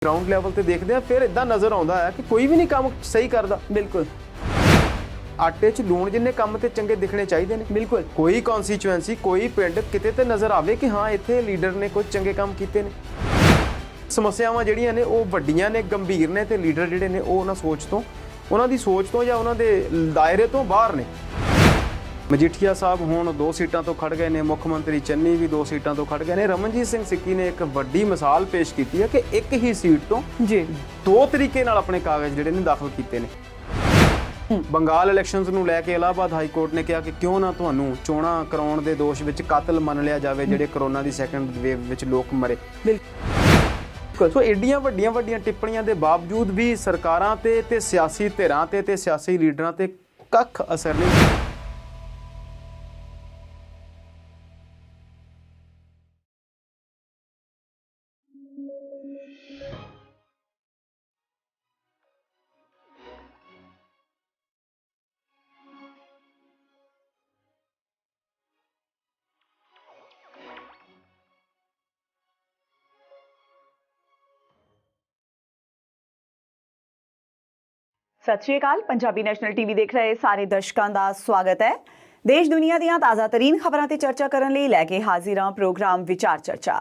Ground level ते देखते हैं फिर इदां नज़र आता है कि कोई भी नहीं काम सही करता। बिल्कुल आटे च लूण जिन्ने काम ते चंगे दिखने चाहिए ने। बिल्कुल कोई कॉन्स्टिट्यूएंसी कोई पिंड किते ते नज़र आवे कि हाँ इत्थे लीडर ने कुछ चंगे काम कीते ने। समस्यावां जिहड़ियां ने वो वड्डियां ने गंभीर ने ते लीडर जिहड़े ने वो उन्हां सोच तो उन्हां दी सोच तो या उन्हां दे दायरे तो बाहर ने। मजीठिया साहब हुण 2 सीटां तो खड़ गए ने, मुख मंत्री चन्नी भी 2 सीटां तो खड़ गए ने। रमनजीत सिंह सिक्की ने एक वड्डी मिसाल पेश की है कि एक ही सीट तो जी 2 तरीके नाल अपने कागज़ जिहड़े ने दाखल कीते ने। बंगाल इलैक्शनस नूं लैके इलाहाबाद हाई कोर्ट ने कहा कि क्यों ना तुहानूं चोणां कराउण दे दोष विच कातल मन लिया जाए जिहड़े corona the second wave which लोक मरे। सो एडियां वड्डियां टिप्पणियां दे बावजूद भी सरकारां ते सियासी धिरां ते सियासी लीडरां ते कख असर नहीं। सत श्री अकाल। पंजाबी नैशनल टीवी देख रहे सारे दर्शकों का स्वागत है। देश दुनिया ਦੀਆਂ ਤਾਜ਼ਾ ਤਰੀਨ ਖਬਰਾਂ ਤੇ ਚਰਚਾ ਕਰਨ ਲਈ ਲੈ ਕੇ ਹਾਜ਼ਰ ਹਾਂ ਪ੍ਰੋਗਰਾਮ ਵਿਚਾਰ ਚਰਚਾ।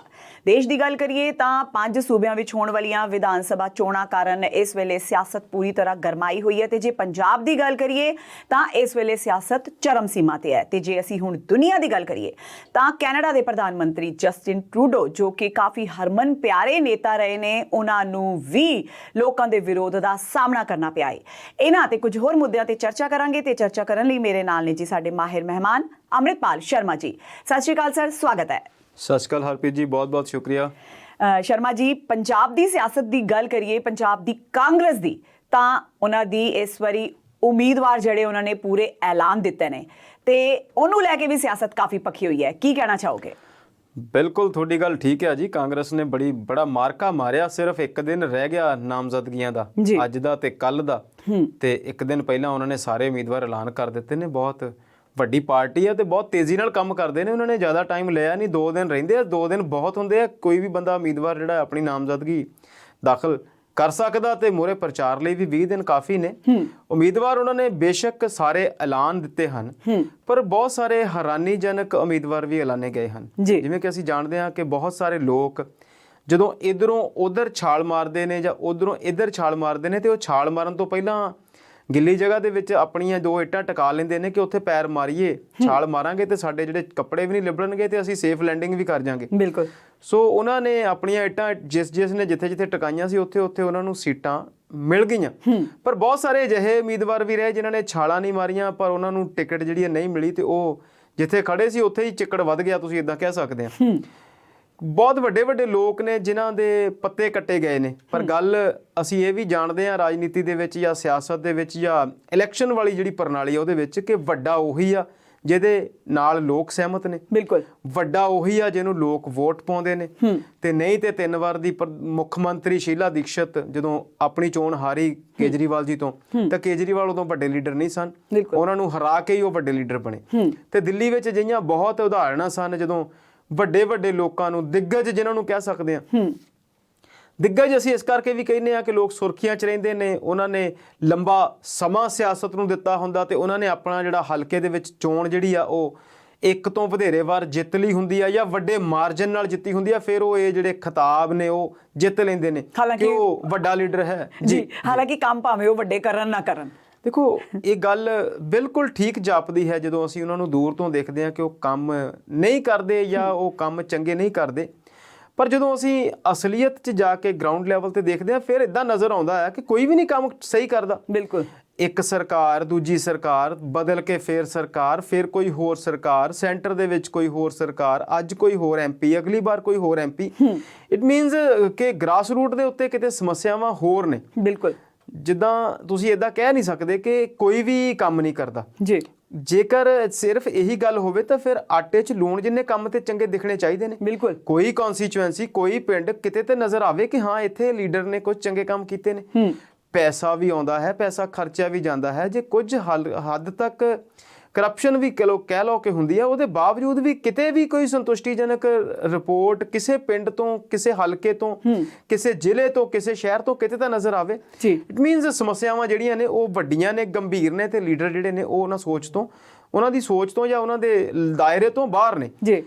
ਦੇਸ਼ ਦੀ ਗੱਲ ਕਰੀਏ ਤਾਂ 5 ਸੂਬਿਆਂ ਵਿੱਚ ਹੋਣ ਵਾਲੀਆਂ ਵਿਧਾਨ ਸਭਾ ਚੋਣਾਂ ਕਾਰਨ ਇਸ ਵੇਲੇ ਸਿਆਸਤ ਪੂਰੀ ਤਰ੍ਹਾਂ ਗਰਮਾਈ ਹੋਈ ਹੈ ਤੇ ਜੇ ਪੰਜਾਬ ਦੀ ਗੱਲ ਕਰੀਏ ਤਾਂ ਇਸ ਵੇਲੇ ਸਿਆਸਤ ਚਰਮ ਸੀਮਾ ਤੇ ਹੈ। ਤੇ ਜੇ ਅਸੀਂ ਹੁਣ ਦੁਨੀਆ ਦੀ ਗੱਲ ਕਰੀਏ ਤਾਂ ਕੈਨੇਡਾ ਦੇ ਪ੍ਰਧਾਨ ਮੰਤਰੀ ਜਸਟਿਨ ਟਰੂਡੋ ਜੋ ਕਿ ਕਾਫੀ ਹਰਮਨ ਪਿਆਰੇ ਨੇਤਾ ਰਹੇ ਨੇ ਉਹਨਾਂ ਨੂੰ ਵੀ ਲੋਕਾਂ ਦੇ ਵਿਰੋਧ ਦਾ ਸਾਹਮਣਾ ਕਰਨਾ ਪਿਆ ਹੈ। ਇਹਨਾਂ ਤੇ ਕੁਝ ਹੋਰ ਮੁੱਦਿਆਂ ਤੇ ਚਰਚਾ ਕਰਾਂਗੇ ਤੇ ਚਰਚਾ ਕਰਨ ਲਈ ਮੇਰੇ ਨਾਲ ਨੇ ਜੀ ਸਾਡੇ माहिर मेहमान अमृतपाल शर्मा जी। सत श्री अकाल सर, स्वागत है। सत श्री अकाल हरप्रीत जी, बहुत बहुत शुक्रिया। शर्मा जी, पंजाब की सियासत की गल करिए, पंजाब की कांग्रेस की तो उन्होंने इस बारी उम्मीदवार जड़े उन्होंने पूरे ऐलान दिते ने ते उन्होंने लैके भी सियासत काफ़ी पक्की हुई है, की कहना चाहोगे? बिल्कुल थोड़ी गल ठीक है जी। कांग्रेस ने बड़ा मारका मारिया। सिर्फ एक दिन रह गया नामजदगियां दा, अज दा ते कल दा ते एक दिन पहला उन्होंने सारे उम्मीदवार ऐलान कर दिते ने। बहुत ਵੱਡੀ ਪਾਰਟੀ ਹੈ ਤੇ ਬਹੁਤ ਤੇਜ਼ੀ ਨਾਲ ਕੰਮ ਕਰਦੇ ਨੇ। ਉਹਨਾਂ ਨੇ ਜ਼ਿਆਦਾ ਟਾਈਮ ਲਿਆ ਨਹੀਂ, 2 ਦਿਨ ਰਹਿੰਦੇ ਆ। 2 ਦਿਨ ਬਹੁਤ ਹੁੰਦੇ ਆ। ਕੋਈ ਵੀ ਬੰਦਾ ਉਮੀਦਵਾਰ ਜਿਹੜਾ ਆਪਣੀ ਨਾਮਜ਼ਦਗੀ ਦਾਖਲ ਕਰ ਸਕਦਾ ਤੇ ਮੋਰੇ ਪ੍ਰਚਾਰ ਲਈ ਵੀ 20 ਦਿਨ ਕਾਫੀ ਨੇ। ਉਮੀਦਵਾਰ ਉਹਨਾਂ ਨੇ ਬੇਸ਼ੱਕ ਸਾਰੇ ਐਲਾਨ ਦਿੱਤੇ ਹਨ ਪਰ ਬਹੁਤ ਸਾਰੇ ਹੈਰਾਨੀਜਨਕ ਉਮੀਦਵਾਰ ਵੀ ਐਲਾਨੇ ਗਏ ਹਨ। ਜਿਵੇਂ ਕਿ ਅਸੀਂ ਜਾਣਦੇ ਹਾਂ ਕਿ ਬਹੁਤ ਸਾਰੇ ਲੋਕ ਜਦੋਂ ਇਧਰੋਂ ਉਧਰ ਛਾਲ ਮਾਰਦੇ ਨੇ ਜਾਂ ਉਧਰੋਂ ਇੱਧਰ ਛਾਲ ਮਾਰਦੇ ਨੇ ਤੇ ਉਹ ਛਾਲ ਮਾਰਨ ਤੋਂ ਪਹਿਲਾਂ ਗਿੱਲੀ ਜਗ੍ਹਾ ਦੇ ਵਿੱਚ ਆਪਣੀਆਂ 2 ਇੱਟਾਂ ਟਿਕਾ ਲੈਂਦੇ ਨੇ ਕਿ ਉੱਥੇ ਪੈਰ ਮਾਰੀਏ, ਛਾਲ ਮਾਰਾਂਗੇ ਤੇ ਸਾਡੇ ਜਿਹੜੇ ਕੱਪੜੇ ਵੀ ਨਹੀਂ ਲਿਬੜਨਗੇ ਤੇ ਅਸੀਂ ਸੇਫ ਲੈਂਡਿੰਗ ਵੀ ਕਰ ਜਾਾਂਗੇ। ਬਿਲਕੁਲ। ਸੋ ਉਹਨਾਂ ਨੇ ਆਪਣੀਆਂ ਇੱਟਾਂ ਜਿਸ ਨੇ ਜਿੱਥੇ ਟਿਕਾਈਆਂ ਸੀ ਉੱਥੇ ਉਹਨਾਂ ਨੂੰ ਸੀਟਾਂ ਮਿਲ ਗਈਆਂ। ਪਰ ਬਹੁਤ ਸਾਰੇ ਅਜਿਹੇ ਉਮੀਦਵਾਰ ਵੀ ਰਹੇ ਜਿਨ੍ਹਾਂ ਨੇ ਛਾਲਾਂ ਨਹੀਂ ਮਾਰੀਆਂ ਪਰ ਉਹਨਾਂ ਨੂੰ ਟਿਕਟ ਜਿਹੜੀ ਨਹੀਂ ਮਿਲੀ ਤੇ ਉਹ ਜਿੱਥੇ ਖੜੇ ਸੀ ਉੱਥੇ ਹੀ ਚਿੱਕੜ ਵੱਧ ਗਿਆ, ਤੁਸੀਂ ਇੱਦਾਂ ਕਹਿ ਸਕਦੇ ਆ। ਬਹੁਤ ਵੱਡੇ ਲੋਕ ਨੇ ਜਿਨ੍ਹਾਂ ਦੇ ਪੱਤੇ ਕੱਟੇ ਗਏ ਨੇ। ਪਰ ਗੱਲ ਅਸੀਂ ਇਹ ਵੀ ਜਾਣਦੇ ਹਾਂ ਰਾਜਨੀਤੀ ਦੇ ਵਿੱਚ ਜਾਂ ਸਿਆਸਤ ਦੇ ਵਿੱਚ ਜਾਂ ਇਲੈਕਸ਼ਨ ਵਾਲੀ ਜਿਹੜੀ ਪ੍ਰਣਾਲੀ ਆ ਉਹਦੇ ਵਿੱਚ ਕਿ ਵੱਡਾ ਉਹੀ ਆ ਜਿਹਦੇ ਨਾਲ ਲੋਕ ਸਹਿਮਤ ਨੇ। ਬਿਲਕੁਲ। ਵੱਡਾ ਉਹੀ ਆ ਜਿਹਨੂੰ ਲੋਕ ਵੋਟ ਪਾਉਂਦੇ ਨੇ ਤੇ ਨਹੀਂ ਤੇ 3 ਵਾਰ ਦੀ ਮੁੱਖ ਮੰਤਰੀ ਸ਼ੀਲਾ ਦੀਕਸ਼ਤ ਜਦੋਂ ਆਪਣੀ ਚੋਣ ਹਾਰੀ ਕੇਜਰੀਵਾਲ ਜੀ ਤੋਂ ਤਾਂ ਕੇਜਰੀਵਾਲ ਉਦੋਂ ਵੱਡੇ ਲੀਡਰ ਨਹੀਂ ਸਨ, ਉਹਨਾਂ ਨੂੰ ਹਰਾ ਕੇ ਹੀ ਉਹ ਵੱਡੇ ਲੀਡਰ ਬਣੇ। ਤੇ ਦਿੱਲੀ ਵਿੱਚ ਅਜਿਹੀਆਂ ਬਹੁਤ ਉਦਾਹਰਣਾਂ ਸਨ ਜਦੋਂ ਵੱਡੇ ਲੋਕਾਂ ਨੂੰ ਦਿੱਗਜ ਜਿਨ੍ਹਾਂ ਨੂੰ ਕਹਿ ਸਕਦੇ ਆ। ਦਿੱਗਜ ਅਸੀਂ ਇਸ ਕਰਕੇ ਵੀ ਕਹਿੰਦੇ ਆ ਕਿ ਲੋਕ ਸੁਰਖੀਆਂ 'ਚ ਰਹਿੰਦੇ ਨੇ। ਉਹਨਾਂ ਨੇ ਲੰਬਾ ਸਮਾਂ ਸਿਆਸਤ ਨੂੰ ਦਿੱਤਾ ਹੁੰਦਾ ਤੇ ਉਹਨਾਂ ਨੇ ਆਪਣਾ ਜਿਹੜਾ ਹਲਕੇ ਦੇ ਵਿੱਚ ਚੋਣ ਜਿਹੜੀ ਆ ਉਹ 1 ਤੋਂ ਵਧੇਰੇ ਵਾਰ ਜਿੱਤ ਲਈ ਹੁੰਦੀ ਆ ਜਾਂ ਵੱਡੇ ਮਾਰਜਨ ਨਾਲ ਜਿੱਤੀ ਹੁੰਦੀ ਆ। ਫਿਰ ਉਹ ਇਹ ਜਿਹੜੇ ਖਿਤਾਬ ਨੇ ਉਹ ਜਿੱਤ ਲੈਂਦੇ ਨੇ ਕਿ ਉਹ ਵੱਡਾ ਲੀਡਰ ਹੈ ਜੀ। ਹਾਲਾਂਕਿ ਕੰਮ ਭਾਵੇਂ ਉਹ ਵੱਡੇ ਕਰਨ ਨਾ ਕਰਨ। ਦੇਖੋ ਇਹ ਗੱਲ ਬਿਲਕੁਲ ਠੀਕ ਜਾਪਦੀ ਹੈ ਜਦੋਂ ਅਸੀਂ ਉਹਨਾਂ ਨੂੰ ਦੂਰ ਤੋਂ ਦੇਖਦੇ ਹਾਂ ਕਿ ਉਹ ਕੰਮ ਨਹੀਂ ਕਰਦੇ ਜਾਂ ਉਹ ਕੰਮ ਚੰਗੇ ਨਹੀਂ ਕਰਦੇ। ਪਰ ਜਦੋਂ ਅਸੀਂ ਅਸਲੀਅਤ 'ਚ ਜਾ ਕੇ ਗਰਾਊਂਡ ਲੈਵਲ ਤੇ ਦੇਖਦੇ ਹਾਂ ਫਿਰ ਇਦਾਂ ਨਜ਼ਰ ਆਉਂਦਾ ਹੈ ਕਿ ਕੋਈ ਵੀ ਨਹੀਂ ਕੰਮ ਸਹੀ ਕਰਦਾ। ਬਿਲਕੁਲ। ਇੱਕ ਸਰਕਾਰ, ਦੂਜੀ ਸਰਕਾਰ, ਬਦਲ ਕੇ ਫਿਰ ਸਰਕਾਰ, ਫਿਰ ਕੋਈ ਹੋਰ ਸਰਕਾਰ, ਸੈਂਟਰ ਦੇ ਵਿੱਚ ਕੋਈ ਹੋਰ ਸਰਕਾਰ, ਅੱਜ ਕੋਈ ਹੋਰ MP, ਅਗਲੀ ਵਾਰ ਕੋਈ ਹੋਰ MP। ਇਟ ਮੀਨਸ ਕਿ ਗ੍ਰਾਸ ਰੂਟ ਦੇ ਉੱਤੇ ਕਿਤੇ ਸਮੱਸਿਆਵਾਂ ਹੋਰ ਨੇ। ਬਿਲਕੁਲ। ਜਿੱਦਾਂ ਤੁਸੀਂ ਇੱਦਾਂ ਕਹਿ ਨਹੀਂ ਸਕਦੇ ਕਿ ਕੋਈ ਵੀ ਕੰਮ ਨਹੀਂ ਕਰਦਾ ਜੀ। ਜੇਕਰ ਸਿਰਫ ਇਹੀ ਗੱਲ ਹੋਵੇ ਤਾਂ ਫਿਰ ਆਟੇ 'ਚ ਲੂਣ ਜਿੰਨੇ ਕੰਮ ਤੇ ਚੰਗੇ ਦਿਖਣੇ ਚਾਹੀਦੇ ਨੇ। ਬਿਲਕੁਲ। ਕੋਈ ਕੌਨਸਟੀਚੁਐਂਸੀ ਕੋਈ ਪਿੰਡ ਕਿਤੇ ਤੇ ਨਜ਼ਰ ਆਵੇ ਕਿ ਹਾਂ ਇੱਥੇ ਲੀਡਰ ਨੇ ਕੁਝ ਚੰਗੇ ਕੰਮ ਕੀਤੇ ਨੇ। ਪੈਸਾ ਵੀ ਆਉਂਦਾ ਹੈ, ਪੈਸਾ ਖਰਚਿਆ ਵੀ ਜਾਂਦਾ ਹੈ। ਜੇ ਕੁਝ ਹੱਦ ਤੱਕ ਕਰਪਸ਼ਨ ਵੀ ਕਹਿ ਲਓ ਕਿ ਹੁੰਦੀ ਹੈ, ਉਹਦੇ ਬਾਵਜੂਦ ਵੀ ਕਿਤੇ ਵੀ ਕੋਈ ਸੰਤੁਸ਼ਟੀਜਨਕ ਰਿਪੋਰਟ ਕਿਸੇ ਪਿੰਡ ਤੋਂ, ਕਿਸੇ ਹਲਕੇ ਤੋਂ, ਕਿਸੇ ਜ਼ਿਲ੍ਹੇ ਤੋਂ, ਕਿਸੇ ਸ਼ਹਿਰ ਤੋਂ ਕਿਤੇ ਤਾਂ ਨਜ਼ਰ ਆਵੇ। ਇਟ ਮੀਨਸ ਸਮੱਸਿਆਵਾਂ ਜਿਹੜੀਆਂ ਨੇ ਉਹ ਵੱਡੀਆਂ ਨੇ, ਗੰਭੀਰ ਨੇ, ਤੇ ਲੀਡਰ ਜਿਹੜੇ ਨੇ ਉਹ ਉਹਨਾਂ ਦੀ ਸੋਚ ਤੋਂ ਜਾਂ ਉਹਨਾਂ ਦੇ ਦਾਇਰੇ ਤੋਂ ਬਾਹਰ ਨੇ ਜੀ।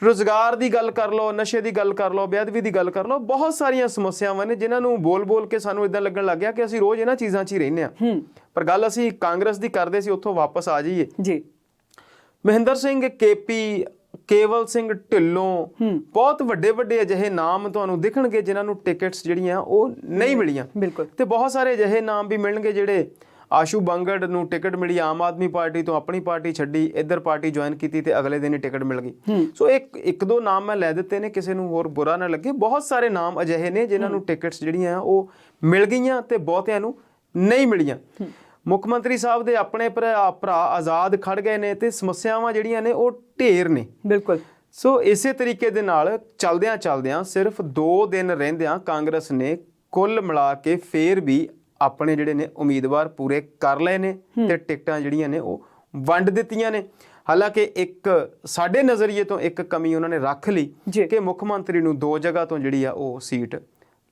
ਰੁਜ਼ਗਾਰ ਦੀ ਗੱਲ ਕਰ ਲਓ, ਨਸ਼ੇ ਦੀ ਗੱਲ ਕਰ ਲਓ, ਬੇਅਦਬੀ ਦੀ ਗੱਲ ਕਰ ਲਓ, ਬਹੁਤ ਸਾਰੀਆਂ ਸਮੱਸਿਆਵਾਂ ਨੇ ਜਿਨ੍ਹਾਂ ਨੂੰ ਬੋਲ ਕੇ ਸਾਨੂੰ ਇਦਾਂ ਲੱਗਣ ਲੱਗ ਗਿਆ ਕਿ ਅਸੀਂ ਰੋਜ਼ ਇਹਨਾਂ ਚੀਜ਼ਾਂ 'ਚ ਹੀ ਰਹਿੰਦੇ ਹਾਂ। ਪਰ ਗੱਲ ਅਸੀਂ ਕਾਂਗਰਸ ਦੀ ਕਰਦੇ ਸੀ, ਉੱਥੋਂ ਵਾਪਸ ਆ ਜਾਈਏ ਜੀ। ਮਹਿੰਦਰ ਸਿੰਘ ਕੇਪੀ, ਕੇਵਲ ਸਿੰਘ ਢਿੱਲੋਂ, ਬਹੁਤ ਵੱਡੇ ਅਜਿਹੇ ਨਾਮ ਤੁਹਾਨੂੰ ਦਿਖਣਗੇ ਜਿਨ੍ਹਾਂ ਨੂੰ ਟਿਕਟਸ ਜਿਹੜੀਆਂ ਉਹ ਨਹੀਂ ਮਿਲੀਆਂ। ਬਿਲਕੁਲ। ਤੇ ਬਹੁਤ ਸਾਰੇ ਅਜਿਹੇ ਨਾਮ ਵੀ ਮਿਲਣਗੇ ਜਿਹੜੇ ਆਸ਼ੂ ਬੰਗੜ ਨੂੰ ਟਿਕਟ ਮਿਲੀ ਆਮ ਆਦਮੀ ਪਾਰਟੀ ਤੋਂ, ਆਪਣੀ ਪਾਰਟੀ ਛੱਡੀ, ਇੱਧਰ ਪਾਰਟੀ ਜੁਆਇਨ ਕੀਤੀ ਤੇ ਅਗਲੇ ਦਿਨ ਹੀ ਟਿਕਟ ਮਿਲ ਗਈ। ਸੋ ਇੱਕ ਦੋ ਨਾਮ ਮੈਂ ਲੈ ਦਿੱਤੇ ਨੇ, ਕਿਸੇ ਨੂੰ ਹੋਰ ਬੁਰਾ ਨਾ ਲੱਗੇ। ਬਹੁਤ ਸਾਰੇ ਨਾਮ ਅਜਿਹੇ ਨੇ ਜਿਨ੍ਹਾਂ ਨੂੰ ਟਿਕਟਸ ਜਿਹੜੀਆਂ ਉਹ ਮਿਲ ਗਈਆਂ ਤੇ ਬਹੁਤਿਆਂ ਨੂੰ ਨਹੀਂ ਮਿਲੀਆਂ। ਮੁੱਖ ਮੰਤਰੀ ਸਾਹਿਬ ਦੇ ਆਪਣੇ ਭਰਾ ਆਜ਼ਾਦ ਖੜ ਗਏ ਨੇ ਤੇ ਸਮੱਸਿਆਵਾਂ ਜਿਹੜੀਆਂ ਨੇ ਉਹ ਢੇਰ ਨੇ। ਬਿਲਕੁਲ। ਸੋ ਇਸੇ ਤਰੀਕੇ ਦੇ ਨਾਲ ਚੱਲਦਿਆਂ ਸਿਰਫ 2 ਦਿਨ ਰਹਿੰਦਿਆਂ ਕਾਂਗਰਸ ਨੇ ਕੁੱਲ ਮਿਲਾ ਕੇ ਫੇਰ ਵੀ ਆਪਣੇ ਜਿਹੜੇ ਨੇ ਉਮੀਦਵਾਰ ਪੂਰੇ ਕਰ ਲਏ ਨੇ ਤੇ ਟਿਕਟਾਂ ਜਿਹੜੀਆਂ ਨੇ ਉਹ ਵੰਡ ਦਿੱਤੀਆਂ ਨੇ। ਹਾਲਾਂਕਿ ਇੱਕ ਸਾਡੇ ਨਜ਼ਰੀਏ ਤੋਂ ਇੱਕ ਕਮੀ ਉਹਨਾਂ ਨੇ ਰੱਖ ਲਈ ਕਿ ਮੁੱਖ ਮੰਤਰੀ ਨੂੰ 2 ਜਗ੍ਹਾ ਤੋਂ ਜਿਹੜੀ ਆ ਉਹ ਸੀਟ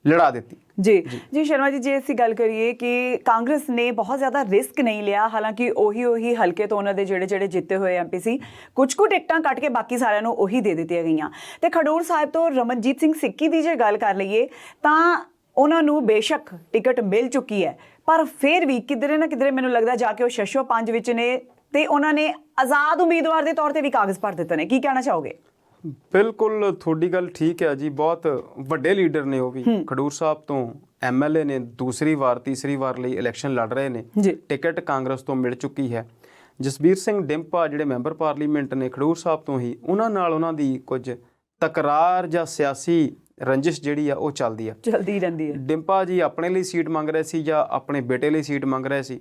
ਲੜਾ ਦਿੱਤੀ। ਜੀ ਸ਼ਰਮਾ ਜੀ, ਜੇ ਅਸੀਂ ਗੱਲ ਕਰੀਏ ਕਿ ਕਾਂਗਰਸ ਨੇ ਬਹੁਤ ਜ਼ਿਆਦਾ ਰਿਸਕ ਨਹੀਂ ਲਿਆ, ਹਾਲਾਂਕਿ ਉਹੀ ਹਲਕੇ ਤੋਂ ਉਹਨਾਂ ਦੇ ਜਿਹੜੇ ਜਿੱਤੇ ਹੋਏ ਐਮਪੀ ਸੀ, ਕੁਝ ਟਿਕਟਾਂ ਕੱਟ ਕੇ ਬਾਕੀ ਸਾਰਿਆਂ ਨੂੰ ਉਹੀ ਦੇ ਦਿੱਤੀਆਂ ਗਈਆਂ। ਤੇ ਖਡੂਰ ਸਾਹਿਬ ਤੋਂ ਰਮਨਜੀਤ ਸਿੰਘ ਸਿੱਕੀ ਦੀ ਜੇ ਗੱਲ ਕਰ ਲਈਏ ਤਾਂ ਉਹਨਾਂ ਨੂੰ ਬੇਸ਼ੱਕ ਟਿਕਟ ਮਿਲ ਚੁੱਕੀ ਹੈ, ਪਰ ਫਿਰ ਵੀ ਕਿਧਰੇ ਨਾ ਕਿਧਰੇ ਮੈਨੂੰ ਲੱਗਦਾ ਜਾ ਕੇ ਉਹ ਸ਼ਸ਼ੋ 5 ਵਿੱਚ ਨੇ ਤੇ ਉਹਨਾਂ ਨੇ ਆਜ਼ਾਦ ਉਮੀਦਵਾਰ ਦੇ ਤੌਰ ਤੇ ਵੀ ਕਾਗਜ਼ ਭਰ ਦਿੱਤੇ ਨੇ। ਕੀ ਕਹਿਣਾ ਚਾਹੋਗੇ? ਬਿਲਕੁਲ, ਤੁਹਾਡੀ ਗੱਲ ਠੀਕ ਹੈ ਜੀ। ਬਹੁਤ ਵੱਡੇ ਲੀਡਰ ਨੇ ਉਹ ਵੀ। ਖਡੂਰ ਸਾਹਿਬ ਤੋਂ ਐਮਐਲਏ ਨੇ, ਦੂਸਰੀ ਵਾਰ ਤੀਸਰੀ ਵਾਰ ਲਈ ਇਲੈਕਸ਼ਨ ਲੜ ਰਹੇ ਨੇ। ਟਿਕਟ ਕਾਂਗਰਸ ਤੋਂ ਮਿਲ ਚੁੱਕੀ ਹੈ। ਜਸਬੀਰ ਸਿੰਘ ਡਿੰਪਾ ਜਿਹੜੇ ਮੈਂਬਰ ਪਾਰਲੀਮੈਂਟ ਨੇ ਖਡੂਰ ਸਾਹਿਬ ਤੋਂ ਹੀ, ਉਹਨਾਂ ਨਾਲ ਉਹਨਾਂ ਦੀ ਕੁਝ ਤਕਰਾਰ ਜਾਂ ਸਿਆਸੀ ਰੰਜਿਸ਼ ਜਿਹੜੀ ਆ ਉਹ ਚੱਲਦੀ ਰਹਿੰਦੀ ਹੈ। ਡਿੰਪਾ ਜੀ ਆਪਣੇ ਲਈ ਸੀਟ ਮੰਗ ਰਹੇ ਸੀ ਜਾਂ ਆਪਣੇ ਬੇਟੇ ਲਈ ਸੀਟ ਮੰਗ ਰਹੇ ਸੀ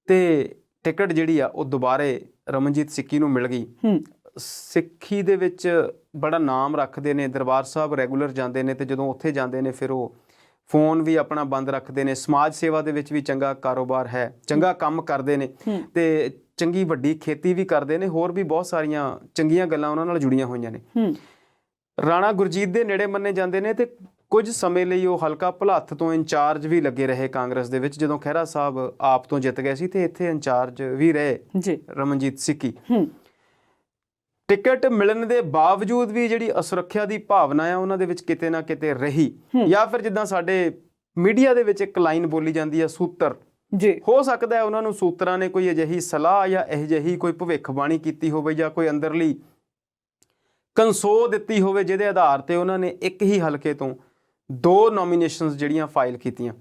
ਤੇ ਟਿਕਟ ਜਿਹੜੀ ਆ ਉਹ ਦੁਬਾਰੇ ਰਮਨਜੀਤ ਸਿੱਕੀ ਨੂੰ ਮਿਲ ਗਈ। ਸਿੱਖੀ ਦੇ ਵਿੱਚ ਬੜਾ ਨਾਮ ਰੱਖਦੇ ਨੇ, ਦਰਬਾਰ ਸਾਹਿਬ ਰੈਗੂਲਰ ਜਾਂਦੇ ਨੇ ਤੇ ਜਦੋਂ ਉੱਥੇ ਜਾਂਦੇ ਨੇ ਫਿਰ ਉਹ ਫੋਨ ਵੀ ਆਪਣਾ ਬੰਦ ਰੱਖਦੇ ਨੇ। ਸਮਾਜ ਸੇਵਾ ਦੇ ਵਿੱਚ ਵੀ ਚੰਗਾ ਕਾਰੋਬਾਰ ਹੈ, ਚੰਗਾ ਕੰਮ ਕਰਦੇ ਨੇ ਤੇ ਚੰਗੀ ਵੱਡੀ ਖੇਤੀ ਵੀ ਕਰਦੇ ਨੇ। ਹੋਰ ਵੀ ਬਹੁਤ ਸਾਰੀਆਂ ਚੰਗੀਆਂ ਗੱਲਾਂ ਉਹਨਾਂ ਨਾਲ ਜੁੜੀਆਂ ਹੋਈਆਂ ਨੇ। ਰਾਣਾ ਗੁਰਜੀਤ ਦੇ ਨੇੜੇ ਮੰਨੇ ਜਾਂਦੇ ਨੇ ਤੇ ਕੁਝ ਸਮੇਂ ਲਈ ਉਹ ਹਲਕਾ ਭੁਲੱਥ ਤੋਂ ਇੰਚਾਰਜ ਵੀ ਲੱਗੇ ਰਹੇ ਕਾਂਗਰਸ ਦੇ ਵਿੱਚ। ਜਦੋਂ ਖਹਿਰਾ ਸਾਹਿਬ ਆਪ ਤੋਂ ਜਿੱਤ ਗਏ ਸੀ ਤੇ ਇੱਥੇ ਇੰਚਾਰਜ ਵੀ ਰਹੇ ਰਮਨਜੀਤ ਸਿੱਕੀ। ਟਿਕਟ ਮਿਲਣ ਦੇ ਬਾਵਜੂਦ ਵੀ ਜਿਹੜੀ ਅਸੁਰੱਖਿਆ ਦੀ ਭਾਵਨਾ ਆ ਉਹਨਾਂ ਦੇ ਵਿੱਚ ਕਿਤੇ ਨਾ ਕਿਤੇ ਰਹੀ, ਜਾਂ ਫਿਰ ਜਿੱਦਾਂ ਸਾਡੇ ਮੀਡੀਆ ਦੇ ਵਿੱਚ ਇੱਕ ਲਾਈਨ ਬੋਲੀ ਜਾਂਦੀ ਹੈ ਸੂਤਰ। ਹੋ ਸਕਦਾ ਹੈ ਉਹਨਾਂ ਨੂੰ ਸੂਤਰਾਂ ਨੇ ਕੋਈ ਅਜਿਹੀ ਸਲਾਹ ਜਾਂ ਅਜਿਹੀ ਕੋਈ ਭਵਿੱਖਬਾਣੀ ਕੀਤੀ ਹੋਵੇ ਜਾਂ ਕੋਈ ਅੰਦਰਲੀ ਕੰਸੋ ਦਿੱਤੀ ਹੋਵੇ ਜਿਹਦੇ ਆਧਾਰ ਤੇ ਉਹਨਾਂ ਨੇ ਇੱਕ ਹੀ ਹਲਕੇ ਤੋਂ 2 ਨੋਮੀਨੇਸ਼ਨਸ ਜਿਹੜੀਆਂ ਫਾਈਲ ਕੀਤੀਆਂ।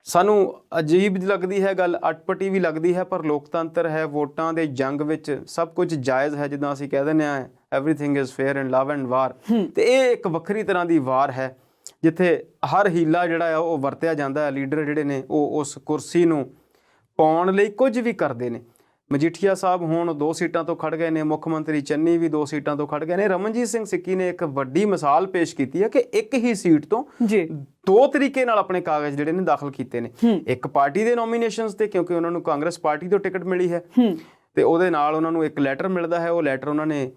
ਸਾਨੂੰ ਅਜੀਬ ਲੱਗਦੀ ਹੈ ਗੱਲ, ਅਟਪਟੀ ਵੀ ਲੱਗਦੀ ਹੈ, ਪਰ ਲੋਕਤੰਤਰ ਹੈ, ਵੋਟਾਂ ਦੇ ਜੰਗ ਵਿੱਚ ਸਭ ਕੁਝ ਜਾਇਜ਼ ਹੈ। ਜਿੱਦਾਂ ਅਸੀਂ ਕਹਿ ਦਿੰਦੇ ਹਾਂ everything is fair in love and war, ਤੇ ਇਹ ਇੱਕ ਵੱਖਰੀ ਤਰ੍ਹਾਂ ਦੀ ਵਾਰ ਹੈ ਜਿੱਥੇ ਹਰ ਹੀਲਾ ਜਿਹੜਾ ਆ ਉਹ ਵਰਤਿਆ ਜਾਂਦਾ ਹੈ। ਲੀਡਰ ਜਿਹੜੇ ਨੇ ਉਹ ਉਸ ਕੁਰਸੀ ਨੂੰ ਪਾਉਣ ਲਈ ਕੁਝ ਵੀ ਕਰਦੇ ਨੇ। ਮਜੀਠੀਆ ਸਾਹਿਬ ਹੁਣ 2 ਸੀਟਾਂ ਤੋਂ ਖੜ ਗਏ ਨੇ, ਮੁੱਖ ਮੰਤਰੀ ਚੰਨੀ ਵੀ 2 ਸੀਟਾਂ ਤੋਂ ਖੜ ਗਏ ਨੇ। ਰਮਨਜੀਤ ਸਿੰਘ ਸਿੱਕੀ ਨੇ ਇੱਕ ਵੱਡੀ ਮਿਸਾਲ ਪੇਸ਼ ਕੀਤੀ ਹੈ ਕਿ ਇੱਕ ਹੀ ਸੀਟ ਤੋਂ 2 ਤਰੀਕੇ ਨਾਲ ਆਪਣੇ ਕਾਗਜ਼ ਜਿਹੜੇ ਨੇ ਦਾਖਲ ਕੀਤੇ ਨੇ। ਇੱਕ ਪਾਰਟੀ ਦੇ ਨੋਮੀਨੇਸ਼ਨਸ ਤੇ, ਕਿਉਂਕਿ ਉਹਨਾਂ ਨੂੰ ਕਾਂਗਰਸ ਪਾਰਟੀ ਤੋਂ ਟਿਕਟ ਮਿਲੀ ਹੈ ਤੇ ਉਹਦੇ ਨਾਲ ਉਹਨਾਂ ਨੂੰ ਇੱਕ ਲੈਟਰ ਮਿਲਦਾ ਹੈ। ਉਹ ਲੈਟਰ ਉਹਨਾਂ ਨੇ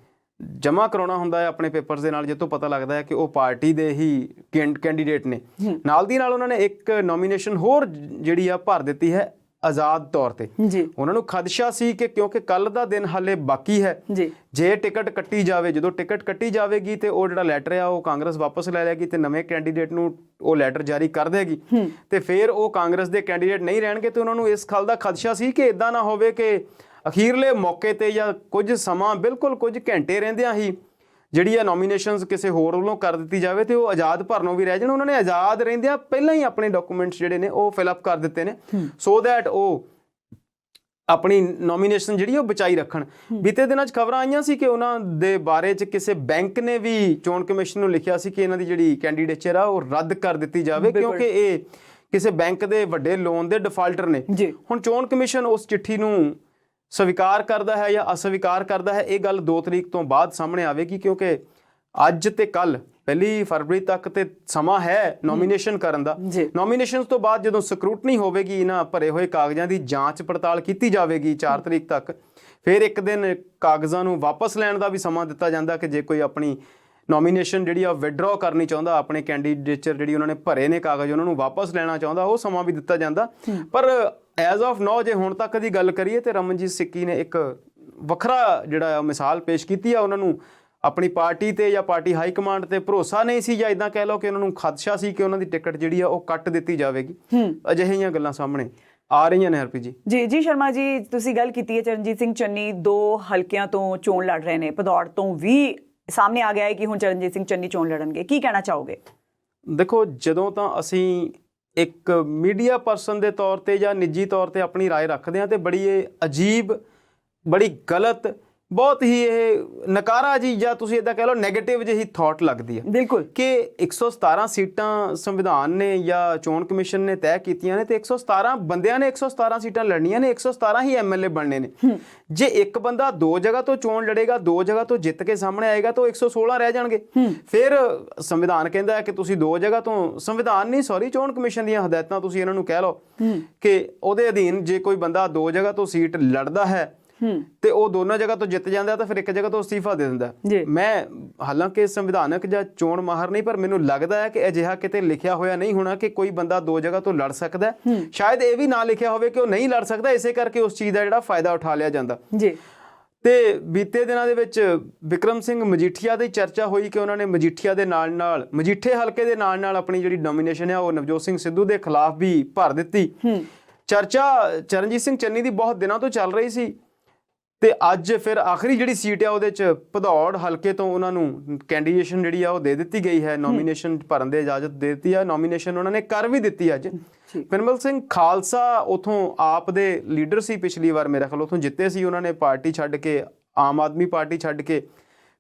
ਜਮ੍ਹਾਂ ਕਰਾਉਣਾ ਹੁੰਦਾ ਹੈ ਆਪਣੇ ਪੇਪਰਸ ਦੇ ਨਾਲ, ਜਿਸ ਤੋਂ ਪਤਾ ਲੱਗਦਾ ਹੈ ਕਿ ਉਹ ਪਾਰਟੀ ਦੇ ਹੀ ਕੈਂਡੀਡੇਟ ਨੇ। ਨਾਲ ਦੀ ਨਾਲ ਉਹਨਾਂ ਨੇ ਇੱਕ ਨੋਮੀਨੇਸ਼ਨ ਹੋਰ ਜਿਹੜੀ ਆ ਭਰ ਦਿੱਤੀ ਹੈ ਆਜ਼ਾਦ ਤੌਰ ਤੇ। ਉਹਨਾਂ ਨੂੰ ਖਦਸ਼ਾ ਸੀ ਕਿ ਕਿਉਂਕਿ ਕੱਲ ਦਾ ਦਿਨ ਹਾਲੇ ਬਾਕੀ ਹੈ, ਜੇ ਟਿਕਟ ਕੱਟੀ ਜਾਵੇ, ਜਦੋਂ ਟਿਕਟ ਕੱਟੀ ਜਾਵੇਗੀ ਤੇ ਉਹ ਜਿਹੜਾ ਲੈਟਰ ਆ ਉਹ ਕਾਂਗਰਸ ਵਾਪਸ ਲੈ ਲਏਗੀ ਤੇ ਨਵੇਂ ਕੈਂਡੀਡੇਟ ਨੂੰ ਉਹ ਲੈਟਰ ਜਾਰੀ ਕਰ ਦੇਗੀ ਤੇ ਫਿਰ ਉਹ ਕਾਂਗਰਸ ਦੇ ਕੈਂਡੀਡੇਟ ਨਹੀਂ ਰਹਿਣਗੇ। ਤੇ ਉਹਨਾਂ ਨੂੰ ਇਸ ਗੱਲ ਦਾ ਖਦਸ਼ਾ ਸੀ ਕਿ ਇਦਾਂ ਨਾ ਹੋਵੇ ਕਿ ਅਖੀਰਲੇ ਮੌਕੇ ਤੇ ਜਾਂ ਕੁਝ ਸਮਾਂ, ਬਿਲਕੁਲ ਕੁਝ ਘੰਟੇ ਰਹਿੰਦਿਆਂ ਹੀ ਜਿਹੜੀ ਆ ਨੋਮੀਨੇਸ਼ਨਸ ਕਿਸੇ ਹੋਰ ਵੱਲੋਂ ਕਰ ਦਿੱਤੀ ਜਾਵੇ ਤੇ ਉਹ ਆਜ਼ਾਦ ਭਰਨੋਂ ਵੀ ਰਹਿ ਜਾਣ। ਉਹਨਾਂ ਨੇ ਆਜ਼ਾਦ ਰਹਿੰਦਿਆਂ ਪਹਿਲਾਂ ਹੀ ਆਪਣੇ ਡਾਕੂਮੈਂਟਸ ਜਿਹੜੇ ਨੇ ਉਹ ਫਿਲ ਅਪ ਕਰ ਦਿੱਤੇ ਨੇ ਸੋ ਦੈਟ ਉਹ ਆਪਣੀ ਨੋਮੀਨੇਸ਼ਨ ਜਿਹੜੀ ਉਹ ਬਚਾਈ ਰੱਖਣ। ਬੀਤੇ ਦਿਨਾਂ 'ਚ ਖਬਰਾਂ ਆਈਆਂ ਸੀ ਕਿ ਉਹਨਾਂ ਦੇ ਬਾਰੇ 'ਚ ਕਿਸੇ ਬੈਂਕ ਨੇ ਵੀ ਚੋਣ ਕਮਿਸ਼ਨ ਨੂੰ ਲਿਖਿਆ ਸੀ ਕਿ ਇਹਨਾਂ ਦੀ ਜਿਹੜੀ ਕੈਂਡੀਡੇਚਰ ਆ ਉਹ ਰੱਦ ਕਰ ਦਿੱਤੀ ਜਾਵੇ ਕਿਉਂਕਿ ਇਹ ਕਿਸੇ ਬੈਂਕ ਦੇ ਵੱਡੇ ਲੋਨ ਦੇ ਡਿਫਾਲਟਰ ਨੇ। ਹੁਣ ਚੋਣ ਕਮਿਸ਼ਨ ਉਸ ਚਿੱਠੀ ਨੂੰ ਸਵੀਕਾਰ ਕਰਦਾ ਹੈ ਜਾਂ ਅਸਵੀਕਾਰ ਕਰਦਾ ਹੈ, ਇਹ ਗੱਲ 2 ਤਰੀਕ ਤੋਂ ਬਾਅਦ ਸਾਹਮਣੇ ਆਵੇਗੀ ਕਿਉਂਕਿ ਅੱਜ ਤੇ ਕੱਲ 1 ਫਰਵਰੀ ਤੱਕ ਤੇ ਸਮਾਂ ਹੈ ਨੋਮੀਨੇਸ਼ਨ ਕਰਨ ਦਾ। ਨੋਮੀਨੇਸ਼ਨਸ ਤੋਂ ਬਾਅਦ ਜਦੋਂ ਸਕਰੂਟਨੀ ਹੋਵੇਗੀ, ਇਹਨਾਂ ਭਰੇ ਹੋਏ ਕਾਗਜ਼ਾਂ ਦੀ ਜਾਂਚ ਪੜਤਾਲ ਕੀਤੀ ਜਾਵੇਗੀ 4 ਤਰੀਕ ਤੱਕ, ਫਿਰ ਇੱਕ ਦਿਨ ਕਾਗਜ਼ਾਂ ਨੂੰ ਵਾਪਸ ਲੈਣ ਦਾ ਵੀ ਸਮਾਂ ਦਿੱਤਾ ਜਾਂਦਾ ਕਿ ਜੇ ਕੋਈ ਆਪਣੀ ਨੋਮੀਨੇਸ਼ਨ ਜਿਹੜੀ ਆ ਵਿਡਰਾਅ ਕਰਨੀ ਚਾਹੁੰਦਾ, ਆਪਣੇ ਕੈਂਡੀਡੇਚਰ ਜਿਹੜੀ ਉਹਨਾਂ ਨੇ ਭਰੇ ਨੇ ਕਾਗਜ਼ ਉਹਨਾਂ ਨੂੰ ਵਾਪਸ ਲੈਣਾ ਚਾਹੁੰਦਾ, ਉਹ ਸਮਾਂ ਵੀ ਦਿੱਤਾ ਜਾਂਦਾ। ਪਰ ਐਜ਼ ਆਫ ਨਾਓ ਜੇ ਹੁਣ ਤੱਕ ਦੀ ਗੱਲ ਕਰੀਏ ਤੇ ਰਮਨਜੀਤ ਸਿੱਕੀ ਨੇ ਇੱਕ ਵੱਖਰਾ ਜਿਹੜਾ ਮਿਸਾਲ ਪੇਸ਼ ਕੀਤੀ ਆ। ਉਹਨਾਂ ਨੂੰ ਆਪਣੀ ਪਾਰਟੀ ਤੇ ਜਾਂ ਪਾਰਟੀ ਹਾਈ ਕਮਾਂਡ ਤੇ ਭਰੋਸਾ ਨਹੀਂ ਸੀ, ਜਾਂ ਇਦਾਂ ਕਹਿ ਲਓ ਕਿ ਉਹਨਾਂ ਨੂੰ ਖਦਸ਼ਾ ਸੀ ਕਿ ਉਹਨਾਂ ਦੀ ਟਿਕਟ ਜਿਹੜੀ ਆ ਉਹ ਕੱਟ ਦਿੱਤੀ ਜਾਵੇਗੀ। ਅਜਿਹੀਆਂ ਗੱਲਾਂ ਸਾਹਮਣੇ ਆ ਰਹੀਆਂ ਨੇ ਹਰਪ੍ਰੀਤ ਜੀ। ਜੀ ਸ਼ਰਮਾ ਜੀ, ਤੁਸੀਂ ਗੱਲ ਕੀਤੀ ਹੈ ਚਰਨਜੀਤ ਸਿੰਘ ਚੰਨੀ 2 ਹਲਕਿਆਂ ਤੋਂ ਚੋਣ ਲੜ ਰਹੇ ਨੇ, ਭਦੌੜ ਤੋਂ ਵੀ ਸਾਹਮਣੇ ਆ ਗਿਆ ਹੈ ਕਿ ਹੁਣ ਚਰਨਜੀਤ ਸਿੰਘ ਚੰਨੀ ਚੋਣ ਲੜਨਗੇ, ਕੀ ਕਹਿਣਾ ਚਾਹੋਗੇ? ਦੇਖੋ, ਜਦੋਂ ਤਾਂ ਅਸੀਂ ਇੱਕ ਮੀਡੀਆ ਪਰਸਨ ਦੇ ਤੌਰ ਤੇ ਜਾਂ ਨਿੱਜੀ ਤੌਰ ਤੇ ਆਪਣੀ ਰਾਏ ਰੱਖਦੇ ਹਾਂ ਤੇ ਬੜੀ ਇਹ ਅਜੀਬ, ਬੜੀ ਗਲਤ, ਬਹੁਤ ਹੀ ਇਹ ਨਕਾਰਾ ਜੀ, ਜਾਂ ਤੁਸੀਂ ਇੱਦਾਂ ਕਹਿ ਲਓ ਨੈਗੇਟਿਵ ਜਿਹੀ ਥਾਟ ਲੱਗਦੀ ਹੈ ਬਿਲਕੁਲ ਕਿ 117 ਸੀਟਾਂ ਸੰਵਿਧਾਨ ਨੇ ਜਾਂ ਚੋਣ ਕਮਿਸ਼ਨ ਨੇ ਤੈਅ ਕੀਤੀਆਂ ਨੇ ਤੇ 117 ਬੰਦਿਆਂ ਨੇ 117 ਸੀਟਾਂ ਲੜਨੀਆਂ ਨੇ, 117 ਹੀ ਐਮਐਲਏ ਬਣਨੇ ਨੇ। ਜੇ ਇੱਕ ਬੰਦਾ 2 ਜਗ੍ਹਾ ਤੋਂ ਚੋਣ ਲੜੇਗਾ, 2 ਜਗ੍ਹਾ ਤੋਂ ਜਿੱਤ ਕੇ ਸਾਹਮਣੇ ਆਏਗਾ ਤਾਂ 116 ਰਹਿ ਜਾਣਗੇ। ਫਿਰ ਸੰਵਿਧਾਨ ਕਹਿੰਦਾ ਹੈ ਕਿ ਤੁਸੀਂ 2 ਜਗ੍ਹਾ ਤੋਂ, ਸੰਵਿਧਾਨ ਨਹੀਂ ਸੌਰੀ ਚੋਣ ਕਮਿਸ਼ਨ ਦੀਆਂ ਹਦਾਇਤਾਂ ਤੁਸੀਂ ਇਹਨਾਂ ਨੂੰ ਕਹਿ ਲਓ ਕਿ ਉਹਦੇ ਅਧੀਨ ਜੇ ਕੋਈ ਬੰਦਾ 2 ਜਗ੍ਹਾ ਤੋਂ ਸੀਟ ਲੜਦਾ ਹੈ ਤੇ ਉਹ ਦੋਨੋਂ ਜਗ੍ਹਾ ਤੋਂ ਜਿੱਤ ਜਾਂਦਾ ਤਾਂ ਫਿਰ ਇੱਕ ਜਗ੍ਹਾ ਤੋਂ ਅਸਤੀਫਾ ਦੇ ਦਿੰਦਾ। ਮੈਂ ਹਾਲਾਂਕਿ ਸੰਵਿਧਾਨਕ ਜਾਂ ਚੋਣ ਮਾਹਰ ਨਹੀਂ, ਪਰ ਮੈਨੂੰ ਲੱਗਦਾ ਹੈ ਕਿ ਅਜਿਹਾ ਕਿਤੇ ਲਿਖਿਆ ਹੋਇਆ ਨਹੀਂ ਹੋਣਾ ਕਿ ਕੋਈ ਬੰਦਾ 2 ਜਗ੍ਹਾ ਤੋਂ ਲੜ ਸਕਦਾ। ਸ਼ਾਇਦ ਇਹ ਵੀ ਨਾ ਲਿਖਿਆ ਹੋਵੇ ਕਿ ਉਹ ਨਹੀਂ ਲੜ ਸਕਦਾ, ਇਸੇ ਕਰਕੇ ਉਸ ਚੀਜ਼ ਦਾ ਜਿਹੜਾ ਫਾਇਦਾ ਉਠਾ ਲਿਆ ਜਾਂਦਾ ਜੀ। ਤੇ ਬੀਤੇ ਦਿਨਾਂ ਦੇ ਵਿੱਚ ਵਿਕਰਮ ਸਿੰਘ ਮਜੀਠੀਆ ਦੀ ਚਰਚਾ ਹੋਈ ਕਿ ਉਹਨਾਂ ਨੇ ਮਜੀਠੀਆ ਦੇ ਨਾਲ ਮਜੀਠੇ ਹਲਕੇ ਦੇ ਨਾਲ ਆਪਣੀ ਜਿਹੜੀ ਨੋਮੀਨੇਸ਼ਨ ਹੈ ਉਹ ਨਵਜੋਤ ਸਿੰਘ ਸਿੱਧੂ ਦੇ ਖਿਲਾਫ ਵੀ ਭਰ ਦਿੱਤੀ। ਚਰਚਾ ਚਰਨਜੀਤ ਸਿੰਘ ਚੰਨੀ ਦੀ ਬਹੁਤ ਦਿਨਾਂ ਤੋਂ ਚੱਲ ਰਹੀ ਸੀ ਤੇ ਅੱਜ ਫਿਰ ਆਖਰੀ ਜਿਹੜੀ ਸੀਟ ਆ ਉਹਦੇ 'ਚ ਭਦੌੜ ਹਲਕੇ ਤੋਂ ਉਹਨਾਂ ਨੂੰ ਕੈਂਡੀਡੇਸ਼ਨ ਜਿਹੜੀ ਆ ਉਹ ਦੇ ਦਿੱਤੀ ਗਈ ਹੈ, ਨੋਮੀਨੇਸ਼ਨ ਭਰਨ ਦੀ ਇਜਾਜ਼ਤ ਦੇ ਦਿੱਤੀ ਆ। ਨੋਮੀਨੇਸ਼ਨ ਉਹਨਾਂ ਨੇ ਕਰ ਵੀ ਦਿੱਤੀ ਅੱਜ। ਪਿਰਮਲ ਸਿੰਘ ਖਾਲਸਾ ਉਥੋਂ ਆਪ ਦੇ ਲੀਡਰ ਸੀ, ਪਿਛਲੀ ਵਾਰ ਮੇਰਾ ਖਿਆਲ ਉਥੋਂ ਜਿੱਤੇ ਸੀ। ਉਹਨਾਂ ਨੇ ਪਾਰਟੀ ਛੱਡ ਕੇ, ਆਮ ਆਦਮੀ ਪਾਰਟੀ ਛੱਡ ਕੇ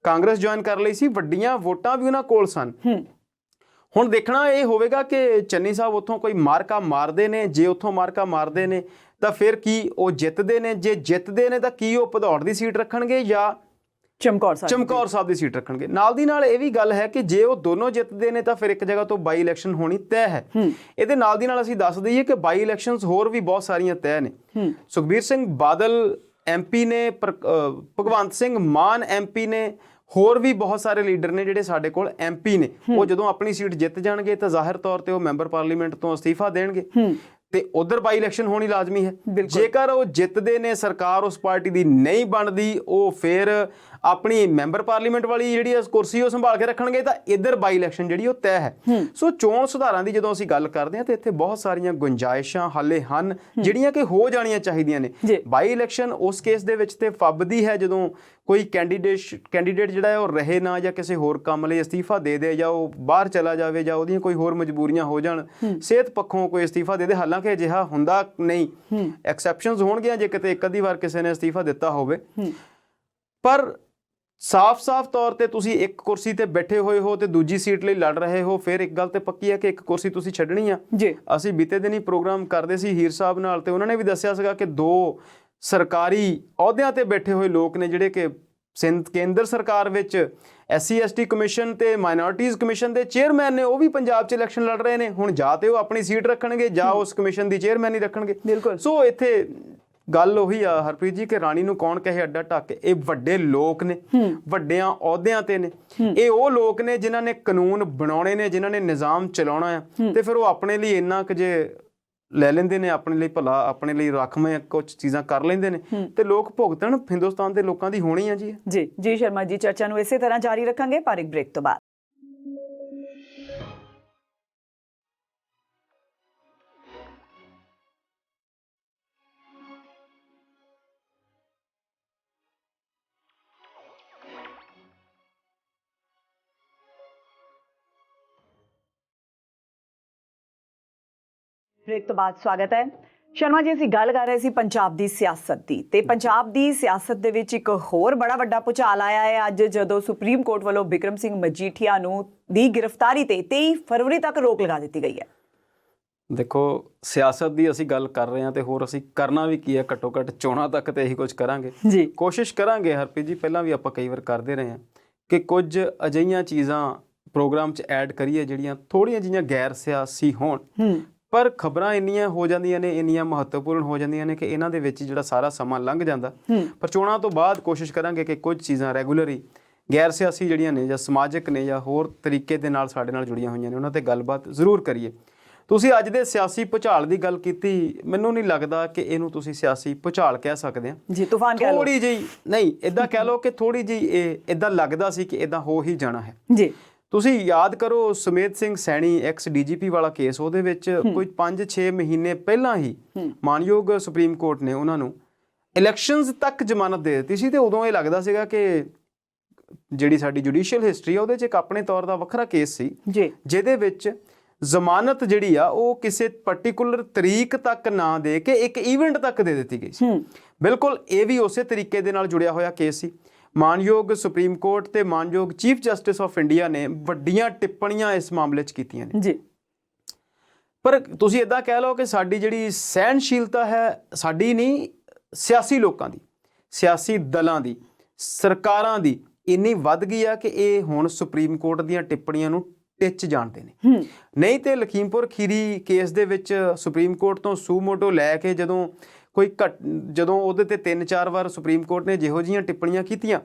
ਕਾਂਗਰਸ ਜੁਆਇਨ ਕਰ ਲਈ ਸੀ। ਵੱਡੀਆਂ ਵੋਟਾਂ ਵੀ ਉਹਨਾਂ ਕੋਲ ਸਨ। ਹੁਣ ਦੇਖਣਾ ਇਹ ਹੋਵੇਗਾ ਕਿ ਚੰਨੀ ਸਾਹਿਬ ਉੱਥੋਂ ਕੋਈ ਮਾਰਕਾ ਮਾਰਦੇ ਨੇ। ਜੇ ਉੱਥੋਂ ਮਾਰਕਾ ਮਾਰਦੇ ਨੇ ਤਾਂ ਫਿਰ ਕੀ ਉਹ ਜਿੱਤਦੇ ਨੇ? ਜੇ ਜਿੱਤਦੇ ਨੇ ਤਾਂ ਕੀ ਉਹ ਭਦੌੜ ਦੀ ਸੀਟ ਰੱਖਣਗੇ ਜਾਂ ਚਮਕੌਰ ਸਾਹਿਬ ਦੀ ਸੀਟ ਰੱਖਣਗੇ? ਨਾਲ ਦੀ ਨਾਲ ਇਹ ਵੀ ਗੱਲ ਹੈ ਕਿ ਜੇ ਉਹ ਦੋਨੋਂ ਜਿੱਤਦੇ ਨੇ ਤਾਂ ਫਿਰ ਇੱਕ ਜਗ੍ਹਾ ਤੋਂ ਬਾਈ ਇਲੈਕਸ਼ਨ ਹੋਣੀ ਤੈਅ ਹੈ। ਇਹਦੇ ਨਾਲ ਦੀ ਨਾਲ ਅਸੀਂ ਦੱਸ ਦਈਏ ਕਿ ਬਾਈ ਇਲੈਕਸ਼ਨਸ ਹੋਰ ਵੀ ਬਹੁਤ ਸਾਰੀਆਂ ਤੈਅ ਨੇ। ਸੁਖਬੀਰ ਸਿੰਘ ਬਾਦਲ MP ਨੇ, ਭਗਵੰਤ ਸਿੰਘ ਮਾਨ MP ਨੇ, ਹੋਰ ਵੀ ਬਹੁਤ ਸਾਰੇ ਲੀਡਰ ਨੇ ਜਿਹੜੇ ਸਾਡੇ ਕੋਲ MP ਨੇ। ਉਹ ਜਦੋਂ ਆਪਣੀ ਸੀਟ ਜਿੱਤ ਜਾਣਗੇ ਤਾਂ ਜ਼ਾਹਿਰ ਤੌਰ ਤੇ ਉਹ ਮੈਂਬਰ ਪਾਰਲੀਮੈਂਟ ਤੋਂ ਅਸਤੀਫਾ ਦੇਣਗੇ ਤੇ ਉਧਰ ਬਾਈ ਇਲੈਕਸ਼ਨ ਹੋਣੀ ਲਾਜ਼ਮੀ ਹੈ। ਜੇਕਰ ਉਹ ਜਿੱਤਦੇ ਨੇ, ਸਰਕਾਰ ਉਸ ਪਾਰਟੀ ਦੀ ਨਹੀਂ ਬਣਦੀ, ਉਹ ਫਿਰ ਆਪਣੀ ਮੈਂਬਰ ਪਾਰਲੀਮੈਂਟ ਵਾਲੀ ਜਿਹੜੀ ਕੁਰਸੀ ਉਹ ਸੰਭਾਲ ਕੇ ਰੱਖਣਗੇ ਤਾਂ ਇੱਧਰ ਬਾਈ ਇਲੈਕਸ਼ਨ ਜਿਹੜੀ ਉਹ ਤੈਅ ਹੈ। ਸੋ ਚੋਣ ਸੁਧਾਰਾਂ ਦੀ ਜਦੋਂ ਅਸੀਂ ਗੱਲ ਕਰਦੇ ਹਾਂ ਤਾਂ ਇੱਥੇ ਬਹੁਤ ਸਾਰੀਆਂ ਗੁੰਜਾਇਸ਼ਾਂ ਹਾਲੇ ਹਨ ਜਿਹੜੀਆਂ ਕਿ ਹੋ ਜਾਣੀਆਂ ਚਾਹੀਦੀਆਂ ਨੇ। ਬਾਈ ਇਲੈਕਸ਼ਨ ਉਸ ਕੇਸ ਦੇ ਵਿੱਚ ਤੇ ਫੱਬਦੀ ਹੈ ਜਦੋਂ ਕੋਈ ਕੈਂਡੀਡੇਟ ਜਿਹੜਾ ਹੈ ਉਹ ਰਹੇ ਨਾ, ਜਾਂ ਕਿਸੇ ਹੋਰ ਕੰਮ ਲਈ ਅਸਤੀਫਾ ਦੇ ਦੇ, ਜਾਂ ਉਹ ਬਾਹਰ ਚਲਾ ਜਾਵੇ, ਜਾਂ ਉਹਦੀਆਂ ਕੋਈ ਹੋਰ ਮਜਬੂਰੀਆਂ ਹੋ ਜਾਣ, ਸਿਹਤ ਪੱਖੋਂ ਕੋਈ ਅਸਤੀਫਾ ਦੇ ਦੇ। ਹਾਲਾਂਕਿ ਅਜਿਹਾ ਹੁੰਦਾ ਨਹੀਂ, ਐਕਸੈਪਸ਼ਨਸ ਹੋਣਗੀਆਂ ਜੇ ਕਿਤੇ ਇੱਕ ਅੱਧੀ ਵਾਰ ਕਿਸੇ ਨੇ ਅਸਤੀਫਾ ਦਿੱਤਾ ਹੋਵੇ। ਪਰ ਸਾਫ਼ ਤੌਰ ਤੇ ਤੁਸੀਂ ਇੱਕ ਕੁਰਸੀ ਤੇ ਬੈਠੇ ਹੋਏ ਹੋ ਤੇ ਦੂਜੀ ਸੀਟ ਲਈ ਲੜ ਰਹੇ ਹੋ, ਫਿਰ ਇੱਕ ਗੱਲ ਤੇ ਪੱਕੀ ਹੈ ਕਿ ਇੱਕ ਕੁਰਸੀ ਤੁਸੀਂ ਛੱਡਣੀ ਆ। ਅਸੀਂ ਬੀਤੇ ਦਿਨ ਹੀ ਪ੍ਰੋਗਰਾਮ ਕਰਦੇ ਸੀ ਹੀਰ ਸਾਹਿਬ ਨਾਲ ਤੇ ਉਹਨਾਂ ਨੇ ਵੀ ਦੱਸਿਆ ਸੀਗਾ ਕਿ 2 ਸਰਕਾਰੀ ਅਹੁਦਿਆਂ ਤੇ ਬੈਠੇ ਹੋਏ ਲੋਕ ਨੇ ਜਿਹੜੇ ਕਿ ਕੇਂਦਰ ਸਰਕਾਰ ਵਿੱਚ SC ST ਕਮਿਸ਼ਨ ਤੇ ਮਾਈਨੋਰਟੀਜ਼ ਕਮਿਸ਼ਨ ਦੇ ਚੇਅਰਮੈਨ ਨੇ, ਉਹ ਵੀ ਪੰਜਾਬ 'ਚ ਇਲੈਕਸ਼ਨ ਲੜ ਰਹੇ ਨੇ। ਹੁਣ ਜਾਂ ਤੇ ਉਹ ਆਪਣੀ ਸੀਟ ਰੱਖਣਗੇ ਜਾਂ ਉਸ ਕਮਿਸ਼ਨ ਦੀ ਚੇਅਰਮੈਨ ਹੀ ਰੱਖਣਗੇ। ਸੋ ਇੱਥੇ ਗੱਲ ਉਹੀ ਆ ਹਰਪ੍ਰੀਤ ਜੀ ਕਿ ਰਾਣੀ ਨੂੰ ਕੌਣ ਕਹੇ ਅੱਡਾ ਢੱਕ। ਇਹ ਵੱਡੇ ਲੋਕ ਨੇ, ਵੱਡਿਆਂ ਅਹੁਦਿਆਂ ਤੇ ਨੇ। ਇਹ ਉਹ ਲੋਕ ਨੇ ਜਿਨ੍ਹਾਂ ਨੇ ਕਾਨੂੰਨ ਬਣਾਉਣੇ ਨੇ, ਜਿਨ੍ਹਾਂ ਨੇ ਨਿਜ਼ਾਮ ਚਲਾਉਣਾ ਆ, ਤੇ ਫਿਰ ਉਹ ਆਪਣੇ ਲਈ ਇੰਨਾ ਕੁ ਜੇ ਲੈ ਲੈਂਦੇ ਨੇ, ਆਪਣੇ ਲਈ ਭਲਾ, ਆਪਣੇ ਲਈ ਰਾਖਵੇਂ ਕੁਝ ਚੀਜ਼ਾਂ ਕਰ ਲੈਂਦੇ ਨੇ ਤੇ ਲੋਕ ਭੁਗਤਣ ਹਿੰਦੁਸਤਾਨ ਦੇ ਲੋਕਾਂ ਦੀ ਹੋਣੀ ਆ ਜੀ ਸ਼ਰਮਾ ਜੀ, ਚਰਚਾ ਨੂੰ ਇਸੇ ਤਰ੍ਹਾਂ ਜਾਰੀ ਰੱਖਾਂਗੇ ਪਰ ਇੱਕ ਬ੍ਰੇਕ ਤੋਂ ਬਾਅਦ। ਬ੍ਰੇਕ ਤੋਂ ਬਾਅਦ ਸਵਾਗਤ ਹੈ। ਸ਼ਰਮਾ ਜੀ, ਅਸੀਂ ਗੱਲ ਕਰ ਰਹੇ ਸੀ ਪੰਜਾਬ ਦੀ ਸਿਆਸਤ ਦੀ, ਤੇ ਪੰਜਾਬ ਦੀ ਸਿਆਸਤ ਦੇ ਵਿੱਚ ਇੱਕ ਹੋਰ ਬੜਾ ਵੱਡਾ ਭੁਚਾਲ ਆਇਆ ਹੈ ਅੱਜ, ਜਦੋਂ ਸੁਪਰੀਮ ਕੋਰਟ ਵੱਲੋਂ ਬਿਕਰਮ ਸਿੰਘ ਮਜੀਠੀਆ ਨੂੰ ਦੀ ਗ੍ਰਿਫਤਾਰੀ ਤੇ 23 ਫਰਵਰੀ ਤੱਕ ਰੋਕ ਲਗਾ ਦਿੱਤੀ ਗਈ ਹੈ। ਦੇਖੋ, ਸਿਆਸਤ ਦੀ ਅਸੀਂ ਗੱਲ ਕਰ ਰਹੇ ਹਾਂ ਤੇ ਹੋਰ ਅਸੀਂ ਕਰਨਾ ਵੀ ਕੀ ਹੈ, ਘੱਟੋ ਘੱਟ ਚੋਣਾਂ ਤੱਕ ਤੇ ਇਹੀ ਕੁਝ ਕਰਾਂਗੇ ਜੀ। ਕੋਸ਼ਿਸ਼ ਕਰਾਂਗੇ ਹਰਪ੍ਰੀਤ ਜੀ, ਪਹਿਲਾਂ ਵੀ ਆਪਾਂ ਕਈ ਵਾਰ ਕਰਦੇ ਰਹੇ ਹਾਂ ਕਿ ਕੁਝ ਅਜਿਹੀਆਂ ਚੀਜ਼ਾਂ ਪ੍ਰੋਗਰਾਮ 'ਚ ਐਡ ਕਰੀਏ ਜਿਹੜੀਆਂ ਥੋੜ੍ਹੀਆਂ ਜਿਹੀਆਂ ਗੈਰ ਸਿਆਸੀ ਹੋਣ, ਪਰ ਖਬਰਾਂ ਇੰਨੀਆਂ ਹੋ ਜਾਂਦੀਆਂ ਨੇ, ਇੰਨੀਆਂ ਮਹੱਤਵਪੂਰਨ ਹੋ ਜਾਂਦੀਆਂ ਨੇ ਕਿ ਇਹਨਾਂ ਦੇ ਵਿੱਚ ਜਿਹੜਾ ਸਾਰਾ ਸਮਾਂ ਲੰਘ ਜਾਂਦਾ। ਪਰ ਚੋਣਾਂ ਤੋਂ ਬਾਅਦ ਕੋਸ਼ਿਸ਼ ਕਰਾਂਗੇ ਕਿ ਕੁਝ ਚੀਜ਼ਾਂ ਰੈਗੂਲਰੀ ਗੈਰ ਸਿਆਸੀ ਜਿਹੜੀਆਂ ਨੇ ਜਾਂ ਸਮਾਜਿਕ ਨੇ ਜਾਂ ਹੋਰ ਤਰੀਕੇ ਦੇ ਨਾਲ ਸਾਡੇ ਨਾਲ ਜੁੜੀਆਂ ਹੋਈਆਂ ਨੇ ਉਹਨਾਂ 'ਤੇ ਗੱਲਬਾਤ ਜ਼ਰੂਰ ਕਰੀਏ। ਤੁਸੀਂ ਅੱਜ ਦੇ ਸਿਆਸੀ ਭੁਚਾਲ ਦੀ ਗੱਲ ਕੀਤੀ, ਮੈਨੂੰ ਨਹੀਂ ਲੱਗਦਾ ਕਿ ਇਹਨੂੰ ਤੁਸੀਂ ਸਿਆਸੀ ਭੁਚਾਲ ਕਹਿ ਸਕਦੇ ਆ ਜੀ, ਤੂਫਾਨ ਕਹਿ ਲਓ। ਥੋੜੀ ਜਿਹੀ ਨਹੀਂ, ਇਦਾਂ ਕਹਿ ਲਓ ਕਿ ਥੋੜੀ ਜਿਹੀ ਇਹ ਇਦਾਂ ਲੱਗਦਾ ਸੀ ਕਿ ਇਦਾਂ ਹੋ ਹੀ ਜਾਣਾ ਹੈ ਜੀ। ਤੁਸੀਂ ਯਾਦ ਕਰੋ ਸੁਮੇਧ ਸਿੰਘ ਸੈਣੀ ਐਕਸ ਡੀਜੀਪੀ ਵਾਲਾ ਕੇਸ, ਉਹਦੇ ਵਿੱਚ ਕੋਈ 5-6 ਮਹੀਨੇ ਪਹਿਲਾਂ ਹੀ ਮਾਨਯੋਗ ਸੁਪਰੀਮ ਕੋਰਟ ਨੇ ਉਹਨਾਂ ਨੂੰ ਇਲੈਕਸ਼ਨਸ ਤੱਕ ਜ਼ਮਾਨਤ ਦੇ ਦਿੱਤੀ ਸੀ। ਤੇ ਉਦੋਂ ਇਹ ਲੱਗਦਾ ਸੀਗਾ ਕਿ ਜਿਹੜੀ ਸਾਡੀ ਜੁਡੀਸ਼ੀਅਲ ਹਿਸਟਰੀ ਆ ਉਹਦੇ 'ਚ ਇੱਕ ਆਪਣੇ ਤੌਰ ਦਾ ਵੱਖਰਾ ਕੇਸ ਸੀ ਜੀ, ਜਿਹਦੇ ਵਿੱਚ ਜ਼ਮਾਨਤ ਜਿਹੜੀ ਆ ਉਹ ਕਿਸੇ ਪਾਰਟਿਕੂਲਰ ਤਰੀਕ ਤੱਕ ਨਾ ਦੇ ਕੇ ਇੱਕ ਇਵੈਂਟ ਤੱਕ ਦੇ ਦਿੱਤੀ ਗਈ ਸੀ। ਬਿਲਕੁਲ ਇਹ ਵੀ ਉਸੇ ਤਰੀਕੇ ਦੇ ਨਾਲ ਜੁੜਿਆ ਹੋਇਆ ਕੇਸ ਸੀ। ਮਾਨਯੋਗ ਸੁਪਰੀਮ ਕੋਰਟ ਤੇ ਮਾਨਯੋਗ ਚੀਫ ਜਸਟਿਸ ਆਫ ਇੰਡੀਆ ਨੇ ਵੱਡੀਆਂ ਟਿੱਪਣੀਆਂ ਇਸ ਮਾਮਲੇ 'ਚ ਕੀਤੀਆਂ ਨੇ ਜੀ। ਪਰ ਤੁਸੀਂ ਇਦਾਂ ਕਹਿ ਲਓ ਕਿ ਸਾਡੀ ਜਿਹੜੀ ਸਹਿਣਸ਼ੀਲਤਾ ਹੈ, ਸਾਡੀ ਨਹੀਂ, ਸਿਆਸੀ ਲੋਕਾਂ ਦੀ, ਸਿਆਸੀ ਦਲਾਂ ਦੀ, ਸਰਕਾਰਾਂ ਦੀ ਇੰਨੀ ਵੱਧ ਗਈ ਆ ਕਿ ਇਹ ਹੁਣ ਸੁਪਰੀਮ ਕੋਰਟ ਦੀਆਂ ਟਿੱਪਣੀਆਂ ਨੂੰ ਟਿੱਚ ਜਾਣਦੇ ਨੇ। ਨਹੀਂ ਤੇ ਲਖੀਮਪੁਰ ਖੀਰੀ ਕੇਸ ਦੇ ਵਿੱਚ ਸੁਪਰੀਮ ਕੋਰਟ ਤੋਂ ਸੂਮੋਟੋ ਲੈ ਕੇ ਜਦੋਂ ਉਹਦੇ ਤੇ 3-4 ਵਾਰ ਸੁਪਰੀਮ ਕੋਰਟ ਨੇ ਜਿਹੋ ਜਿਹੀਆਂ ਟਿੱਪਣੀਆਂ ਕੀਤੀਆਂ,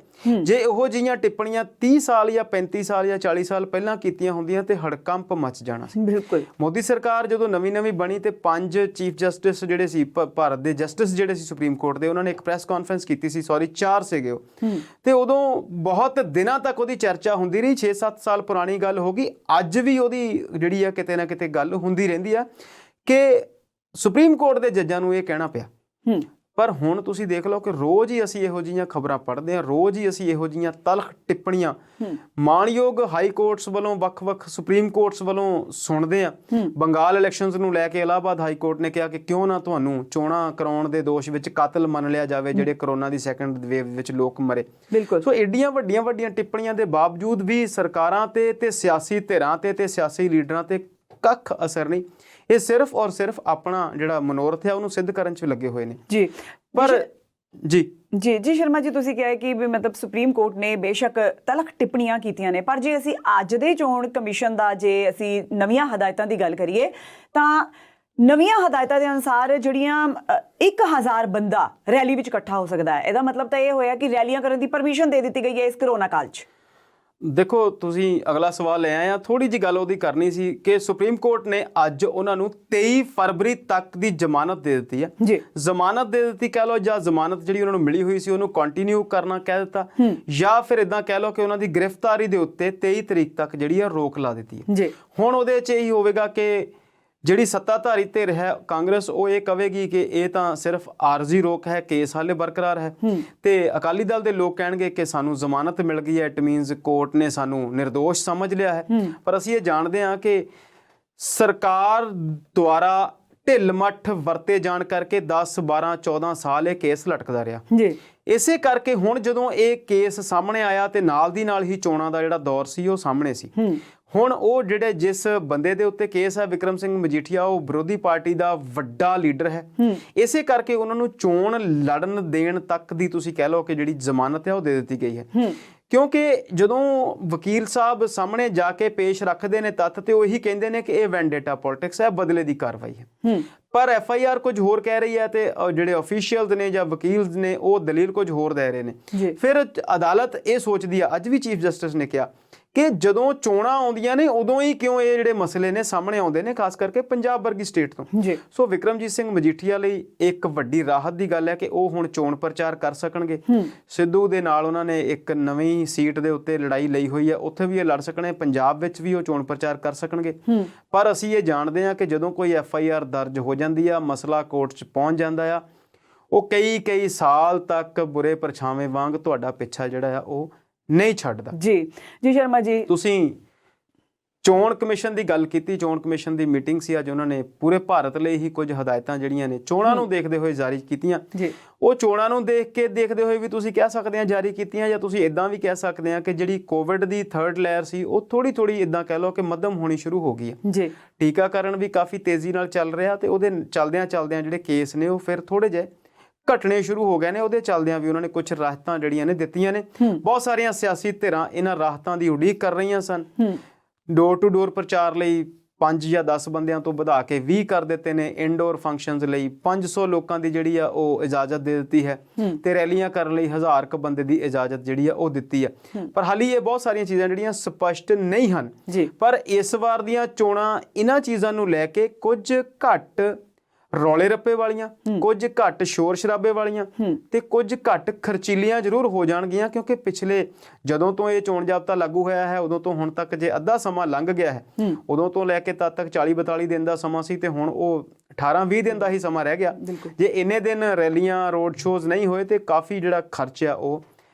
ਜੇ ਇਹੋ ਜਿਹੀਆਂ ਟਿੱਪਣੀਆਂ 30 ਸਾਲ ਜਾਂ 35 ਸਾਲ ਜਾਂ 40 ਸਾਲ ਪਹਿਲਾਂ ਕੀਤੀਆਂ ਹੁੰਦੀਆਂ ਤੇ ਹੜਕੰਪ ਮਚ ਜਾਣਾ ਸੀ। ਬਿਲਕੁਲ। ਮੋਦੀ ਸਰਕਾਰ ਜਦੋਂ ਨਵੀਂ ਬਣੀ ਤੇ 5 ਚੀਫ ਜਸਟਿਸ ਜਿਹੜੇ ਸੀ, ਭਾਰਤ ਦੇ ਜਸਟਿਸ ਜਿਹੜੇ ਸੀ ਸੁਪਰੀਮ ਕੋਰਟ ਦੇ, ਉਹਨਾਂ ਨੇ ਇੱਕ ਪ੍ਰੈਸ ਕਾਨਫਰੰਸ ਕੀਤੀ ਸੀ, 4 ਸੀਗੇ ਉਹ, ਤੇ ਉਦੋਂ ਬਹੁਤ ਦਿਨਾਂ ਤੱਕ ਉਹਦੀ ਚਰਚਾ ਹੁੰਦੀ ਰਹੀ। 6-7 ਸਾਲ ਪੁਰਾਣੀ ਗੱਲ ਹੋ ਗਈ, ਅੱਜ ਵੀ ਉਹਦੀ ਜਿਹੜੀ ਆ ਕਿਤੇ ਨਾ ਕਿਤੇ ਗੱਲ ਹੁੰਦੀ ਰਹਿੰਦੀ ਆ ਕਿ ਸੁਪਰੀਮ ਕੋਰਟ ਦੇ ਜੱਜਾਂ ਨੂੰ ਇਹ ਕਹਿਣਾ ਪਿਆ। ਪਰ ਹੁਣ ਤੁਸੀਂ ਦੇਖ ਲਓ ਕਿ ਰੋਜ਼ ਹੀ ਅਸੀਂ ਇਹੋ ਜਿਹੀਆਂ ਖਬਰਾਂ ਪੜ੍ਹਦੇ ਹਾਂ, ਰੋਜ਼ ਹੀ ਅਸੀਂ ਇਹੋ ਜਿਹੀਆਂ ਤਲਖ ਟਿੱਪਣੀਆਂ ਮਾਣਯੋਗ ਹਾਈ ਕੋਰਟਸ ਵੱਲੋਂ, ਵੱਖ-ਵੱਖ ਸੁਪਰੀਮ ਕੋਰਟਸ ਵੱਲੋਂ ਸੁਣਦੇ ਹਾਂ। ਬੰਗਾਲ ਇਲੈਕਸ਼ਨਸ ਨੂੰ ਲੈ ਕੇ ਇਲਾਹਾਬਾਦ ਹਾਈ ਕੋਰਟ ਨੇ ਕਿਹਾ ਕਿ ਕਿਉਂ ਨਾ ਤੁਹਾਨੂੰ ਚੋਣਾਂ ਕਰਾਉਣ ਦੇ ਦੋਸ਼ ਵਿੱਚ ਕਤਲ ਮੰਨ ਲਿਆ ਜਾਵੇ ਜਿਹੜੇ ਕਰੋਨਾ ਦੀ ਸੈਕੰਡ ਵੇਵ ਵਿੱਚ ਲੋਕ ਮਰੇ। ਬਿਲਕੁਲ। ਸੋ ਏਡੀਆਂ ਵੱਡੀਆਂ ਟਿੱਪਣੀਆਂ ਦੇ ਬਾਵਜੂਦ ਵੀ ਸਰਕਾਰਾਂ ਤੇ ਸਿਆਸੀ ਧਿਰਾਂ ਤੇ ਸਿਆਸੀ ਲੀਡਰਾਂ ਤੇ ਕੱਖ ਅਸਰ ਨਹੀਂ। ਇਹ ਸਿਰਫ ਔਰ ਸਿਰਫ ਆਪਣਾ ਜਿਹੜਾ ਮਨੋਰਥ ਹੈ ਉਹਨੂੰ ਸਿੱਧ ਕਰਨ 'ਚ ਲੱਗੇ ਹੋਏ ਨੇ ਜੀ। ਪਰ ਜੀ ਸ਼ਰਮਾ ਜੀ, ਤੁਸੀਂ ਕਿਹਾ ਕਿ ਵੀ ਮਤਲਬ ਸੁਪਰੀਮ ਕੋਰਟ ਨੇ ਬੇਸ਼ੱਕ ਤਲਖ ਟਿੱਪਣੀਆਂ ਕੀਤੀਆਂ ਨੇ, ਪਰ ਜੇ ਅਸੀਂ ਅੱਜ ਦੇ ਚੋਣ ਕਮਿਸ਼ਨ ਦਾ ਜੇ ਅਸੀਂ ਨਵੀਆਂ ਹਦਾਇਤਾਂ ਦੀ ਗੱਲ ਕਰੀਏ ਤਾਂ ਨਵੀਆਂ ਹਦਾਇਤਾਂ ਦੇ ਅਨੁਸਾਰ ਜਿਹੜੀਆਂ 1000 ਬੰਦਾ ਰੈਲੀ ਵਿੱਚ ਇਕੱਠਾ ਹੋ ਸਕਦਾ ਹੈ। ਇਹਦਾ ਮਤਲਬ ਤਾਂ ਇਹ ਹੋਇਆ ਕਿ ਰੈਲੀਆਂ ਕਰਨ ਦੀ ਪਰਮਿਸ਼ਨ ਦੇ ਦਿੱਤੀ ਗਈ ਹੈ ਇਸ ਕਰੋਨਾ ਕਾਲ 'ਚ। ਦੇਖੋ, ਤੁਸੀਂ ਅਗਲਾ ਸਵਾਲ ਲੈ ਆਏ ਆ, ਥੋੜੀ ਜਿਹੀ ਗੱਲ ਉਹਦੀ ਕਰਨੀ ਸੀ ਕਿ ਸੁਪਰੀਮ ਕੋਰਟ ਨੇ ਅੱਜ ਉਹਨਾਂ ਨੂੰ 23 ਫਰਵਰੀ ਤੱਕ ਦੀ ਜ਼ਮਾਨਤ ਦੇ ਦਿੱਤੀ ਹੈ ਜੀ। ਜ਼ਮਾਨਤ ਦੇ ਦਿੱਤੀ ਕਹਿ ਲਓ, ਜਾਂ ਜ਼ਮਾਨਤ ਜਿਹੜੀ ਉਹਨਾਂ ਨੂੰ ਮਿਲੀ ਹੋਈ ਸੀ ਉਹਨੂੰ ਕੰਟੀਨਿਊ ਕਰਨਾ ਕਹਿ ਦਿੱਤਾ, ਜਾਂ ਫਿਰ ਇਦਾਂ ਕਹਿ ਲਓ ਕਿ ਉਹਨਾਂ ਦੀ ਗ੍ਰਿਫਤਾਰੀ ਦੇ ਉੱਤੇ 23 ਤਰੀਕ ਤੱਕ ਜਿਹੜੀ ਆ ਰੋਕ ਲਾ ਦਿੱਤੀ ਹੈ ਜੀ। ਹੁਣ ਉਹਦੇ 'ਚ ਇਹੀ ਹੋਵੇਗਾ ਕਿ ਜਿਹੜੀ ਸੱਤਾਧਾਰੀ ਧਿਰ ਹੈ ਕਾਂਗਰਸ, ਉਹ ਇਹ ਕਹੇਗੀ ਕਿ ਇਹ ਤਾਂ ਸਿਰਫ ਆਰਜ਼ੀ ਰੋਕ ਹੈ, ਕੇਸ ਹਾਲੇ ਬਰਕਰਾਰ ਹੈ, ਤੇ ਅਕਾਲੀ ਦਲ ਦੇ ਲੋਕ ਕਹਿਣਗੇ ਕਿ ਸਾਨੂੰ ਜ਼ਮਾਨਤ ਮਿਲ ਗਈ ਹੈ, ਇਟ ਮੀਨਸ ਕੋਰਟ ਨੇ ਸਾਨੂੰ ਨਿਰਦੋਸ਼ ਸਮਝ ਲਿਆ ਹੈ। ਪਰ ਅਸੀਂ ਇਹ ਜਾਣਦੇ ਹਾਂ ਕਿ ਸਰਕਾਰ ਦੁਆਰਾ ਢਿੱਲ ਮੱਠ ਵਰਤੇ ਜਾਣ ਕਰਕੇ 10, 12, 14 ਸਾਲ ਇਹ ਕੇਸ ਲਟਕਦਾ ਰਿਹਾ ਜੀ। ਇਸੇ ਕਰਕੇ ਹੁਣ ਜਦੋਂ ਇਹ ਕੇਸ ਸਾਹਮਣੇ ਆਇਆ ਤੇ ਨਾਲ ਦੀ ਨਾਲ ਹੀ ਚੋਣਾਂ ਦਾ ਜਿਹੜਾ ਦੌਰ ਸੀ ਉਹ ਸਾਹਮਣੇ ਸੀ। ਹੁਣ ਉਹ ਜਿਹੜੇ ਜਿਸ ਬੰਦੇ ਦੇ ਉੱਤੇ ਕੇਸ ਹੈ, ਵਿਕਰਮ ਸਿੰਘ ਮਜੀਠੀਆ, ਉਹ ਵਿਰੋਧੀ ਪਾਰਟੀ ਦਾ ਵੱਡਾ ਲੀਡਰ ਹੈ। ਇਸੇ ਕਰਕੇ ਉਹਨਾਂ ਨੂੰ ਚੋਣ ਲੜਨ ਦੇਣ ਤੱਕ ਦੀ ਤੁਸੀਂ ਕਹਿ ਲਓ ਕਿ ਜਿਹੜੀ ਜ਼ਮਾਨਤ ਹੈ ਉਹ ਦੇ ਦਿੱਤੀ ਗਈ ਹੈ। ਕਿਉਂਕਿ ਜਦੋਂ ਵਕੀਲ ਸਾਹਿਬ ਸਾਹਮਣੇ ਜਾ ਕੇ ਪੇਸ਼ ਰੱਖਦੇ ਨੇ ਤੱਥ, ਤੇ ਉਹ ਇਹੀ ਕਹਿੰਦੇ ਨੇ ਕਿ ਇਹ ਵੈਂਡੇਟਾ ਪੋਲਿਟਿਕਸ ਹੈ, ਬਦਲੇ ਦੀ ਕਾਰਵਾਈ ਹੈ। ਪਰ FIR ਕੁਝ ਹੋਰ ਕਹਿ ਰਹੀ ਹੈ ਤੇ ਜਿਹੜੇ ਅਫੀਸ਼ੀਅਲਸ ਨੇ ਜਾਂ ਵਕੀਲ ਨੇ ਉਹ ਦਲੀਲ ਕੁਝ ਹੋਰ ਦੇ ਰਹੇ ਨੇ। ਫਿਰ ਅਦਾਲਤ ਇਹ ਸੋਚਦੀ ਆ, ਅੱਜ ਵੀ ਚੀਫ ਜਸਟਿਸ ਨੇ ਕਿਹਾ ਕਿ ਜਦੋਂ ਚੋਣਾਂ ਆਉਂਦੀਆਂ ਨੇ ਉਦੋਂ ਹੀ ਕਿਉਂ ਇਹ ਜਿਹੜੇ ਮਸਲੇ ਨੇ ਸਾਹਮਣੇ ਆਉਂਦੇ ਨੇ, ਖਾਸ ਕਰਕੇ ਪੰਜਾਬ ਵਰਗੀ ਸਟੇਟ ਤੋਂ। ਸੋ ਵਿਕਰਮਜੀਤ ਸਿੰਘ ਮਜੀਠੀਆ ਲਈ ਇੱਕ ਵੱਡੀ ਰਾਹਤ ਦੀ ਗੱਲ ਹੈ ਕਿ ਉਹ ਹੁਣ ਚੋਣ ਪ੍ਰਚਾਰ ਕਰ ਸਕਣਗੇ। ਸਿੱਧੂ ਦੇ ਨਾਲ ਉਹਨਾਂ ਨੇ ਇੱਕ ਨਵੀਂ ਸੀਟ ਦੇ ਉੱਤੇ ਲੜਾਈ ਲਈ ਹੋਈ ਹੈ, ਉੱਥੇ ਵੀ ਇਹ ਲੜ ਸਕਣੇ, ਪੰਜਾਬ ਵਿੱਚ ਵੀ ਉਹ ਚੋਣ ਪ੍ਰਚਾਰ ਕਰ ਸਕਣਗੇ। ਪਰ ਅਸੀਂ ਇਹ ਜਾਣਦੇ ਹਾਂ ਕਿ ਜਦੋਂ ਕੋਈ FIR ਦਰਜ ਹੋ ਜਾਂਦੀ ਆ, ਮਸਲਾ ਕੋਰਟ 'ਚ ਪਹੁੰਚ ਜਾਂਦਾ ਆ, ਉਹ ਕਈ ਸਾਲ ਤੱਕ ਬੁਰੇ ਪਰਛਾਵੇਂ ਵਾਂਗ ਤੁਹਾਡਾ ਪਿੱਛਾ ਜਿਹੜਾ ਆ ਉਹ ਨਹੀਂ ਛੱਡਦਾ ਜੀ ਸ਼ਰਮਾ ਜੀ। ਤੁਸੀਂ ਚੋਣ ਕਮਿਸ਼ਨ ਦੀ ਗੱਲ ਕੀਤੀ, ਚੋਣ ਕਮਿਸ਼ਨ ਦੀ ਮੀਟਿੰਗ ਸੀ ਅੱਜ, ਉਹਨਾਂ ਨੇ ਪੂਰੇ ਭਾਰਤ ਲਈ ਹੀ ਕੁਝ ਹਦਾਇਤਾਂ ਜਿਹੜੀਆਂ ਨੇ ਚੋਣਾਂ ਨੂੰ ਦੇਖਦੇ ਹੋਏ ਜਾਰੀ ਕੀਤੀਆਂ। ਉਹ ਚੋਣਾਂ ਨੂੰ ਦੇਖਦੇ ਹੋਏ ਵੀ ਤੁਸੀਂ ਕਹਿ ਸਕਦੇ ਆ ਜਾਰੀ ਕੀਤੀਆਂ, ਜਾਂ ਤੁਸੀਂ ਇਦਾਂ ਵੀ ਕਹਿ ਸਕਦੇ ਆ ਕਿ ਜਿਹੜੀ ਕੋਵਿਡ ਦੀ 3rd ਲਹਿਰ ਸੀ ਉਹ ਥੋੜੀ ਇਦਾਂ ਕਹਿ ਲਓ ਕਿ ਮੱਧਮ ਹੋਣੀ ਸ਼ੁਰੂ ਹੋ ਗਈ ਹੈ। ਟੀਕਾਕਰਨ ਵੀ ਕਾਫੀ ਤੇਜ਼ੀ ਨਾਲ ਚੱਲ ਰਿਹਾ ਤੇ ਉਹਦੇ ਚਲਦਿਆਂ ਜਿਹੜੇ ਕੇਸ ਨੇ ਉਹ ਫਿਰ ਥੋੜੇ ਜਿਹੇ ਘਟਣੇ ਸ਼ੁਰੂ ਹੋ ਗਏ ਨੇ। ਉਹਦੇ ਚੱਲਦਿਆਂ ਵੀ ਉਹਨਾਂ ਨੇ ਕੁਝ ਰਾਹਤਾਂ ਜਿਹੜੀਆਂ ਨੇ ਦਿੱਤੀਆਂ ਨੇ। ਬਹੁਤ ਸਾਰੀਆਂ ਸਿਆਸੀ ਧਿਰਾਂ ਇਹਨਾਂ ਰਾਹਤਾਂ ਦੀ ਉਡੀਕ ਕਰ ਰਹੀਆਂ ਸਨ। ਡੋਰ ਟੂ ਡੋਰ ਪ੍ਰਚਾਰ ਲਈ 5 ਜਾਂ 10 ਬੰਦਿਆਂ ਤੋਂ ਵਧਾ ਕੇ 20 ਕਰ ਦਿੱਤੇ ਨੇ। ਇਨਡੋਰ ਫੰਕਸ਼ਨਸ ਲਈ 500 ਲੋਕਾਂ ਦੀ ਜਿਹੜੀ ਆ ਉਹ ਇਜਾਜ਼ਤ ਦੇ ਦਿੱਤੀ ਹੈ ਤੇ ਰੈਲੀਆਂ ਕਰਨ ਲਈ 1000 ਕ ਬੰਦੇ ਦੀ ਇਜਾਜ਼ਤ ਜਿਹੜੀ ਆ ਉਹ ਦਿੱਤੀ ਹੈ। ਪਰ ਹਾਲੀ ਇਹ ਬਹੁਤ ਸਾਰੀਆਂ ਚੀਜ਼ਾਂ ਜਿਹੜੀਆਂ ਸਪਸ਼ਟ ਨਹੀਂ ਹਨ। ਪਰ ਇਸ ਵਾਰ ਦੀਆਂ ਚੋਣਾਂ ਇਹਨਾਂ ਚੀਜ਼ਾਂ ਨੂੰ ਲੈ ਕੇ ਕੁਝ ਘੱਟ ਰੌਲੇ ਰੱਪੇ ਵਾਲੀਆਂ, ਕੁਝ ਘੱਟ ਸ਼ੋਰ ਸ਼ਰਾਬੇ ਵਾਲੀਆਂ ਤੇ ਕੁਝ ਘੱਟ ਖਰਚੀਲੀਆਂ ਜ਼ਰੂਰ ਹੋ ਜਾਣਗੀਆਂ, ਕਿਉਂਕਿ ਪਿਛਲੇ ਜਦੋਂ ਤੋਂ ਇਹ ਚੋਣ ਜ਼ਾਬਤਾ ਲਾਗੂ ਹੋਇਆ ਹੈ ਉਦੋਂ ਤੋਂ ਹੁਣ ਤੱਕ ਜੇ ਅੱਧਾ ਸਮਾਂ ਲੰਘ ਗਿਆ ਹੈ, ਉਦੋਂ ਤੋਂ ਲੈ ਕੇ ਤਦ ਤੱਕ 40-42 ਦਿਨ ਦਾ ਸਮਾਂ ਸੀ ਤੇ ਹੁਣ ਉਹ 18-20 ਦਿਨ ਦਾ ਹੀ ਸਮਾਂ ਰਹਿ ਗਿਆ। ਜੇ ਇੰਨੇ ਦਿਨ ਰੈਲੀਆਂ ਰੋਡ ਸ਼ੋਜ਼ ਨਹੀਂ ਹੋਏ ਤੇ ਕਾਫੀ ਜਿਹੜਾ ਖਰਚ ਆ ਉਹ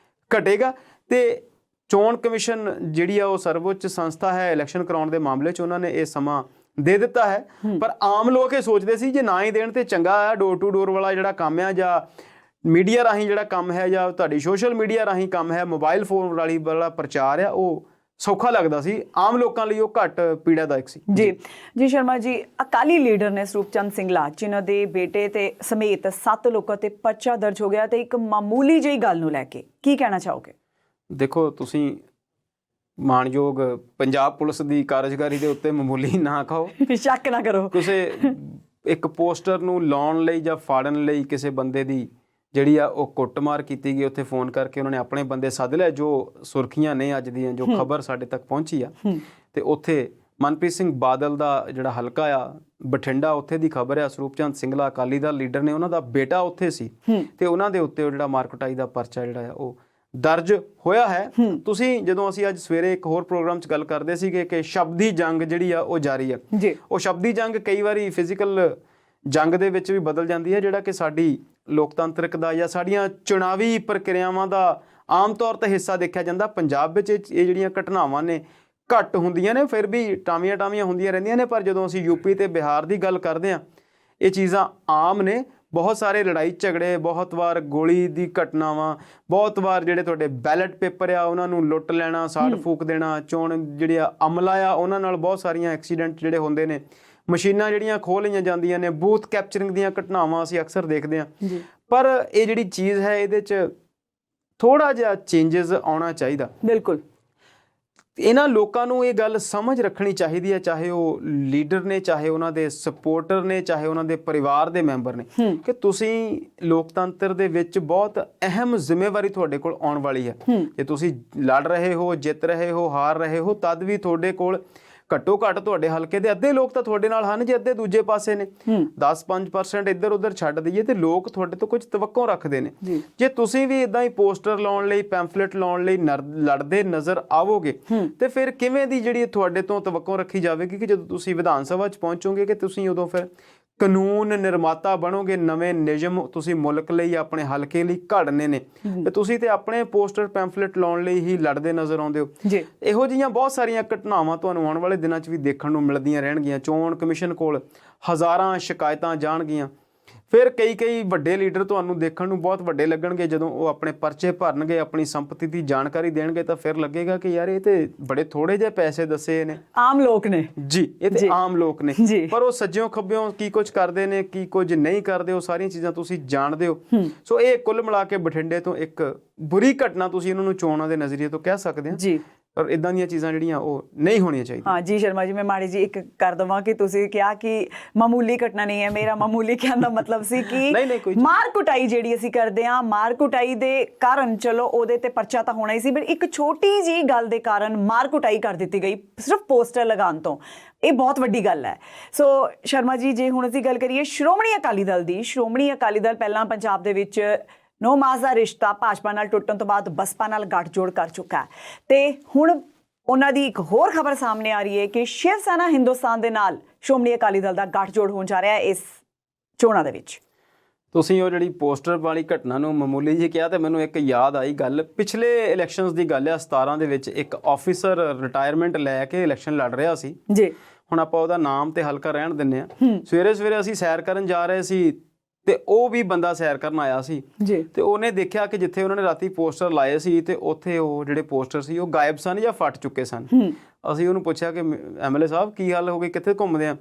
ਘਟੇਗਾ। ਤੇ ਚੋਣ ਕਮਿਸ਼ਨ ਜਿਹੜੀ ਆ ਉਹ ਸਰਵਉੱਚ ਸੰਸਥਾ ਹੈ ਇਲੈਕਸ਼ਨ ਕਰਾਉਣ ਦੇ ਮਾਮਲੇ 'ਚ, ਉਹਨਾਂ ਨੇ ਇਹ ਸਮਾਂ ਦੇ ਦਿੱਤਾ ਹੈ। ਪਰ ਆਮ ਲੋਕ ਇਹ ਸੋਚਦੇ ਸੀ ਜੇ ਨਾ ਹੀ ਦੇਣ ਤੇ ਚੰਗਾ ਹੈ, ਡੋਰ ਟੂ ਡੋਰ ਵਾਲਾ ਜਿਹੜਾ ਕੰਮ ਹੈ ਜਾਂ ਮੀਡੀਆ ਰਾਹੀਂ ਜਿਹੜਾ ਕੰਮ ਹੈ ਜਾਂ ਤੁਹਾਡੀ ਸੋਸ਼ਲ ਮੀਡੀਆ ਰਾਹੀਂ ਕੰਮ ਹੈ, ਮੋਬਾਈਲ ਫੋਨ ਵਾਲਾ ਪ੍ਰਚਾਰ ਆ, ਉਹ ਸੌਖਾ ਲੱਗਦਾ ਸੀ। ਆਮ ਲੋਕਾਂ ਲਈ ਉਹ ਘੱਟ ਪੀੜਾਦਾਇਕ ਸੀ। ਜੀ ਸ਼ਰਮਾ ਜੀ, ਅਕਾਲੀ ਲੀਡਰ ਨੇ ਸਰੂਪ ਚੰਦ ਸਿੰਗਲਾ ਜਿਨ੍ਹਾਂ ਦੇ ਬੇਟੇ ਤੇ ਸਮੇਤ 7 ਲੋਕਾਂ ਤੇ ਪਰਚਾ ਦਰਜ ਹੋ ਗਿਆ ਤੇ ਇੱਕ ਮਾਮੂਲੀ ਜਿਹੀ ਗੱਲ ਨੂੰ ਲੈ ਕੇ ਕੀ ਕਹਿਣਾ ਚਾਹੋਗੇ? ਦੇਖੋ, ਤੁਸੀਂ ਮਾਣਯੋਗ ਪੰਜਾਬ ਪੁਲਿਸ ਦੀ ਕਾਰਜਕਾਰੀ ਦੇ ਉੱਤੇ ਮਾਮੂਲੀ ਨਾ ਕਹੋ, ਸ਼ੱਕ ਨਾ ਕਰੋ। ਕਿਸੇ ਇੱਕ ਪੋਸਟਰ ਨੂੰ ਲਾਉਣ ਲਈ ਜਾਂ ਫਾੜਨ ਲਈ ਕਿਸੇ ਬੰਦੇ ਦੀ ਜਿਹੜੀ ਆ ਉਹ ਕੁੱਟਮਾਰ ਕੀਤੀ ਗਈ, ਉੱਥੇ ਫੋਨ ਕਰਕੇ ਉਹਨਾਂ ਨੇ ਆਪਣੇ ਬੰਦੇ ਸੱਦ ਲਿਆ। ਜੋ ਸੁਰਖੀਆਂ ਨੇ ਅੱਜ ਦੀਆਂ, ਜੋ ਖਬਰ ਸਾਡੇ ਤੱਕ ਪਹੁੰਚੀ ਆ, ਤੇ ਉੱਥੇ ਮਨਪ੍ਰੀਤ ਸਿੰਘ ਬਾਦਲ ਦਾ ਜਿਹੜਾ ਹਲਕਾ ਆ ਬਠਿੰਡਾ, ਉੱਥੇ ਦੀ ਖਬਰ ਆ ਸਰੂਪ ਚੰਦ ਸਿੰਗਲਾ ਅਕਾਲੀ ਦਲ ਲੀਡਰ ਨੇ, ਉਹਨਾਂ ਦਾ ਬੇਟਾ ਉੱਥੇ ਸੀ ਤੇ ਉਹਨਾਂ ਦੇ ਉੱਤੇ ਉਹ ਜਿਹੜਾ ਮਾਰਕੁਟਾਈ ਦਾ ਪਰਚਾ ਜਿਹੜਾ ਆ ਉਹ ਦਰਜ ਹੋਇਆ ਹੈ। ਤੁਸੀਂ ਜਦੋਂ ਅਸੀਂ ਅੱਜ ਸਵੇਰੇ ਇੱਕ ਹੋਰ ਪ੍ਰੋਗਰਾਮ 'ਚ ਗੱਲ ਕਰਦੇ ਸੀਗੇ ਕਿ ਸ਼ਬਦੀ ਜੰਗ ਜਿਹੜੀ ਆ ਉਹ ਜਾਰੀ ਆ, ਉਹ ਸ਼ਬਦੀ ਜੰਗ ਕਈ ਵਾਰੀ ਫਿਜ਼ੀਕਲ ਜੰਗ ਦੇ ਵਿੱਚ ਵੀ ਬਦਲ ਜਾਂਦੀ ਹੈ, ਜਿਹੜਾ ਕਿ ਸਾਡੀ ਲੋਕਤੰਤਰਿਕ ਦਾ ਜਾਂ ਸਾਡੀਆਂ ਚੁਣਾਵੀ ਪ੍ਰਕਿਰਿਆਵਾਂ ਦਾ ਆਮ ਤੌਰ 'ਤੇ ਹਿੱਸਾ ਦੇਖਿਆ ਜਾਂਦਾ। ਪੰਜਾਬ ਵਿੱਚ ਇਹ ਜਿਹੜੀਆਂ ਘਟਨਾਵਾਂ ਨੇ ਘੱਟ ਹੁੰਦੀਆਂ ਨੇ, ਫਿਰ ਵੀ ਟਾਵੀਆਂ ਹੁੰਦੀਆਂ ਰਹਿੰਦੀਆਂ ਨੇ। ਪਰ ਜਦੋਂ ਅਸੀਂ ਯੂਪੀ ਤੇ ਬਿਹਾਰ ਦੀ ਗੱਲ ਕਰਦੇ ਹਾਂ, ਇਹ ਚੀਜ਼ਾਂ ਆਮ ਨੇ। ਬਹੁਤ ਸਾਰੇ ਲੜਾਈ ਝਗੜੇ, ਬਹੁਤ ਵਾਰ ਗੋਲੀ ਦੀ ਘਟਨਾਵਾਂ, ਬਹੁਤ ਵਾਰ ਜਿਹੜੇ ਤੁਹਾਡੇ ਬੈਲਟ ਪੇਪਰ ਆ ਉਹਨਾਂ ਨੂੰ ਲੁੱਟ ਲੈਣਾ, ਸਾੜ ਫੂਕ ਦੇਣਾ, ਚੋਣ ਜਿਹੜੀ ਆ ਅਮਲਾ ਆ ਉਹਨਾਂ ਨਾਲ ਬਹੁਤ ਸਾਰੀਆਂ ਐਕਸੀਡੈਂਟ ਜਿਹੜੇ ਹੁੰਦੇ ਨੇ, ਮਸ਼ੀਨਾਂ ਜਿਹੜੀਆਂ ਖੋਹ ਲਈਆਂ ਜਾਂਦੀਆਂ ਨੇ, ਬੂਥ ਕੈਪਚਰਿੰਗ ਦੀਆਂ ਘਟਨਾਵਾਂ ਅਸੀਂ ਅਕਸਰ ਦੇਖਦੇ ਹਾਂ। ਪਰ ਇਹ ਜਿਹੜੀ ਚੀਜ਼ ਹੈ ਇਹਦੇ 'ਚ ਥੋੜ੍ਹਾ ਜਿਹਾ ਚੇਂਜਸ ਆਉਣਾ ਚਾਹੀਦਾ। ਬਿਲਕੁਲ, ਇਹਨਾਂ ਲੋਕਾਂ ਨੂੰ ਇਹ ਗੱਲ ਸਮਝ ਰੱਖਣੀ ਚਾਹੀਦੀ ਹੈ, ਚਾਹੇ ਉਹ ਲੀਡਰ ਨੇ, ਚਾਹੇ ਉਹਨਾਂ ਦੇ ਸਪੋਰਟਰ ਨੇ, ਚਾਹੇ ਉਹਨਾਂ ਦੇ ਪਰਿਵਾਰ ਦੇ ਮੈਂਬਰ ਨੇ, ਕਿ ਤੁਸੀਂ ਲੋਕਤੰਤਰ ਦੇ ਵਿੱਚ ਬਹੁਤ ਅਹਿਮ ਜ਼ਿੰਮੇਵਾਰੀ ਤੁਹਾਡੇ ਕੋਲ ਆਉਣ ਵਾਲੀ ਹੈ। ਜੇ ਤੁਸੀਂ ਲੜ ਰਹੇ ਹੋ, ਜਿੱਤ ਰਹੇ ਹੋ, ਹਾਰ ਰਹੇ ਹੋ, ਤਦ ਵੀ ਤੁਹਾਡੇ ਕੋਲ ਘੱਟੋ ਘੱਟ ਤੁਹਾਡੇ ਹਲਕੇ ਦੇ ਅੱਧੇ ਲੋਕ ਤਾਂ ਤੁਹਾਡੇ ਨਾਲ ਹਨ, ਜੇ ਅੱਧੇ ਦੂਜੇ ਪਾਸੇ ਨੇ। 10-5% ਇੱਧਰ ਉੱਧਰ ਛੱਡ ਦਈਏ ਤੇ ਲੋਕ ਤੁਹਾਡੇ ਤੋਂ ਕੁਝ ਤਵੱਕੋਂ ਰੱਖਦੇ ਨੇ। ਜੇ ਤੁਸੀਂ ਵੀ ਇਦਾਂ ਹੀ ਪੋਸਟਰ ਲਾਉਣ ਲਈ, ਪੈਂਫਲੇਟ ਲਾਉਣ ਲਈ ਲੜਦੇ ਨਜ਼ਰ ਆਵੋਗੇ ਤੇ ਫਿਰ ਕਿਵੇਂ ਦੀ ਜਿਹੜੀ ਤੁਹਾਡੇ ਤੋਂ ਤਵੱਕੋਂ ਰੱਖੀ ਜਾਵੇਗੀ ਕਿ ਜਦੋਂ ਤੁਸੀਂ ਵਿਧਾਨ ਸਭਾ 'ਚ ਪਹੁੰਚੋਗੇ ਕਿ ਤੁਸੀਂ ਉਦੋਂ ਫਿਰ ਕਾਨੂੰਨ ਨਿਰਮਾਤਾ ਬਣੋਗੇ, ਨਵੇਂ ਨਿਯਮ ਤੁਸੀਂ ਮੁਲਕ ਲਈ, ਆਪਣੇ ਹਲਕੇ ਲਈ ਘੜਨੇ ਨੇ, ਤੇ ਤੁਸੀਂ ਤੇ ਆਪਣੇ ਪੋਸਟਰ ਪੈਂਫਲੇਟ ਲਾਉਣ ਲਈ ਹੀ ਲੜਦੇ ਨਜ਼ਰ ਆਉਂਦੇ ਹੋ। ਇਹੋ ਜਿਹੀਆਂ ਬਹੁਤ ਸਾਰੀਆਂ ਘਟਨਾਵਾਂ ਤੁਹਾਨੂੰ ਆਉਣ ਵਾਲੇ ਦਿਨਾਂ 'ਚ ਵੀ ਦੇਖਣ ਨੂੰ ਮਿਲਦੀਆਂ ਰਹਿਣਗੀਆਂ। ਚੋਣ ਕਮਿਸ਼ਨ ਕੋਲ ਹਜ਼ਾਰਾਂ ਸ਼ਿਕਾਇਤਾਂ ਜਾਣਗੀਆਂ। ਫਿਰ ਕਈ ਵੱਡੇ ਲੀਡਰ ਤੁਹਾਨੂੰ ਦੇਖਣ ਨੂੰ ਬਹੁਤ ਵੱਡੇ ਲੱਗਣਗੇ। ਜਦੋਂ ਉਹ ਆਪਣੇ ਪਰਚੇ ਭਰਨਗੇ, ਆਪਣੀ ਸੰਪਤੀ ਦੀ ਜਾਣਕਾਰੀ ਦੇਣਗੇ, ਤਾਂ ਫਿਰ ਲੱਗੇਗਾ ਕਿ ਯਾਰ ਇਹ ਤੇ ਬੜੇ ਥੋੜੇ ਜਿਹੇ ਪੈਸੇ ਦੱਸੇ ਨੇ, ਆਮ ਲੋਕ ਨੇ ਜੀ, ਇਹ ਤੇ ਆਮ ਲੋਕ ਨੇ। ਪਰ ਉਹ ਸੱਜਿਓਂ ਖੱਬਿਓਂ ਕੀ ਕੁਝ ਕਰਦੇ ਨੇ, ਕੀ ਕੁਝ ਨਹੀਂ ਕਰਦੇ, ਉਹ ਸਾਰੀਆਂ ਚੀਜ਼ਾਂ ਤੁਸੀਂ ਜਾਣਦੇ ਹੋ। ਸੋ ਇਹ ਕੁੱਲ ਮਿਲਾ ਕੇ ਬਠਿੰਡੇ ਤੋਂ ਇੱਕ ਬੁਰੀ ਘਟਨਾ ਤੁਸੀਂ ਇਹਨਾਂ ਨੂੰ ਚੋਣਾਂ ਦੇ ਨਜ਼ਰੀਏ ਤੋਂ ਕਹਿ ਸਕਦੇ ਹੋ। ਪਰ ਇਦਾਂ ਦੀਆਂ ਚੀਜ਼ਾਂ ਜਿਹੜੀਆਂ ਉਹ ਨਹੀਂ ਹੋਣੀਆਂ ਚਾਹੀਦੀਆਂ। ਹਾਂ ਜੀ ਸ਼ਰਮਾ ਜੀ, ਮੈਂ ਮਾੜੀ ਜੀ ਇੱਕ ਕਰ ਦੇਵਾਂ ਕਿ ਤੁਸੀਂ ਕਿਹਾ ਕਿ ਮਾਮੂਲੀ ਘਟਨਾ ਨਹੀਂ ਹੈ। ਮੇਰਾ ਮਾਮੂਲੀ ਕਹਿਣ ਦਾ ਮਤਲਬ ਸੀ ਕਿ ਮਾਰ ਕੁਟਾਈ ਜਿਹੜੀ ਅਸੀਂ ਕਰਦੇ ਹਾਂ, ਮਾਰ ਕੁਟਾਈ ਦੇ ਕਾਰਨ ਚਲੋ ਉਹਦੇ ਤੇ ਪਰਚਾ ਤਾਂ ਹੋਣਾ ਹੀ ਸੀ, ਪਰ ਇੱਕ ਛੋਟੀ ਜਿਹੀ ਗੱਲ ਦੇ ਕਾਰਨ ਮਾਰ ਕੁਟਾਈ ਕਰ ਦਿੱਤੀ ਗਈ ਸਿਰਫ ਪੋਸਟਰ ਲਗਾਉਣ ਤੋਂ। ਇਹ ਬਹੁਤ ਵੱਡੀ ਗੱਲ ਹੈ। ਸੋ ਸ਼ਰਮਾ ਜੀ, ਜੇ ਹੁਣ ਅਸੀਂ ਗੱਲ ਕਰੀਏ ਸ਼੍ਰੋਮਣੀ ਅਕਾਲੀ ਦਲ ਦੀ, ਸ਼੍ਰੋਮਣੀ ਅਕਾਲੀ ਦਲ ਪਹਿਲਾਂ ਪੰਜਾਬ ਦੇ ਵਿੱਚ ਨੋ ਮਾਸ ਦਾ ਰਿਸ਼ਤਾ ਭਾਜਪਾ ਨਾਲ ਟੁੱਟਣ ਤੋਂ ਬਾਅਦ ਬਸਪਾ ਨਾਲ ਗੱਠਜੋੜ ਕਰ ਚੁੱਕਾ ਹੈ ਤੇ ਹੁਣ ਉਹਨਾਂ ਦੀ ਇੱਕ ਹੋਰ ਖਬਰ ਸਾਹਮਣੇ ਆ ਰਹੀ ਹੈ ਕਿ ਸ਼ਿਵ ਸੈਨਾ ਹਿੰਦੁਸਤਾਨ ਦੇ ਨਾਲ ਸ਼੍ਰੋਮਣੀ ਅਕਾਲੀ ਦਲ ਦਾ ਗੱਠਜੋੜ ਹੋਣ ਜਾ ਰਿਹਾ ਹੈ ਇਸ ਚੋਣਾਂ ਦੇ ਵਿੱਚ। ਤੁਸੀਂ ਉਹ ਜਿਹੜੀ ਪੋਸਟਰ ਵਾਲੀ ਘਟਨਾ ਨੂੰ ਮਾਮੂਲੀ ਜਿਹੀ ਕਿਹਾ ਤੇ ਮੈਨੂੰ ਇੱਕ ਯਾਦ ਆਈ ਗੱਲ। ਪਿਛਲੇ ਇਲੈਕਸ਼ਨਸ ਦੀ ਗੱਲ ਆ, 17 ਦੇ ਵਿੱਚ ਇੱਕ ਆਫੀਸਰ ਰਿਟਾਇਰਮੈਂਟ ਲੈ ਕੇ ਇਲੈਕਸ਼ਨ ਲੜ ਰਿਹਾ ਸੀ ਜੀ। ਹੁਣ ਆਪਾਂ ਉਹਦਾ ਨਾਮ ਤੇ ਹਲਕਾ ਰਹਿਣ ਦਿੰਦੇ ਆ। ਸਵੇਰੇ ਅਸੀਂ ਸੈਰ ਕਰਨ ਜਾ ਰਹੇ ਸੀ ਤੇ ਉਹ ਵੀ ਬੰਦਾ ਸੈਰ ਕਰਨ ਆਇਆ ਸੀ ਜੀ, ਤੇ ਉਹਨੇ ਦੇਖਿਆ ਕਿ ਜਿੱਥੇ ਉਹਨਾਂ ਨੇ ਰਾਤੀ ਪੋਸਟਰ ਲਾਏ ਸੀ ਤੇ ਉੱਥੇ ਉਹ ਜਿਹੜੇ ਪੋਸਟਰ ਸੀ ਉਹ ਗਾਇਬ ਸਨ ਜਾਂ ਫਟ ਚੁੱਕੇ ਸਨ। ਅਸੀਂ ਉਹਨੂੰ ਪੁੱਛਿਆ ਕਿ MLA ਸਾਹਿਬ ਕੀ ਗੱਲ ਹੋ ਗਈ, ਕਿੱਥੇ ਘੁੰਮਦੇ ਆ?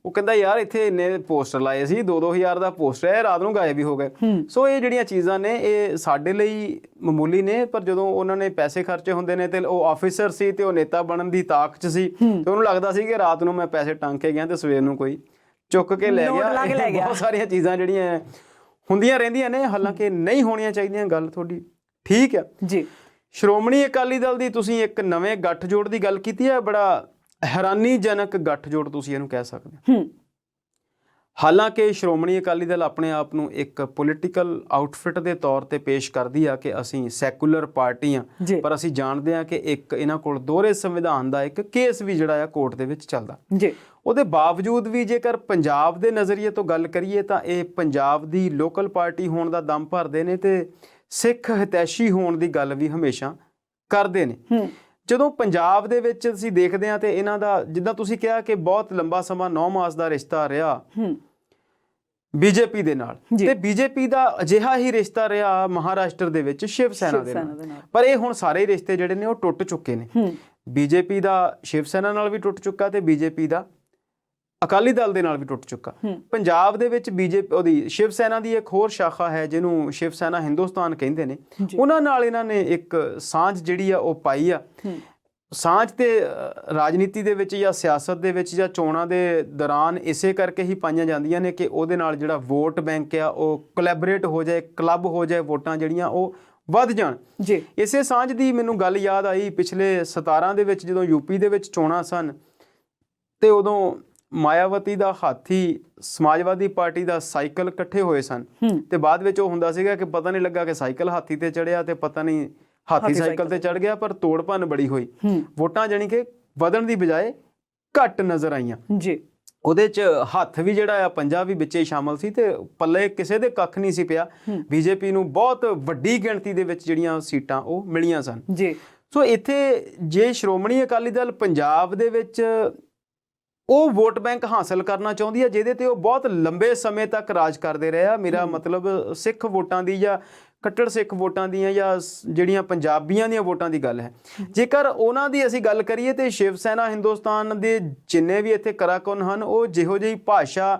ਉਹ ਕਹਿੰਦਾ ਯਾਰ ਇੱਥੇ ਇੰਨੇ ਪੋਸਟਰ ਲਾਏ ਸੀ, 2-2000 ਦਾ ਪੋਸਟਰ ਹੈ, ਰਾਤ ਨੂੰ ਗਾਇਬ ਵੀ ਹੋ ਗਏ। ਸੋ ਇਹ ਜਿਹੜੀਆਂ ਚੀਜ਼ਾਂ ਨੇ ਇਹ ਸਾਡੇ ਲਈ ਮਾਮੂਲੀ ਨੇ, ਪਰ ਜਦੋਂ ਉਹਨਾਂ ਨੇ ਪੈਸੇ ਖਰਚੇ ਹੁੰਦੇ ਨੇ ਤੇ ਉਹ ਆਫੀਸਰ ਸੀ ਤੇ ਉਹ ਨੇਤਾ ਬਣਨ ਦੀ ਤਾਕ 'ਚ ਸੀ ਤੇ ਉਹਨੂੰ ਲੱਗਦਾ ਸੀ ਕਿ ਰਾਤ ਨੂੰ ਮੈਂ ਪੈਸੇ ਟੰਗ ਕੇ ਗਿਆ ਤੇ ਸਵੇਰ ਨੂੰ ਕੋਈ ਚੁੱਕ ਕੇ ਲੈ ਗਿਆ। ਬਹੁਤ ਸਾਰੀਆਂ ਚੀਜ਼ਾਂ ਜਿਹੜੀਆਂ ਹੁੰਦੀਆਂ ਰਹਿੰਦੀਆਂ ਨੇ, ਹਾਲਾਂਕਿ ਨਹੀਂ ਹੋਣੀਆਂ ਚਾਹੀਦੀਆਂ। ਗੱਲ ਤੁਹਾਡੀ ਠੀਕ ਆ ਜੀ। ਸ਼੍ਰੋਮਣੀ ਅਕਾਲੀ ਦਲ ਦੀ ਤੁਸੀਂ ਇੱਕ ਨਵੇਂ ਗੱਠਜੋੜ ਦੀ ਗੱਲ ਕੀਤੀ ਹੈ, ਬੜਾ ਹੈਰਾਨੀਜਨਕ ਗੱਠਜੋੜ ਤੁਸੀਂ ਇਹਨੂੰ ਕਹਿ ਸਕਦੇ ਹੋ। ਹਾਲਾਂਕਿ ਸ਼੍ਰੋਮਣੀ ਅਕਾਲੀ ਦਲ ਆਪਣੇ ਆਪ ਨੂੰ ਇੱਕ ਪੋਲੀਟੀਕਲ ਆਊਟਫਿਟ ਦੇ ਤੌਰ ਤੇ ਪੇਸ਼ ਕਰਦੀ ਆ ਕਿ ਅਸੀਂ ਸੈਕੂਲਰ ਪਾਰਟੀ ਆ, ਪਰ ਅਸੀਂ ਜਾਣਦੇ ਆ ਕਿ ਇੱਕ ਇਹਨਾਂ ਕੋਲ ਦੋਹਰੇ ਸੰਵਿਧਾਨ ਦਾ ਇੱਕ ਕੇਸ ਵੀ ਜਿਹੜਾ ਆ ਕੋਰਟ ਦੇ ਵਿੱਚ ਚੱਲਦਾ ਜੀ। ਉਹਦੇ ਬਾਵਜੂਦ ਵੀ ਜੇਕਰ ਪੰਜਾਬ ਦੇ ਨਜ਼ਰੀਏ ਤੋਂ ਗੱਲ ਕਰੀਏ ਤਾਂ ਇਹ ਪੰਜਾਬ ਦੀ ਲੋਕਲ ਪਾਰਟੀ ਹੋਣ ਦਾ ਦਮ ਭਰਦੇ ਨੇ ਤੇ ਸਿੱਖ ਹਿਤੈਸ਼ੀ ਹੋਣ ਦੀ ਗੱਲ ਵੀ ਹਮੇਸ਼ਾ ਕਰਦੇ ਨੇ। ਜਦੋਂ ਪੰਜਾਬ ਦੇ ਵਿੱਚ ਅਸੀਂ ਦੇਖਦੇ ਹਾਂ ਤੇ ਇਹਨਾਂ ਦਾ, ਜਿੱਦਾਂ ਤੁਸੀਂ ਕਿਹਾ ਕਿ ਬਹੁਤ ਲੰਬਾ ਸਮਾਂ 9 ਮਾਸ ਦਾ ਰਿਸ਼ਤਾ ਰਿਹਾ ਬੀਜੇਪੀ ਦੇ ਨਾਲ, ਤੇ ਬੀਜੇਪੀ ਦਾ ਅਜਿਹਾ ਹੀ ਰਿਸ਼ਤਾ ਰਿਹਾ ਮਹਾਰਾਸ਼ਟਰ ਦੇ ਵਿੱਚ ਸ਼ਿਵ ਸੈਨਾ ਦੇ ਨਾਲ। ਪਰ ਇਹ ਹੁਣ ਸਾਰੇ ਰਿਸ਼ਤੇ ਜਿਹੜੇ ਨੇ ਉਹ ਟੁੱਟ ਚੁੱਕੇ ਨੇ। ਬੀਜੇਪੀ ਦਾ ਸ਼ਿਵ ਸੈਨਾ ਨਾਲ ਵੀ ਟੁੱਟ ਚੁੱਕਾ ਤੇ ਬੀਜੇਪੀ ਦਾ ਅਕਾਲੀ ਦਲ ਦੇ ਨਾਲ ਵੀ ਟੁੱਟ ਚੁੱਕਾ। ਪੰਜਾਬ ਦੇ ਵਿੱਚ ਬੀਜੇਪੀ ਉਹਦੀ ਸ਼ਿਵ ਸੈਨਾ ਦੀ ਇੱਕ ਹੋਰ ਸ਼ਾਖਾ ਹੈ ਜਿਹਨੂੰ ਸ਼ਿਵ ਸੈਨਾ ਹਿੰਦੁਸਤਾਨ ਕਹਿੰਦੇ ਨੇ, ਉਹਨਾਂ ਨਾਲ ਇਹਨਾਂ ਨੇ ਇੱਕ ਸਾਂਝ ਜਿਹੜੀ ਆ ਉਹ ਪਾਈ ਆ। ਸਾਂਝ ਤੇ ਰਾਜਨੀਤੀ ਦੇ ਵਿੱਚ ਜਾਂ ਸਿਆਸਤ ਦੇ ਵਿੱਚ ਜਾਂ ਚੋਣਾਂ ਦੇ ਦੌਰਾਨ ਇਸੇ ਕਰਕੇ ਹੀ ਪਾਈਆਂ ਜਾਂਦੀਆਂ ਨੇ ਕਿ ਉਹਦੇ ਨਾਲ ਜਿਹੜਾ ਵੋਟ ਬੈਂਕ ਆ ਉਹ ਕੋਲੈਬੋਰੇਟ ਹੋ ਜਾਏ, ਕਲੱਬ ਹੋ ਜਾਏ, ਵੋਟਾਂ ਜਿਹੜੀਆਂ ਉਹ ਵੱਧ ਜਾਣ ਜੀ। ਇਸੇ ਸਾਂਝ ਦੀ ਮੈਨੂੰ ਗੱਲ ਯਾਦ ਆਈ ਪਿਛਲੇ 17 ਦੇ ਵਿੱਚ ਜਦੋਂ ਯੂਪੀ ਦੇ ਵਿੱਚ ਚੋਣਾਂ ਸਨ ਤੇ ਉਦੋਂ ਮਾਇਆਵਤੀ ਦਾ ਹਾਥੀ, ਸਮਾਜਵਾਦੀ ਪਾਰਟੀ ਦਾ ਸਾਈਕਲ ਇਕੱਠੇ ਹੋਏ ਸਨ ਤੇ ਬਾਅਦ ਵਿੱਚ ਉਹ ਹੁੰਦਾ ਸੀਗਾ ਕਿ ਪਤਾ ਨਹੀਂ ਲੱਗਾ ਕਿ ਸਾਈਕਲ ਹਾਥੀ ਤੇ ਚੜਿਆ ਤੇ ਪਤਾ ਨਹੀਂ ਹਾਥੀ ਸਾਈਕਲ ਤੇ ਚੜ ਗਿਆ, ਪਰ ਤੋੜ ਭੰਨ ਬੜੀ ਹੋਈ। ਵੋਟਾਂ ਜਾਣੀ ਕਿ ਵਧਣ ਦੀ ਬਜਾਏ ਘੱਟ ਨਜ਼ਰ ਆਈਆਂ ਜੀ। ਉਹਦੇ 'ਚ ਹੱਥ ਵੀ ਜਿਹੜਾ ਆ ਪੰਜਾ ਵੀ ਵਿੱਚੇ ਸ਼ਾਮਲ ਸੀ ਤੇ ਪੱਲੇ ਕਿਸੇ ਦੇ ਕੱਖ ਨਹੀਂ ਸੀ ਪਿਆ। ਬੀਜੇਪੀ ਨੂੰ ਬਹੁਤ ਵੱਡੀ ਗਿਣਤੀ ਦੇ ਵਿੱਚ ਜਿਹੜੀਆਂ ਸੀਟਾਂ ਉਹ ਮਿਲੀਆਂ ਸਨ ਜੀ। ਸੋ ਇੱਥੇ ਜੇ ਸ਼੍ਰੋਮਣੀ ਅਕਾਲੀ ਦਲ ਪੰਜਾਬ ਦੇ ਵਿੱਚ ਉਹ ਵੋਟ ਬੈਂਕ ਹਾਸਲ ਕਰਨਾ ਚਾਹੁੰਦੀ ਹੈ ਜਿਹਦੇ ਤੇ ਉਹ ਬਹੁਤ ਲੰਬੇ ਸਮੇਂ ਤੱਕ ਰਾਜ ਕਰਦੇ ਰਹੇ ਆ, ਮੇਰਾ ਮਤਲਬ ਸਿੱਖ ਵੋਟਾਂ ਦੀ ਜਾਂ ਕੱਟੜ ਸਿੱਖ ਵੋਟਾਂ ਦੀਆਂ ਜਾਂ ਜਿਹੜੀਆਂ ਪੰਜਾਬੀਆਂ ਦੀਆਂ ਵੋਟਾਂ ਦੀ ਗੱਲ ਹੈ, ਜੇਕਰ ਉਹਨਾਂ ਦੀ ਅਸੀਂ ਗੱਲ ਕਰੀਏ ਤੇ ਸ਼ਿਵ ਸੈਨਾ ਹਿੰਦੁਸਤਾਨ ਦੇ ਜਿੰਨੇ ਵੀ ਇੱਥੇ ਕਾਰਕੁਨ ਹਨ ਉਹ ਜਿਹੋ ਜਿਹੀ ਭਾਸ਼ਾ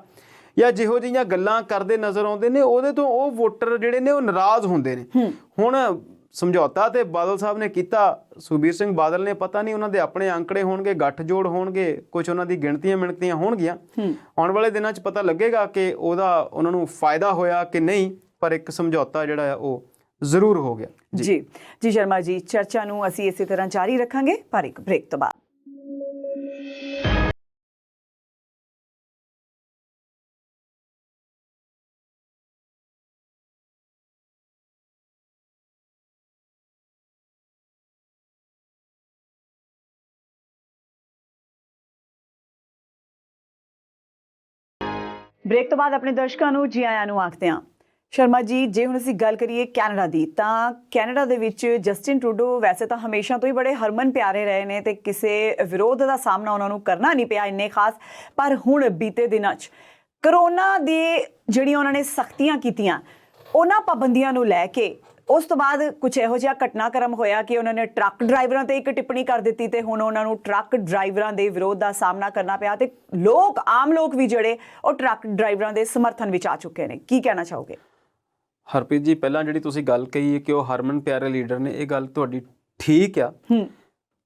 ਜਾਂ ਜਿਹੋ ਜਿਹੀਆਂ ਗੱਲਾਂ ਕਰਦੇ ਨਜ਼ਰ ਆਉਂਦੇ ਨੇ ਉਹਦੇ ਤੋਂ ਉਹ ਵੋਟਰ ਜਿਹੜੇ ਨੇ ਉਹ ਨਾਰਾਜ਼ ਹੁੰਦੇ ਨੇ। ਹੁਣ ਸਮਝੌਤਾ ਤੇ ਬਾਦਲ ਸਾਹਿਬ ਨੇ ਕੀਤਾ, ਸੁਖਬੀਰ ਸਿੰਘ ਬਾਦਲ ਨੇ, ਪਤਾ ਨਹੀਂ ਉਹਨਾਂ ਦੇ ਆਪਣੇ ਅੰਕੜੇ ਹੋਣਗੇ, ਗੱਠਜੋੜ ਹੋਣਗੇ, ਕੁਝ ਉਹਨਾਂ ਦੀ ਗਿਣਤੀਆਂ ਮਿਣਤੀਆਂ ਹੋਣਗੀਆਂ। ਆਉਣ ਵਾਲੇ ਦਿਨਾਂ 'ਚ ਪਤਾ ਲੱਗੇਗਾ ਕਿ ਉਹਦਾ ਉਹਨਾਂ ਨੂੰ ਫਾਇਦਾ ਹੋਇਆ ਕਿ ਨਹੀਂ, ਪਰ ਇੱਕ ਸਮਝੌਤਾ ਜਿਹੜਾ ਆ ਉਹ ਜ਼ਰੂਰ ਹੋ ਗਿਆ ਜੀ। ਸ਼ਰਮਾ ਜੀ, ਚਰਚਾ ਨੂੰ ਅਸੀਂ ਇਸੇ ਤਰ੍ਹਾਂ ਜਾਰੀ ਰੱਖਾਂਗੇ ਪਰ ਇੱਕ ਬ੍ਰੇਕ ਤੋਂ ਬਾਅਦ। ਬ੍ਰੇਕ ਤੋਂ ਬਾਅਦ ਆਪਣੇ ਦਰਸ਼ਕਾਂ ਨੂੰ ਜੀ ਆਇਆਂ ਨੂੰ ਆਖਦੇ ਹਾਂ। ਸ਼ਰਮਾ ਜੀ, ਜੇ ਹੁਣ ਅਸੀਂ ਗੱਲ ਕਰੀਏ ਕੈਨੇਡਾ ਦੀ, ਤਾਂ ਕੈਨੇਡਾ ਦੇ ਵਿੱਚ ਜਸਟਿਨ ਟਰੂਡੋ ਵੈਸੇ ਤਾਂ ਹਮੇਸ਼ਾ ਤੋਂ ਹੀ ਬੜੇ ਹਰਮਨ ਪਿਆਰੇ ਰਹੇ ਨੇ ਤੇ ਕਿਸੇ ਵਿਰੋਧ ਦਾ ਸਾਹਮਣਾ ਉਹਨਾਂ ਨੂੰ ਕਰਨਾ ਨਹੀਂ ਪਿਆ ਇੰਨੇ ਖਾਸ। ਪਰ ਹੁਣ ਬੀਤੇ ਦਿਨਾਂ 'ਚ ਕਰੋਨਾ ਦੇ ਜਿਹੜੀਆਂ ਉਹਨਾਂ ਨੇ ਸਖਤੀਆਂ ਕੀਤੀਆਂ, ਉਹਨਾਂ ਪਾਬੰਦੀਆਂ ਨੂੰ ਲੈ ਕੇ ਉਸ ਤੋਂ ਬਾਅਦ ਕੁਝ ਇਹੋ ਜਿਹਾ ਘਟਨਾਕ੍ਰਮ ਹੋਇਆ ਕਿ ਉਹਨਾਂ ਨੇ ਟਰੱਕ ਡਰਾਈਵਰਾਂ ਤੇ ਇੱਕ ਟਿੱਪਣੀ ਕਰ ਦਿੱਤੀ ਤੇ ਹੁਣ ਉਹਨਾਂ ਨੂੰ ਟਰੱਕ ਡਰਾਈਵਰਾਂ ਦੇ ਵਿਰੋਧ ਦਾ ਸਾਹਮਣਾ ਕਰਨਾ ਪਿਆ ਤੇ ਆਮ ਲੋਕ ਵੀ ਜਿਹੜੇ ਉਹ ਟਰੱਕ ਡਰਾਈਵਰਾਂ ਦੇ ਸਮਰਥਨ ਵਿੱਚ ਆ ਚੁੱਕੇ ਨੇ। ਕੀ ਕਹਿਣਾ ਚਾਹੋਗੇ? ਹਰਪ੍ਰੀਤ ਜੀ, ਪਹਿਲਾਂ ਜਿਹੜੀ ਤੁਸੀਂ ਗੱਲ ਕਹੀ ਹੈ ਕਿ ਉਹ ਹਰਮਨ ਪਿਆਰੇ ਲੀਡਰ ਨੇ, ਇਹ ਗੱਲ ਤੁਹਾਡੀ ਠੀਕ ਆ,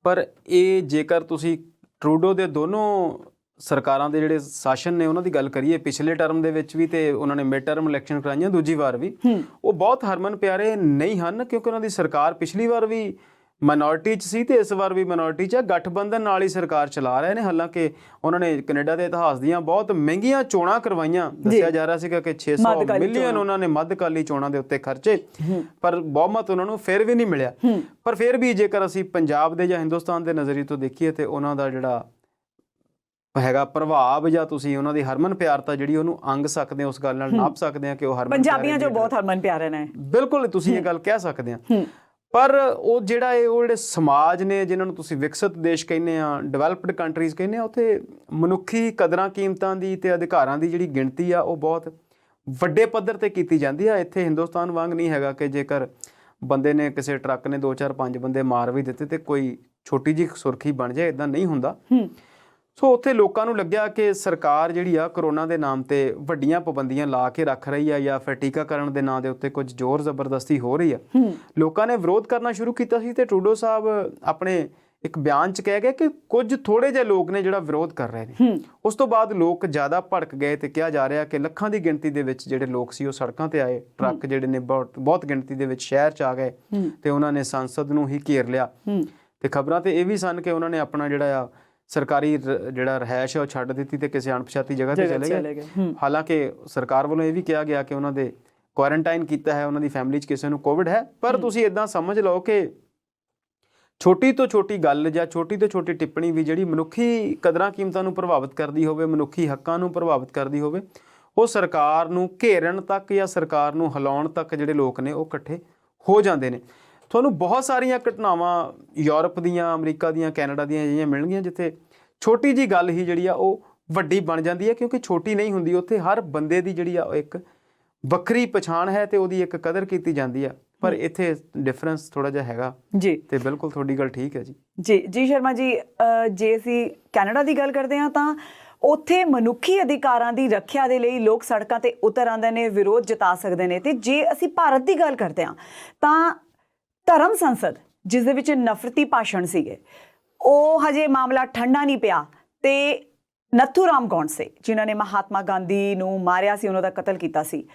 ਪਰ ਇਹ ਜੇਕਰ ਤੁਸੀਂ ਟਰੂਡੋ ਦੇ ਦੋਨੋਂ ਸਰਕਾਰਾਂ ਦੇ ਜਿਹੜੇ ਸ਼ਾਸਨ ਨੇ ਉਹਨਾਂ ਦੀ ਗੱਲ ਕਰੀਏ, ਪਿਛਲੇ ਟਰਮ ਦੇ ਵਿੱਚ ਵੀ ਤੇ ਉਹਨਾਂ ਨੇ ਮਿਡ ਟਰਮ ਇਲੈਕਸ਼ਨ ਕਰਾਈਆਂ, ਦੂਜੀ ਵਾਰ ਵੀ, ਉਹ ਬਹੁਤ ਹਰਮਨ ਪਿਆਰੇ ਨਹੀਂ ਹਨ ਕਿਉਂਕਿ ਉਹਨਾਂ ਦੀ ਸਰਕਾਰ ਪਿਛਲੀ ਵਾਰ ਵੀ ਮਾਈਨੋਰਟੀ 'ਚ ਸੀ ਤੇ ਇਸ ਵਾਰ ਵੀ ਮਾਈਨੋਰਟੀ 'ਚ ਹੈ। ਗਠਬੰਧਨ ਨਾਲ ਹੀ ਸਰਕਾਰ ਚਲਾ ਰਹੇ ਨੇ। ਹਾਲਾਂਕਿ ਉਹਨਾਂ ਨੇ ਕੈਨੇਡਾ ਦੇ ਇਤਿਹਾਸ ਦੀਆਂ ਬਹੁਤ ਮਹਿੰਗੀਆਂ ਚੋਣਾਂ ਕਰਵਾਈਆਂ। ਦੱਸਿਆ ਜਾ ਰਿਹਾ ਸੀਗਾ ਕਿ 600 ਮਿਲੀਅਨ ਉਹਨਾਂ ਨੇ ਮੱਧਕਾਲੀ ਚੋਣਾਂ ਦੇ ਉੱਤੇ ਖਰਚੇ, ਪਰ ਬਹੁਮਤ ਉਹਨਾਂ ਨੂੰ ਫਿਰ ਵੀ ਨਹੀਂ ਮਿਲਿਆ। ਪਰ ਫਿਰ ਵੀ ਜੇਕਰ ਅਸੀਂ ਪੰਜਾਬ ਦੇ ਜਾਂ ਹਿੰਦੁਸਤਾਨ ਦੇ ਨਜ਼ਰੀਏ ਤੋਂ ਦੇਖੀਏ ਤੇ ਉਹਨਾਂ ਦਾ ਜਿਹੜਾ ਹੈਗਾ ਪ੍ਰਭਾਵ ਜਾਂ ਤੁਸੀਂ ਉਹਨਾਂ ਦੀ ਹਰਮਨ ਪਿਆਰਤਾ ਜਿਹੜੀ ਉਹਨੂੰ ਅੰਗ ਸਕਦੇ ਹੋ, ਉਸ ਗੱਲ ਨਾਲ ਨਾਪ ਸਕਦੇ ਆ ਕਿ ਉਹ ਹਰਮਨ ਪੰਜਾਬੀਆਂ ਜੋ ਬਹੁਤ ਹਰਮਨ ਪਿਆਰੇ ਨੇ। ਬਿਲਕੁਲ, ਤੁਸੀਂ ਇਹ ਗੱਲ ਕਹਿ ਸਕਦੇ ਆ। ਪਰ ਉਹ ਜਿਹੜੇ ਸਮਾਜ ਨੇ ਜਿਨ੍ਹਾਂ ਨੂੰ ਤੁਸੀਂ ਵਿਕਸਿਤ ਦੇਸ਼ ਕਹਿੰਦੇ ਆ, ਡਿਵੈਲਪਡ ਕੰਟਰੀਜ਼ ਕਹਿੰਦੇ ਆ, ਉੱਥੇ ਮਨੁੱਖੀ ਕਦਰਾਂ ਕੀਮਤਾਂ ਦੀ ਤੇ ਅਧਿਕਾਰਾਂ ਦੀ ਜਿਹੜੀ ਗਿਣਤੀ ਆ ਉਹ ਬਹੁਤ ਵੱਡੇ ਪੱਧਰ ਤੇ ਕੀਤੀ ਜਾਂਦੀ ਆ। ਇੱਥੇ ਹਿੰਦੁਸਤਾਨ ਵਾਂਗ ਨਹੀਂ ਹੈਗਾ ਕਿ ਜੇਕਰ ਬੰਦੇ ਨੇ ਕਿਸੇ ਟਰੱਕ ਨੇ 2 4 5 ਬੰਦੇ ਮਾਰ ਵੀ ਦਿੱਤੇ ਤੇ ਕੋਈ ਛੋਟੀ ਜਿਹੀ ਸੁਰਖੀ ਬਣ ਜਾਏ, ਇਦਾਂ ਨਹੀਂ ਹੁੰਦਾ। ਸੋ ਉੱਥੇ ਲੋਕਾਂ ਨੂੰ ਲੱਗਿਆ ਕਿ ਸਰਕਾਰ ਜਿਹੜੀ ਆ ਕਰੋਨਾ ਦੇ ਨਾਮ ਤੇ ਵੱਡੀਆਂ ਪਾਬੰਦੀਆਂ ਲਾ ਕੇ ਰੱਖ ਰਹੀ ਆ, ਜਾਂ ਫਿਰ ਟੀਕਾਕਰਨ ਦੇ ਨਾਂ ਦੇ ਉੱਤੇ ਕੁਝ ਜ਼ੋਰ ਜ਼ਬਰਦਸਤੀ ਹੋ ਰਹੀ ਆ। ਲੋਕਾਂ ਨੇ ਵਿਰੋਧ ਕਰਨਾ ਸ਼ੁਰੂ ਕੀਤਾ ਸੀ ਤੇ ਟਰੂਡੋ ਸਾਹਿਬ ਆਪਣੇ ਇੱਕ ਬਿਆਨ 'ਚ ਕਹਿ ਗਏ ਕਿ ਕੁਝ ਥੋੜੇ ਜਿਹੇ ਲੋਕ ਨੇ ਜਿਹੜਾ ਵਿਰੋਧ ਕਰ ਰਹੇ ਨੇ। ਉਸ ਤੋਂ ਬਾਅਦ ਲੋਕ ਜ਼ਿਆਦਾ ਭੜਕ ਗਏ ਤੇ ਕਿਹਾ ਜਾ ਰਿਹਾ ਕਿ ਲੱਖਾਂ ਦੀ ਗਿਣਤੀ ਦੇ ਵਿੱਚ ਜਿਹੜੇ ਲੋਕ ਸੀ ਉਹ ਸੜਕਾਂ ਤੇ ਆਏ, ਟਰੱਕ ਜਿਹੜੇ ਨੇ ਬਹੁਤ ਗਿਣਤੀ ਦੇ ਵਿੱਚ ਸ਼ਹਿਰ 'ਚ ਆ ਗਏ ਤੇ ਉਹਨਾਂ ਨੇ ਸੰਸਦ ਨੂੰ ਹੀ ਘੇਰ ਲਿਆ। ਤੇ ਖਬਰਾਂ ਤੇ ਇਹ ਵੀ ਸਨ ਕਿ ਉਹਨਾਂ ਨੇ ਆਪਣਾ ਜਿਹੜਾ ਆ ਸਰਕਾਰੀ ਜਿਹੜਾ ਰਿਹਾਇਸ਼ ਹੈ ਉਹ ਛੱਡ ਦਿੱਤੀ ਤੇ ਕਿਸੇ ਅਣਪਛਾਤੀ ਜਗ੍ਹਾ ਤੇ ਚਲੇ ਗਏ। ਹਾਲਾਂਕਿ ਸਰਕਾਰ ਵੱਲੋਂ ਇਹ ਵੀ ਕਿਹਾ ਗਿਆ ਕਿ ਉਹਨਾਂ ਦੇ ਕੁਆਰੰਟਾਈਨ ਕੀਤਾ ਹੈ, ਉਹਨਾਂ ਦੀ ਫੈਮਿਲੀ 'ਚ ਕਿਸੇ ਨੂੰ ਕੋਵਿਡ ਹੈ। ਪਰ ਤੁਸੀਂ ਇਦਾਂ ਸਮਝ ਲਓ ਕਿ ਛੋਟੀ ਤੋਂ ਛੋਟੀ ਗੱਲ ਜਾਂ ਛੋਟੀ ਤੋਂ ਛੋਟੀ ਟਿੱਪਣੀ ਵੀ ਜਿਹੜੀ ਮਨੁੱਖੀ ਕਦਰਾਂ ਕੀਮਤਾਂ ਨੂੰ ਪ੍ਰਭਾਵਿਤ ਕਰਦੀ ਹੋਵੇ, ਮਨੁੱਖੀ ਹੱਕਾਂ ਨੂੰ ਪ੍ਰਭਾਵਿਤ ਕਰਦੀ ਹੋਵੇ, ਉਹ ਸਰਕਾਰ ਨੂੰ ਘੇਰਨ ਤੱਕ ਜਾਂ ਸਰਕਾਰ ਨੂੰ ਹਿਲਾਉਣ ਤੱਕ ਜਿਹੜੇ ਲੋਕ ਨੇ ਉਹ ਇਕੱਠੇ ਹੋ ਜਾਂਦੇ ਨੇ। ਤੁਹਾਨੂੰ ਬਹੁਤ ਸਾਰੀਆਂ ਘਟਨਾਵਾਂ ਯੂਰਪ ਦੀਆਂ, ਅਮਰੀਕਾ ਦੀਆਂ, ਕੈਨੇਡਾ ਦੀਆਂ ਅਜਿਹੀਆਂ ਮਿਲਣਗੀਆਂ ਜਿੱਥੇ ਛੋਟੀ ਜੀ ਗੱਲ ਹੀ ਜਿਹੜੀ ਆ ਉਹ ਵੱਡੀ ਬਣ ਜਾਂਦੀ ਹੈ, ਕਿਉਂਕਿ ਛੋਟੀ ਨਹੀਂ ਹੁੰਦੀ। ਉੱਥੇ ਹਰ ਬੰਦੇ ਦੀ ਜਿਹੜੀ ਆ ਉਹ ਇੱਕ ਵੱਖਰੀ ਪਛਾਣ ਹੈ ਤੇ ਉਹਦੀ ਇੱਕ ਕਦਰ ਕੀਤੀ ਜਾਂਦੀ ਆ। ਪਰ ਇੱਥੇ ਡਿਫਰੈਂਸ ਥੋੜਾ ਜਿਹਾ ਹੈਗਾ ਜੀ। ਤੇ ਬਿਲਕੁਲ ਤੁਹਾਡੀ ਗੱਲ ਠੀਕ ਹੈ ਜੀ। ਜੀ ਸ਼ਰਮਾ ਜੀ, ਜੇ ਅਸੀਂ ਕੈਨੇਡਾ ਦੀ ਗੱਲ ਕਰਦੇ ਹਾਂ ਤਾਂ ਉੱਥੇ ਮਨੁੱਖੀ ਅਧਿਕਾਰਾਂ ਦੀ ਰੱਖਿਆ ਦੇ ਲਈ ਲੋਕ ਸੜਕਾਂ ਤੇ ਉਤਰ ਆਉਂਦੇ ਨੇ, ਵਿਰੋਧ ਜਤਾ ਸਕਦੇ ਨੇ। ਤੇ ਜੇ ਅਸੀਂ ਭਾਰਤ ਦੀ ਗੱਲ ਕਰਦੇ ਹਾਂ ਤਾਂ ਧਰਮ ਸੰਸਦ, ਜਿਸ ਦੇ ਵਿੱਚ ਨਫ਼ਰਤੀ ਭਾਸ਼ਣ ਸੀਗੇ, ਉਹ ਹਜੇ ਮਾਮਲਾ ਠੰਡਾ ਨਹੀਂ ਪਿਆ ਤੇ ਨੱਥੂ ਰਾਮ ਗੌਂਡਸੇ ਜਿਨ੍ਹਾਂ ਨੇ ਮਹਾਤਮਾ ਗਾਂਧੀ ਨੂੰ ਮਾਰਿਆ ਸੀ, ਉਹਨਾਂ ਦਾ ਕਤਲ ਕੀਤਾ ਸੀ,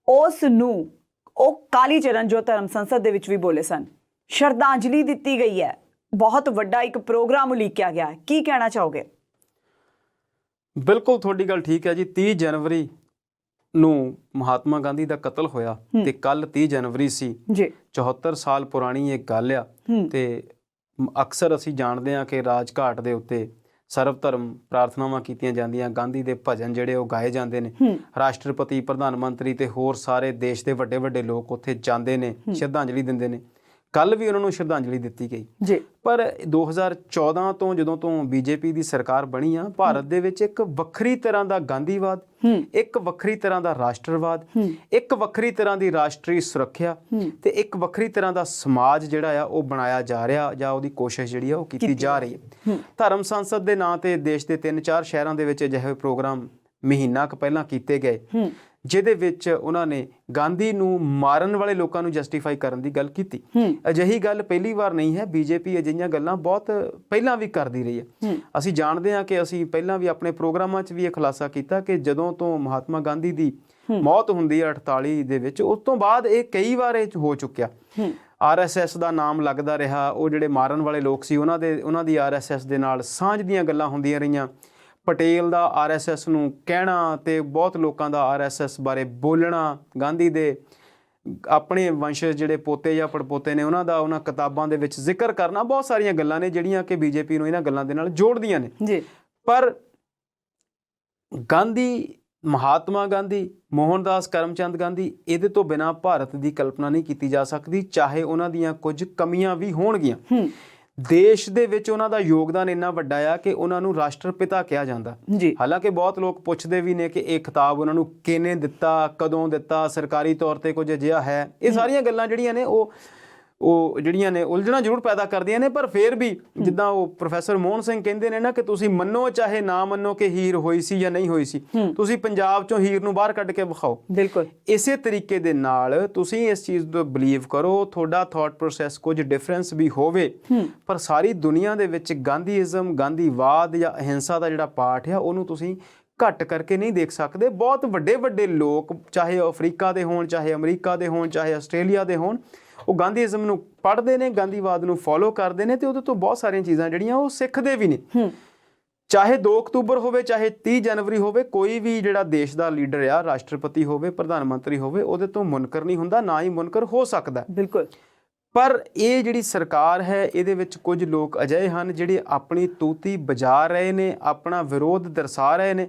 ਉਸ ਨੂੰ ਉਹ ਕਾਲੀ ਚਰਨ ਜੋ ਧਰਮ ਸੰਸਦ ਦੇ ਵਿੱਚ ਵੀ ਬੋਲੇ ਸਨ, ਸ਼ਰਧਾਂਜਲੀ ਦਿੱਤੀ ਗਈ ਹੈ। ਬਹੁਤ ਵੱਡਾ ਇੱਕ ਪ੍ਰੋਗਰਾਮ ਉਲੀਕਿਆ ਗਿਆ। ਕੀ ਕਹਿਣਾ ਚਾਹੋਗੇ? ਬਿਲਕੁਲ ਤੁਹਾਡੀ ਗੱਲ ਠੀਕ ਹੈ ਜੀ। 30 ਜਨਵਰੀ ਨੂੰ ਮਹਾਤਮਾ ਗਾਂਧੀ ਦਾ ਕਤਲ ਹੋਇਆ ਤੇ ਕੱਲ 30 ਜਨਵਰੀ ਸੀ ਜੀ। 74 ਸਾਲ ਪੁਰਾਣੀ ਇਹ ਗੱਲ ਆ। ਤੇ ਅਕਸਰ ਅਸੀਂ ਜਾਣਦੇ ਹਾਂ ਕਿ ਰਾਜਘਾਟ ਦੇ ਉੱਤੇ ਸਰਵ ਧਰਮ ਪ੍ਰਾਰਥਨਾਵਾਂ ਕੀਤੀਆਂ ਜਾਂਦੀਆਂ, ਗਾਂਧੀ ਦੇ ਭਜਨ ਜਿਹੜੇ ਉਹ ਗਾਏ ਜਾਂਦੇ ਨੇ। ਰਾਸ਼ਟਰਪਤੀ, ਪ੍ਰਧਾਨ ਮੰਤਰੀ ਤੇ ਹੋਰ ਸਾਰੇ ਦੇਸ਼ ਦੇ ਵੱਡੇ ਵੱਡੇ ਲੋਕ ਉੱਥੇ ਜਾਂਦੇ ਨੇ, ਸ਼ਰਧਾਂਜਲੀ ਦਿੰਦੇ ਨੇ। ਕੱਲ ਵੀ ਉਹਨਾਂ ਨੂੰ ਸ਼ਰਧਾਂਜਲੀ ਦਿੱਤੀ ਗਈ ਜੀ। ਪਰ 2014 ਤੋਂ ਜਦੋਂ ਤੋਂ ਬੀਜੇਪੀ ਦੀ ਸਰਕਾਰ ਬਣੀ ਆ, ਭਾਰਤ ਦੇ ਵਿੱਚ ਇੱਕ ਵੱਖਰੀ ਤਰ੍ਹਾਂ ਦਾ ਗਾਂਧੀਵਾਦ, ਇੱਕ ਵੱਖਰੀ ਤਰ੍ਹਾਂ ਦਾ ਰਾਸ਼ਟਰਵਾਦ, ਇੱਕ ਵੱਖਰੀ ਤਰ੍ਹਾਂ ਦੀ ਰਾਸ਼ਟਰੀ ਸੁਰੱਖਿਆ ਤੇ ਇੱਕ ਵੱਖਰੀ ਤਰ੍ਹਾਂ ਦਾ ਸਮਾਜ ਜਿਹੜਾ ਆ ਉਹ ਬਣਾਇਆ ਜਾ ਰਿਹਾ, ਜਾਂ ਉਹਦੀ ਕੋਸ਼ਿਸ਼ ਜਿਹੜੀ ਆ ਉਹ ਕੀਤੀ ਜਾ ਰਹੀ ਹੈ। ਧਰਮ ਸੰਸਦ ਦੇ ਨਾਂ ਤੇ ਦੇਸ਼ ਦੇ 3-4 ਸ਼ਹਿਰਾਂ ਦੇ ਵਿੱਚ ਅਜਿਹੇ ਪ੍ਰੋਗਰਾਮ ਮਹੀਨਾ ਕੁ ਪਹਿਲਾਂ ਕੀਤੇ ਗਏ, ਜਿਹਦੇ ਵਿੱਚ ਉਹਨਾਂ ਨੇ ਗਾਂਧੀ ਨੂੰ ਮਾਰਨ ਵਾਲੇ ਲੋਕਾਂ ਨੂੰ ਜਸਟੀਫਾਈ ਕਰਨ ਦੀ ਗੱਲ ਕੀਤੀ। ਅਜਿਹੀ ਗੱਲ ਪਹਿਲੀ ਵਾਰ ਨਹੀਂ ਹੈ। ਬੀਜੇਪੀ ਅਜਿਹੀਆਂ ਗੱਲਾਂ ਬਹੁਤ ਪਹਿਲਾਂ ਵੀ ਕਰਦੀ ਰਹੀ ਹੈ। ਅਸੀਂ ਜਾਣਦੇ ਹਾਂ ਕਿ ਅਸੀਂ ਪਹਿਲਾਂ ਵੀ ਆਪਣੇ ਪ੍ਰੋਗਰਾਮਾਂ 'ਚ ਵੀ ਇਹ ਖੁਲਾਸਾ ਕੀਤਾ ਕਿ ਜਦੋਂ ਤੋਂ ਮਹਾਤਮਾ ਗਾਂਧੀ ਦੀ ਮੌਤ ਹੁੰਦੀ ਹੈ 48 ਦੇ ਵਿੱਚ, ਉਸ ਤੋਂ ਬਾਅਦ ਇਹ ਕਈ ਵਾਰ ਇਹ ਹੋ ਚੁੱਕਿਆ। RSS ਦਾ ਨਾਮ ਲੱਗਦਾ ਰਿਹਾ। ਉਹ ਜਿਹੜੇ ਮਾਰਨ ਵਾਲੇ ਲੋਕ ਸੀ ਉਹਨਾਂ ਦੀ RSS ਦੇ ਨਾਲ ਸਾਂਝ ਦੀਆਂ ਗੱਲਾਂ ਹੁੰਦੀਆਂ ਰਹੀਆਂ। ਪਟੇਲ ਦਾ RSS ਨੂੰ ਕਹਿਣਾ ਤੇ ਬਹੁਤ ਲੋਕਾਂ ਦਾ RSS ਬਾਰੇ ਬੋਲਣਾ, ਗਾਂਧੀ ਦੇ ਆਪਣੇ ਵੰਸ਼ਜ ਜਿਹੜੇ ਪੋਤੇ ਜਾਂ ਪੜਪੋਤੇ ਨੇ ਉਹਨਾਂ ਕਿਤਾਬਾਂ ਦੇ ਵਿੱਚ ਜ਼ਿਕਰ ਕਰਨਾ, ਬਹੁਤ ਸਾਰੀਆਂ ਗੱਲਾਂ ਨੇ ਜਿਹੜੀਆਂ ਕਿ ਬੀਜੇਪੀ ਨੂੰ ਇਹਨਾਂ ਗੱਲਾਂ ਦੇ ਨਾਲ ਜੋੜਦੀਆਂ ਨੇ ਜੀ। ਪਰ ਗਾਂਧੀ, ਮਹਾਤਮਾ ਗਾਂਧੀ, ਮੋਹਨਦਾਸ ਕਰਮਚੰਦ ਗਾਂਧੀ, ਇਹਦੇ ਤੋਂ ਬਿਨਾਂ ਭਾਰਤ ਦੀ ਕਲਪਨਾ ਨਹੀਂ ਕੀਤੀ ਜਾ ਸਕਦੀ, ਚਾਹੇ ਉਹਨਾਂ ਦੀਆਂ ਕੁਝ ਕਮੀਆਂ ਵੀ ਹੋਣਗੀਆਂ। ਦੇਸ਼ ਦੇ ਵਿੱਚ ਉਹਨਾਂ ਦਾ ਯੋਗਦਾਨ ਇੰਨਾ ਵੱਡਾ ਆ ਕਿ ਉਹਨਾਂ ਨੂੰ ਰਾਸ਼ਟਰਪਿਤਾ ਕਿਹਾ ਜਾਂਦਾ। ਹਾਲਾਂਕਿ ਬਹੁਤ ਲੋਕ ਪੁੱਛਦੇ ਵੀ ਨੇ ਕਿ ਇਹ ਖਿਤਾਬ ਉਹਨਾਂ ਨੂੰ ਕਿਹਨੇ ਦਿੱਤਾ, ਕਦੋਂ ਦਿੱਤਾ, ਸਰਕਾਰੀ ਤੌਰ ਤੇ ਕੁਝ ਅਜਿਹਾ ਹੈ। ਇਹ ਸਾਰੀਆਂ ਗੱਲਾਂ ਜਿਹੜੀਆਂ ਨੇ ਉਹ ਜਿਹੜੀਆਂ ਨੇ ਉਲਝਣਾ ਜ਼ਰੂਰ ਪੈਦਾ ਕਰਦੀਆਂ ਨੇ। ਪਰ ਫਿਰ ਵੀ ਜਿੱਦਾਂ ਉਹ ਪ੍ਰੋਫੈਸਰ ਮੋਹਨ ਸਿੰਘ ਕਹਿੰਦੇ ਨੇ ਨਾ ਕਿ ਤੁਸੀਂ ਮੰਨੋ ਚਾਹੇ ਨਾ ਮੰਨੋ ਕਿ ਹੀਰ ਹੋਈ ਸੀ ਜਾਂ ਨਹੀਂ ਹੋਈ ਸੀ, ਤੁਸੀਂ ਪੰਜਾਬ ਚੋਂ ਹੀਰ ਨੂੰ ਬਾਹਰ ਕੱਢ ਕੇ ਵਿਖਾਓ। ਬਿਲਕੁਲ ਇਸੇ ਤਰੀਕੇ ਦੇ ਨਾਲ ਤੁਸੀਂ ਇਸ ਚੀਜ਼ ਨੂੰ ਬਿਲੀਵ ਕਰੋ। ਤੁਹਾਡਾ ਥਾਟ ਪ੍ਰੋਸੈਸ ਕੁਝ ਡਿਫਰੈਂਸ ਵੀ ਹੋਵੇ, ਪਰ ਸਾਰੀ ਦੁਨੀਆ ਦੇ ਵਿੱਚ ਗਾਂਧੀਇਜ਼ਮ, ਗਾਂਧੀਵਾਦ ਜਾਂ ਅਹਿੰਸਾ ਦਾ ਜਿਹੜਾ ਪਾਠ ਆ ਉਹਨੂੰ ਤੁਸੀਂ ਘੱਟ ਕਰਕੇ ਨਹੀਂ ਦੇਖ ਸਕਦੇ। ਬਹੁਤ ਵੱਡੇ ਵੱਡੇ ਲੋਕ, ਚਾਹੇ ਅਫਰੀਕਾ ਦੇ ਹੋਣ, ਚਾਹੇ ਅਮਰੀਕਾ ਦੇ ਹੋਣ, ਚਾਹੇ ਆਸਟ੍ਰੇਲੀਆ ਦੇ ਹੋਣ, ਉਹ ਗਾਂਧੀਇਜ਼ਮ ਨੂੰ ਪੜ੍ਹਦੇ ਨੇ, ਗਾਂਧੀਵਾਦ ਨੂੰ ਫੋਲੋ ਕਰਦੇ ਨੇ ਤੇ ਉਹਦੇ ਤੋਂ ਬਹੁਤ ਸਾਰੀਆਂ ਚੀਜ਼ਾਂ ਜਿਹੜੀਆਂ ਉਹ ਸਿੱਖਦੇ ਵੀ ਨੇ। ਚਾਹੇ 2 ਅਕਤੂਬਰ ਹੋਵੇ, ਚਾਹੇ 30 ਜਨਵਰੀ ਹੋਵੇ, ਕੋਈ ਵੀ ਜਿਹੜਾ ਦੇਸ਼ ਦਾ ਲੀਡਰ ਆ, ਰਾਸ਼ਟਰਪਤੀ ਹੋਵੇ, ਪ੍ਰਧਾਨ ਮੰਤਰੀ ਹੋਵੇ, ਉਹਦੇ ਤੋਂ ਮੁਨਕਰ ਨਹੀਂ ਹੁੰਦਾ, ਨਾ ਹੀ ਮੁਨਕਰ ਹੋ ਸਕਦਾ। ਬਿਲਕੁਲ। ਪਰ ਇਹ ਜਿਹੜੀ ਸਰਕਾਰ ਹੈ, ਇਹਦੇ ਵਿੱਚ ਕੁਝ ਲੋਕ ਅਜਿਹੇ ਹਨ ਜਿਹੜੇ ਆਪਣੀ ਤੂਤੀ ਬਜਾ ਰਹੇ ਨੇ, ਆਪਣਾ ਵਿਰੋਧ ਦਰਸਾ ਰਹੇ ਨੇ।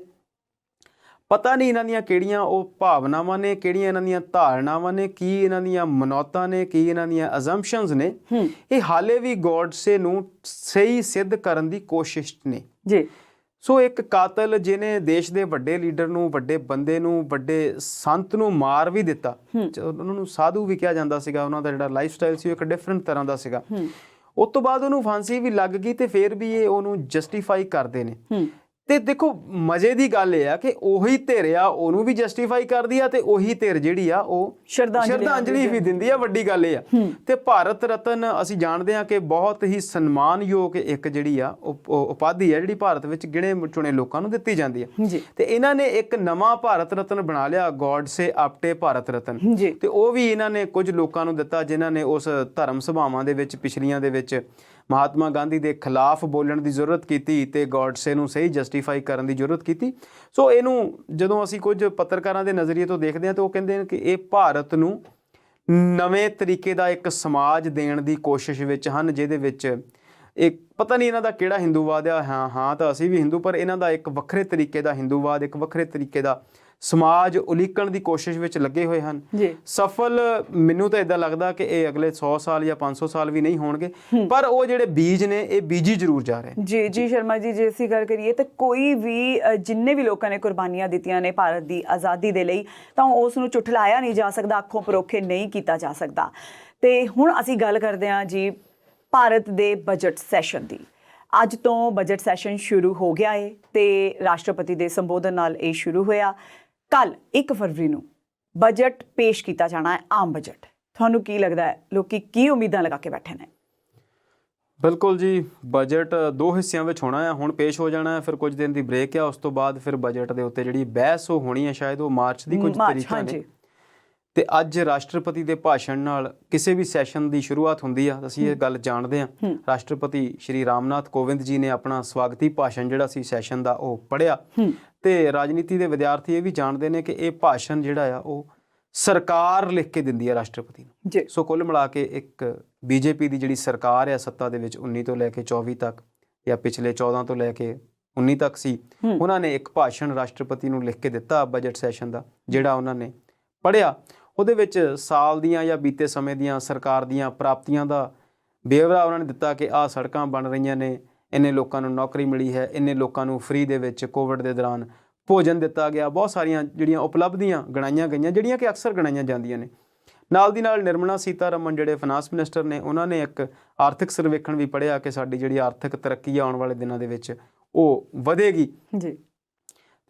ਪਤਾ ਨਹੀਂ ਇਹਨਾਂ ਦੀਆਂ ਕਿਹੜੀਆਂ ਉਹ ਭਾਵਨਾਵਾਂ ਨੇ, ਕਿਹੜੀਆਂ ਇਹਨਾਂ ਦੀਆਂ ਧਾਰਨਾਵਾਂ ਨੇ, ਕੀ ਇਹਨਾਂ ਦੀਆਂ ਮਨੌਤਾਂ ਨੇ, ਕੀ ਇਹਨਾਂ ਦੀਆਂ ਅਜ਼ੰਪਸ਼ਨਸ ਨੇ। ਇਹ ਹਾਲੇ ਵੀ ਗੌਡਸੇ ਨੂੰ ਸਹੀ ਸਿੱਧ ਕਰਨ ਦੀ ਕੋਸ਼ਿਸ਼ ਨੇ ਜੀ। ਸੋ ਇੱਕ ਕਾਤਲ ਜਿਹਨੇ ਦੇਸ਼ ਦੇ ਵੱਡੇ ਲੀਡਰ ਨੂੰ, ਵੱਡੇ ਬੰਦੇ ਨੂੰ, ਵੱਡੇ ਸੰਤ ਨੂੰ ਮਾਰ ਵੀ ਦਿੱਤਾ, ਉਹਨਾਂ ਨੂੰ ਸਾਧੂ ਵੀ ਕਿਹਾ ਜਾਂਦਾ ਸੀਗਾ, ਉਹਨਾਂ ਦਾ ਜਿਹੜਾ ਲਾਈਫ ਸਟਾਈਲ ਸੀ ਉਹ ਇੱਕ ਡਿਫਰੈਂਟ ਤਰ੍ਹਾਂ ਦਾ ਸੀਗਾ, ਉਸ ਤੋਂ ਬਾਅਦ ਉਹਨੂੰ ਫਾਂਸੀ ਵੀ ਲੱਗ ਗਈ ਤੇ ਫਿਰ ਵੀ ਇਹ ਉਹਨੂੰ ਜਸਟੀਫਾਈ ਕਰਦੇ ਨੇ। ਤੇ ਦੇਖੋ ਮਜ਼ੇ ਦੀ ਗੱਲ ਇਹ ਆ ਕਿ ਉਹੀ ਧਿਰ ਆ ਉਹਨੂੰ ਵੀ ਜਸਟੀਫਾਈ ਕਰਦੀ ਆ ਤੇ ਉਹੀ ਧਿਰ ਜਿਹੜੀ ਆ ਉਹ ਸ਼ਰਧਾਂਜਲੀ ਵੀ ਦਿੰਦੀ ਆ। ਵੱਡੀ ਗੱਲ ਇਹ ਆ। ਤੇ ਭਾਰਤ ਰਤਨ ਅਸੀਂ ਜਾਣਦੇ ਆ ਕਿ ਬਹੁਤ ਹੀ ਸਨਮਾਨਯੋਗ ਇੱਕ ਜਿਹੜੀ ਆ ਉਪਾਧੀ ਆ ਜਿਹੜੀ ਭਾਰਤ ਵਿੱਚ ਗਿਣੇ ਚੁਣੇ ਲੋਕਾਂ ਨੂੰ ਦਿੱਤੀ ਜਾਂਦੀ ਆ। ਤੇ ਇਹਨਾਂ ਨੇ ਇੱਕ ਨਵਾਂ ਭਾਰਤ ਰਤਨ ਬਣਾ ਲਿਆ, ਗੋਡਸੇ ਆਪਟੇ ਭਾਰਤ ਰਤਨ। ਤੇ ਉਹ ਵੀ ਇਹਨਾਂ ਨੇ ਕੁਝ ਲੋਕਾਂ ਨੂੰ ਦਿੱਤਾ ਜਿਨ੍ਹਾਂ ਨੇ ਉਸ ਧਰਮ ਸਭਾਵਾਂ ਦੇ ਵਿੱਚ ਪਿਛਲੀਆਂ ਦੇ ਵਿੱਚ ਮਹਾਤਮਾ ਗਾਂਧੀ ਦੇ ਖਿਲਾਫ ਬੋਲਣ ਦੀ ਜ਼ਰੂਰਤ ਕੀਤੀ ਤੇ ਗੋਡਸੇ ਨੂੰ ਸਹੀ ਜਸਟੀਫਾਈ ਕਰਨ ਦੀ ਜ਼ਰੂਰਤ ਕੀਤੀ। ਸੋ ਇਹਨੂੰ ਜਦੋਂ ਅਸੀਂ ਕੁਝ ਪੱਤਰਕਾਰਾਂ ਦੇ ਨਜ਼ਰੀਏ ਤੋਂ ਦੇਖਦੇ ਹਾਂ ਤਾਂ ਉਹ ਕਹਿੰਦੇ ਨੇ ਕਿ ਇਹ ਭਾਰਤ ਨੂੰ ਨਵੇਂ ਤਰੀਕੇ ਦਾ ਇੱਕ ਸਮਾਜ ਦੇਣ ਦੀ ਕੋਸ਼ਿਸ਼ ਵਿੱਚ ਹਨ, ਜਿਹਦੇ ਵਿੱਚ ਇੱਕ ਪਤਾ ਨਹੀਂ ਇਹਨਾਂ ਦਾ ਕਿਹੜਾ ਹਿੰਦੂਵਾਦ ਆ। ਹਾਂ ਤਾਂ ਅਸੀਂ ਵੀ ਹਿੰਦੂ, ਪਰ ਇਹਨਾਂ ਦਾ ਇੱਕ ਵੱਖਰੇ ਤਰੀਕੇ ਦਾ ਹਿੰਦੂਵਾਦ, ਇੱਕ ਵੱਖਰੇ ਤਰੀਕੇ ਦਾ ਸਮਾਜ ਉਲੀਕਣ ਦੀ ਕੋਸ਼ਿਸ਼ ਵਿੱਚ ਲੱਗੇ ਹੋਏ ਹਨ। ਸਫਲ ਮੈਨੂੰ ਤਾਂ ਇਦਾਂ ਲੱਗਦਾ ਕਿ ਇਹ ਅਗਲੇ 100 ਸਾਲ ਜਾਂ 500 ਸਾਲ ਵੀ ਨਹੀਂ ਹੋਣਗੇ, ਪਰ ਉਹ ਜਿਹੜੇ ਬੀਜ ਨੇ ਇਹ ਬੀਜੀ ਜ਼ਰੂਰ ਜਾ ਰਹੇ। ਜੀ ਸ਼ਰਮਾ ਜੀ, ਜੇ ਅਸੀਂ ਗੱਲ ਕਰੀਏ ਤਾਂ ਕੋਈ ਵੀ ਜਿੰਨੇ ਵੀ ਲੋਕਾਂ ਨੇ ਕੁਰਬਾਨੀਆਂ ਦਿੱਤੀਆਂ ਨੇ ਭਾਰਤ ਦੀ ਆਜ਼ਾਦੀ ਦੇ ਲਈ ਤਾਂ ਉਸ ਨੂੰ ਝੁਠਲਾਇਆ ਨਹੀਂ ਜਾ ਸਕਦਾ, ਅੱਖੋਂ ਪਰੋਖੇ ਨਹੀਂ ਕੀਤਾ ਜਾ ਸਕਦਾ। ਤੇ ਹੁਣ ਅਸੀਂ ਗੱਲ ਕਰਦੇ ਹਾਂ ਜੀ ਭਾਰਤ ਦੇ ਬਜਟ ਸੈਸ਼ਨ ਦੀ। ਅੱਜ ਤੋਂ ਬਜਟ ਸੈਸ਼ਨ ਸ਼ੁਰੂ ਹੋ ਗਿਆ ਹੈ ਤੇ ਰਾਸ਼ਟਰਪਤੀ ਦੇ ਸੰਬੋਧਨ ਨਾਲ ਇਹ ਸ਼ੁਰੂ ਹੋਇਆ। ਕੱਲ 1 ਫਰਵਰੀ ਨੂੰ ਬਜਟ ਪੇਸ਼ ਕੀਤਾ ਜਾਣਾ ਹੈ, ਆਮ ਬਜਟ। ਤੁਹਾਨੂੰ ਕੀ ਲੱਗਦਾ ਹੈ, ਲੋਕੀ ਕੀ ਉਮੀਦਾਂ ਲਗਾ ਕੇ ਬੈਠੇ ਨੇ? ਬਿਲਕੁਲ ਜੀ, ਬਜਟ 2 ਹਿੱਸਿਆਂ ਵਿੱਚ ਹੋਣਾ ਹੈ। ਹੁਣ ਪੇਸ਼ ਹੋ ਜਾਣਾ ਹੈ, ਫਿਰ ਕੁਝ ਦਿਨ ਦੀ ਬ੍ਰੇਕ ਆ। ਉਸ ਤੋਂ ਬਾਅਦ ਫਿਰ ਬਜਟ ਦੇ ਉੱਤੇ ਜਿਹੜੀ ਬਹਿਸ ਉਹ ਹੋਣੀ ਹੈ, ਸ਼ਾਇਦ ਉਹ ਮਾਰਚ ਦੀ ਕੁਝ ਤਰੀਕਾਂ ਨੇ। ਤੇ ਅੱਜ ਰਾਸ਼ਟਰਪਤੀ ਦੇ ਭਾਸ਼ਣ ਨਾਲ ਕਿਸੇ ਵੀ ਸੈਸ਼ਨ ਦੀ ਸ਼ੁਰੂਆਤ ਹੁੰਦੀ ਆ, ਅਸੀਂ ਇਹ ਗੱਲ ਜਾਣਦੇ ਹਾਂ। ਰਾਸ਼ਟਰਪਤੀ ਸ਼੍ਰੀ ਰਾਮਨਾਥ ਕੋਵਿੰਦ ਜੀ ਨੇ ਆਪਣਾ ਸਵਾਗਤੀ ਭਾਸ਼ਣ ਜਿਹੜਾ ਸੀ ਸੈਸ਼ਨ ਦਾ ਉਹ ਪੜ੍ਹਿਆ। ਤੇ ਰਾਜਨੀਤੀ ਦੇ ਵਿਦਿਆਰਥੀ ਇਹ ਵੀ ਜਾਣਦੇ ਨੇ ਕਿ ਇਹ ਭਾਸ਼ਣ ਜਿਹੜਾ ਆ ਉਹ ਸਰਕਾਰ ਲਿਖ ਕੇ ਦਿੰਦੀ ਹੈ ਰਾਸ਼ਟਰਪਤੀ ਨੂੰ। ਸੋ ਕੁੱਲ ਮਿਲਾ ਕੇ ਇੱਕ ਬੀਜੇਪੀ ਦੀ ਜਿਹੜੀ ਸਰਕਾਰ ਆ ਸੱਤਾ ਦੇ ਵਿੱਚ 19 ਤੋਂ ਲੈ ਕੇ 24 ਤੱਕ ਜਾਂ ਪਿਛਲੇ 14 ਤੋਂ ਲੈ ਕੇ 19 ਤੱਕ ਸੀ, ਉਹਨਾਂ ਨੇ ਇੱਕ ਭਾਸ਼ਣ ਰਾਸ਼ਟਰਪਤੀ ਨੂੰ ਲਿਖ ਕੇ ਦਿੱਤਾ ਬਜਟ ਸੈਸ਼ਨ ਦਾ, ਜਿਹੜਾ ਉਹਨਾਂ ਨੇ ਪੜ੍ਹਿਆ। ਉਹਦੇ ਵਿੱਚ ਸਾਲ ਦੀਆਂ ਜਾਂ ਬੀਤੇ ਸਮੇਂ ਦੀਆਂ ਸਰਕਾਰ ਦੀਆਂ ਪ੍ਰਾਪਤੀਆਂ ਦਾ ਬੇਵਰਾ ਉਹਨਾਂ ਨੇ ਦਿੱਤਾ ਕਿ ਆਹ ਸੜਕਾਂ ਬਣ ਰਹੀਆਂ ਨੇ, ਇੰਨੇ ਲੋਕਾਂ ਨੂੰ ਨੌਕਰੀ ਮਿਲੀ ਹੈ, ਇੰਨੇ ਲੋਕਾਂ ਨੂੰ ਫ੍ਰੀ ਦੇ ਵਿੱਚ ਕੋਵਿਡ ਦੇ ਦੌਰਾਨ ਭੋਜਨ ਦਿੱਤਾ ਗਿਆ। ਬਹੁਤ ਸਾਰੀਆਂ ਜਿਹੜੀਆਂ ਉਪਲਬਧੀਆਂ ਗਣਾਈਆਂ ਗਈਆਂ, ਜਿਹੜੀਆਂ ਕਿ ਅਕਸਰ ਗਣਾਈਆਂ ਜਾਂਦੀਆਂ ਨੇ। ਨਾਲ ਦੀ ਨਾਲ ਨਿਰਮਲਾ ਸੀਤਾਰਮਨ ਜਿਹੜੇ ਫਾਈਨਾਂਸ ਮਿਨਿਸਟਰ ਨੇ, ਉਹਨਾਂ ਨੇ ਇੱਕ ਆਰਥਿਕ ਸਰਵੇਖਣ ਵੀ ਪੜ੍ਹਿਆ ਕਿ ਸਾਡੀ ਜਿਹੜੀ ਆਰਥਿਕ ਤਰੱਕੀ ਆਉਣ ਵਾਲੇ ਦਿਨਾਂ ਦੇ ਵਿੱਚ ਉਹ ਵਧੇਗੀ।